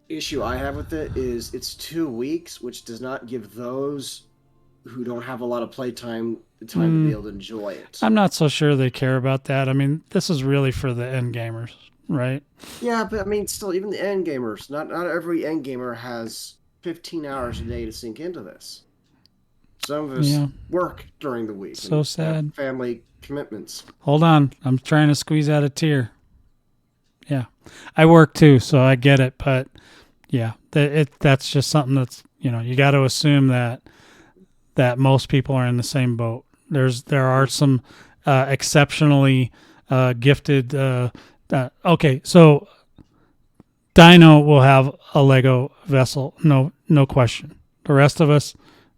issue I have with it is it's 2 weeks, which does not give those who don't have a lot of playtime the time to be able to enjoy it. I'm not so sure they care about that. I mean, this is really for the end gamers, right? Yeah, but I mean, still, even the end gamers, not every end gamer has 15 hours a day to sink into this. Some of us work during the week. So sad. Family commitments. Hold on. I'm trying to squeeze out a tear. Yeah. I work too, so I get it. But yeah, that's just something that's, you got to assume that most people are in the same boat. There are some exceptionally gifted. Okay, so Dino will have a Lego vessel, no question. The rest of us,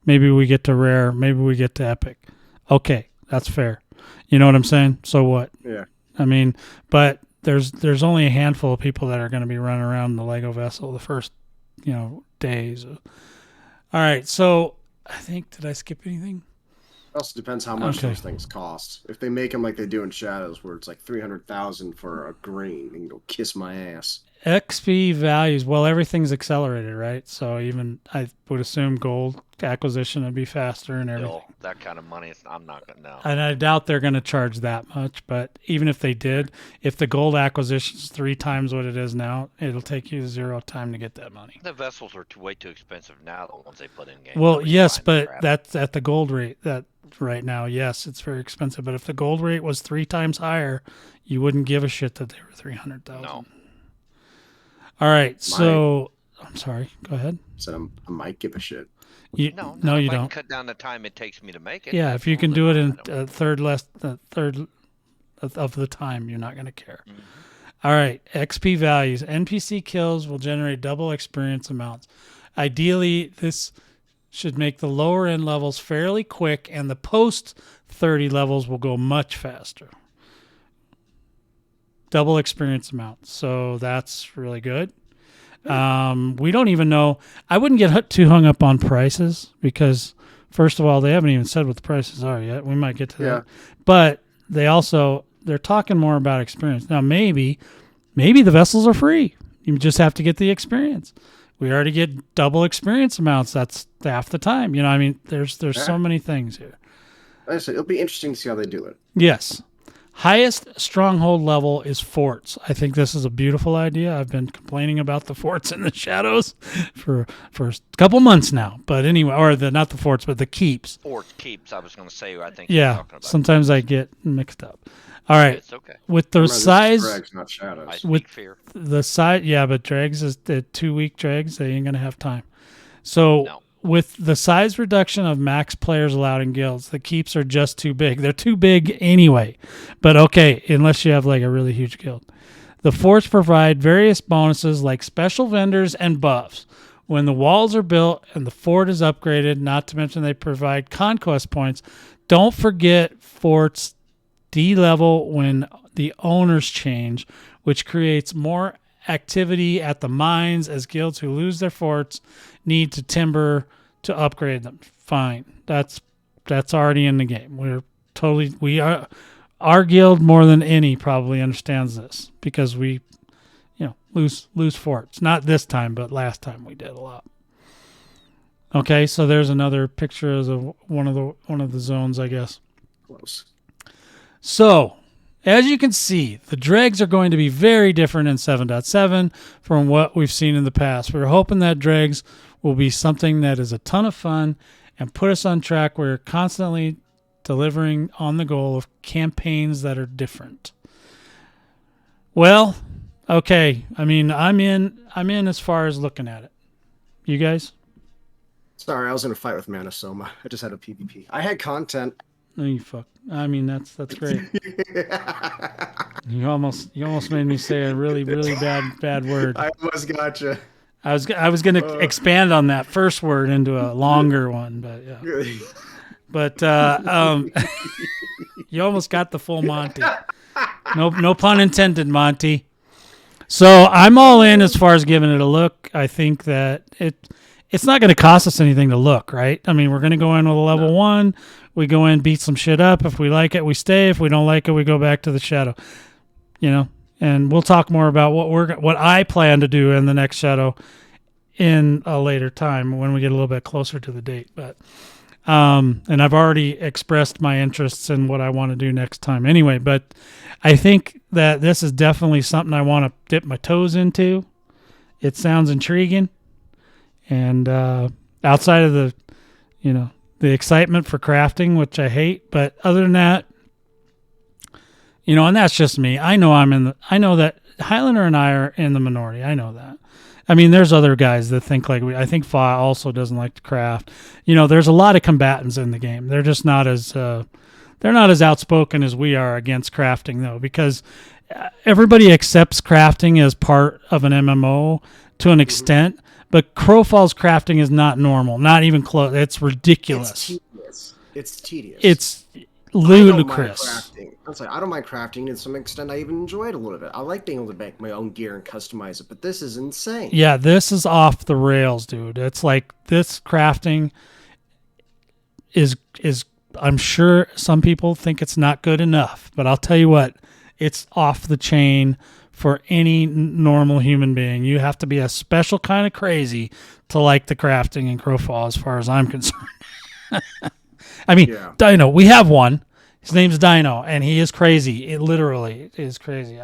maybe we get to rare, maybe we get to epic. Okay, that's fair. You know what I'm saying? So what? Yeah. I mean, but there's only a handful of people that are going to be running around the Lego vessel the first, days. All right, so I think, did I skip anything? Also depends how much those things cost. If they make them like they do in Shadows, where it's like 300,000 for a green, you can go kiss my ass. XP values, well, everything's accelerated, right? So even I would assume gold acquisition would be faster and everything. That kind of money, I'm not going to know. And I doubt they're going to charge that much. But even if they did, if the gold acquisition is 3 times what it is now, it'll take you 0 time to get that money. The vessels are way too expensive now, the ones they put in game. Well, yes, but that's at the gold rate. That right now, yes, it's very expensive. But if the gold rate was 3 times higher, you wouldn't give a shit that they were 300,000. No. All right, so I'm sorry. Go ahead. So I might give a shit. No, you don't. Cut down the time it takes me to make it. Yeah, if you can do it in a third of the time, you're not going to care. Mm-hmm. All right, XP values. NPC kills will generate double experience amounts. Ideally, this should make the lower end levels fairly quick, and the post 30 levels will go much faster. Double experience amount. So that's really good. We don't even know. I wouldn't get too hung up on prices because, first of all, they haven't even said what the prices are yet. We might get to that. But they're talking more about experience. Now, maybe the vessels are free. You just have to get the experience. We already get double experience amounts. That's half the time. You know, I mean, there's so many things here. Like I said, it'll be interesting to see how they do it. Yes. Highest stronghold level is forts. I think this is a beautiful idea. I've been complaining about the forts in the Shadows for a couple months now. But anyway, or not the forts, but the keeps. Forts, keeps, I was going to say, I think you're talking about. Sometimes I get mixed up. All right. It's okay. With the size... Dregs, not Shadows. With fear. The size... Yeah, but Dregs is the 2-week Dregs. They ain't going to have time. So... No. With the size reduction of max players allowed in guilds, the keeps are just too big. They're too big anyway. But okay, unless you have like a really huge guild. The forts provide various bonuses like special vendors and buffs. When the walls are built and the fort is upgraded, not to mention they provide conquest points, don't forget forts D-level when the owners change, which creates more activity at the mines as guilds who lose their forts need to timber to upgrade them. Fine. That's already in the game. Our guild more than any probably understands this because we lose forts. Not this time, but last time we did a lot. Okay, so there's another picture of one of the zones, I guess. Close. So, as you can see, the dregs are going to be very different in 7.7 from what we've seen in the past. We're hoping that dregs will be something that is a ton of fun and put us on track. We're constantly delivering on the goal of campaigns that are different. Well, okay. I mean, I'm in as far as looking at it. You guys? Sorry, I was in a fight with Manasoma. I just had a PvP. I had content. No, you fuck. I mean, that's great. You almost made me say a really, really bad word. I almost gotcha. I was going to expand on that first word into a longer one, but yeah. But you almost got the full Monty. No pun intended, Monty. So I'm all in as far as giving it a look. I think that it's not going to cost us anything to look, right? I mean, we're going to go in with a level 1. We go in, beat some shit up. If we like it, we stay. If we don't like it, we go back to the Shadow. You know, and we'll talk more about what I plan to do in the next Shadow in a later time when we get a little bit closer to the date. But and I've already expressed my interests in what I want to do next time anyway. But I think that this is definitely something I want to dip my toes into. It sounds intriguing. And outside of the, the excitement for crafting, which I hate, but other than that, and that's just me. I know that Highlander and I are in the minority. I know that. I mean, there's other guys that think like I think Fa also doesn't like to craft. There's a lot of combatants in the game. They're just not as outspoken as we are against crafting though, because everybody accepts crafting as part of an MMO to an extent. But Crowfall's crafting is not normal, not even close. It's ridiculous. It's tedious. It's ludicrous. I don't mind crafting. To some extent, I even enjoy it a little bit. I like being able to make my own gear and customize it, but this is insane. Yeah, this is off the rails, dude. It's like this crafting is I'm sure some people think it's not good enough, but I'll tell you what, it's off the chain for any normal human being. You have to be a special kind of crazy to like the crafting in Crowfall, as far as I'm concerned. I mean, Yeah. Dino, we have one. His name's Dino, and he is crazy. It literally is crazy.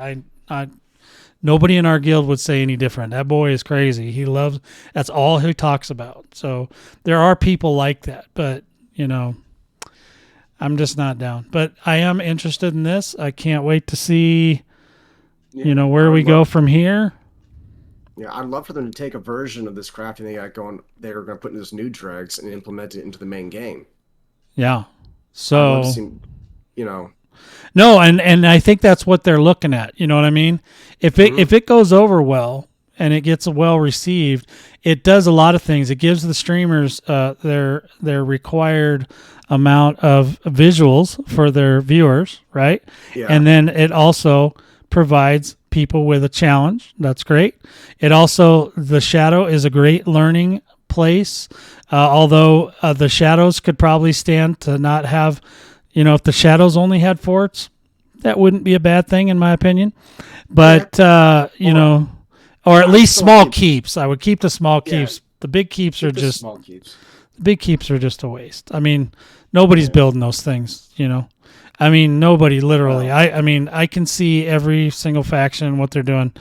Nobody in our guild would say any different. That boy is crazy. That's all he talks about. So there are people like that, but, I'm just not down. But I am interested in this. I can't wait to see, where we go from here. Yeah, I'd love for them to take a version of this crafting they got going. They're going to put in this new dregs and implement it into the main game. Yeah. So. I'd love to see, No, and I think that's what they're looking at. You know what I mean? If it goes over well and it gets well received, it does a lot of things. It gives the streamers their required amount of visuals for their viewers, right? Yeah. And then it also provides people with a challenge. That's great. It also, the shadow is a great learning place, although the shadows could probably stand to not have, if the shadows only had forts, that wouldn't be a bad thing in my opinion. But, or at least small keeps. I would keep the small keeps. The big keeps are just small keeps. The big keeps are just a waste. I mean, nobody's building those things, I mean, nobody literally. Wow. I mean, I can see every single faction, what they're doing.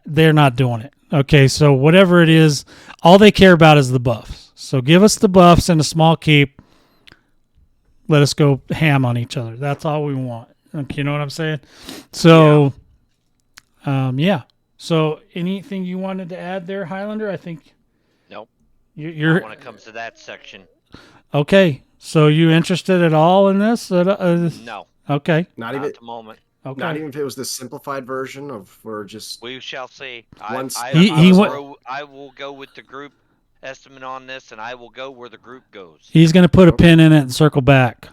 They're not doing it. Okay, so whatever it is, all they care about is the buffs. So give us the buffs and a small keep. Let us go ham on each other. That's all we want. You know what I'm saying? So, yeah. So anything you wanted to add there, Highlander? I think. Nope. You're when it comes to that section. Okay. So you interested at all in this? No. Okay. Not even at the moment. Okay. Not even if it was the simplified version of where just. We shall see. Once I will go with the group estimate on this, and I will go where the group goes. He's going to put a pin in it and circle back.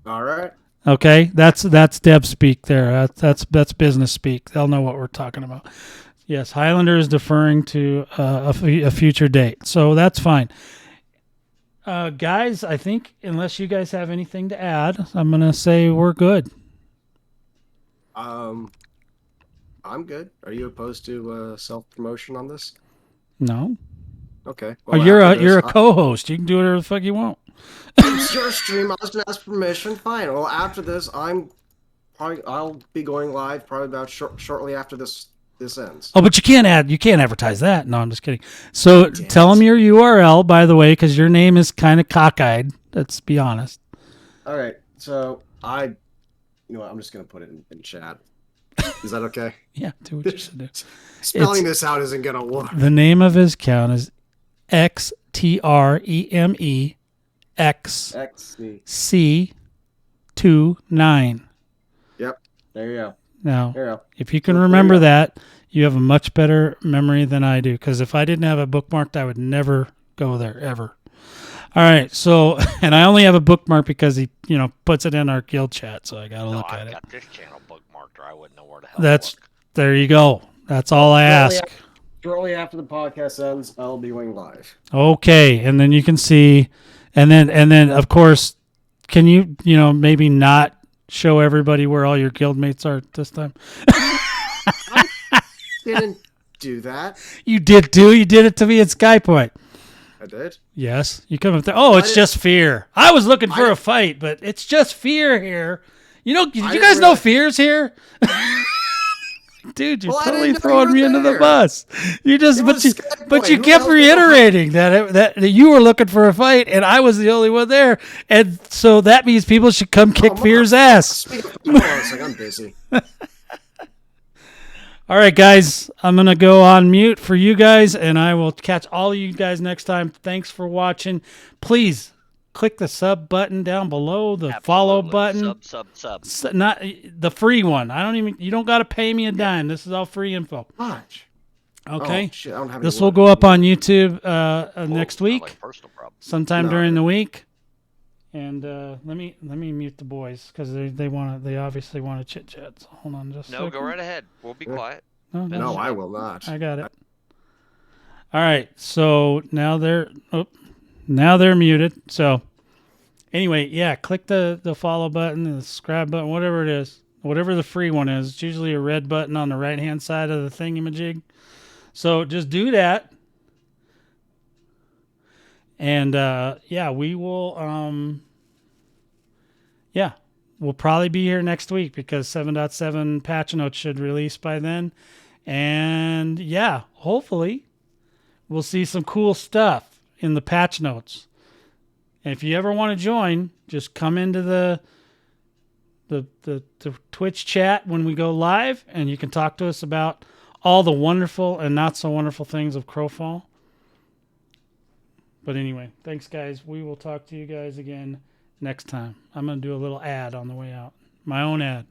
All right. Okay, that's dev speak there. That's business speak. They'll know what we're talking about. Yes, Highlander is deferring to a future date, so that's fine. Guys, I think unless you guys have anything to add, I'm gonna say we're good. I'm good. Are you opposed to self-promotion on this? No. Okay. Well, you're a co-host. You can do whatever the fuck you want. It's your stream. I was gonna ask permission. Fine. Well, after this, I'll be going live probably about shortly after this ends. Oh, but you can't advertise that. No, I'm just kidding. So tell them your URL, by the way, because your name is kind of cockeyed. Let's be honest. All right. So you know what? I'm just gonna put it in chat. Is that okay? Yeah, do what you should do. Spelling this out isn't gonna work. The name of his account is XTREMEXC29. Yep. There you go. Now, if you can remember that, you have a much better memory than I do. Because if I didn't have it bookmarked, I would never go there ever. All right. So, and I only have a bookmark because he, puts it in our guild chat. So I got to look at it. I've got this channel bookmarked, or I wouldn't know where the hell. There you go. That's all I ask. Shortly after the podcast ends, I'll be going live. Okay, and then you can see, and then of course, can you maybe not show everybody where all your guildmates are this time? I didn't do that. You did it to me at SkyPoint. I did. Yes, you come up there. Oh, it's just fear. I was looking for a fight, but it's just fear here. Did you guys know fear's here? Dude, you're totally throwing me under the bus. But you kept reiterating that you were looking for a fight, and I was the only one there, and so that means people should come kick Fear's ass. I'm busy. All right, guys, I'm gonna go on mute for you guys, and I will catch all of you guys next time. Thanks for watching. Please click the sub button down below, the follow button. Sub. Not the free one. You don't got to pay me a dime. This is all free info. Watch. Okay. Oh, shit, I don't have this will go up on YouTube next week, sometime during the week. And let me mute the boys because they obviously want to chit chat. So hold on just a second. Go right ahead. We'll be quiet. No, I will not. I got it. All right. So now they're muted. So Anyway, yeah, click the follow button, the subscribe button, whatever it is, whatever the free one is. It's usually a red button on the right hand side of the thingamajig. So just do that. And yeah, we will. Yeah, we'll probably be here next week because 7.7 patch notes should release by then. And yeah, hopefully we'll see some cool stuff in the patch notes. And if you ever want to join, just come into the Twitch chat when we go live, and you can talk to us about all the wonderful and not so wonderful things of Crowfall. But anyway, thanks, guys. We will talk to you guys again next time. I'm going to do a little ad on the way out. My own ad.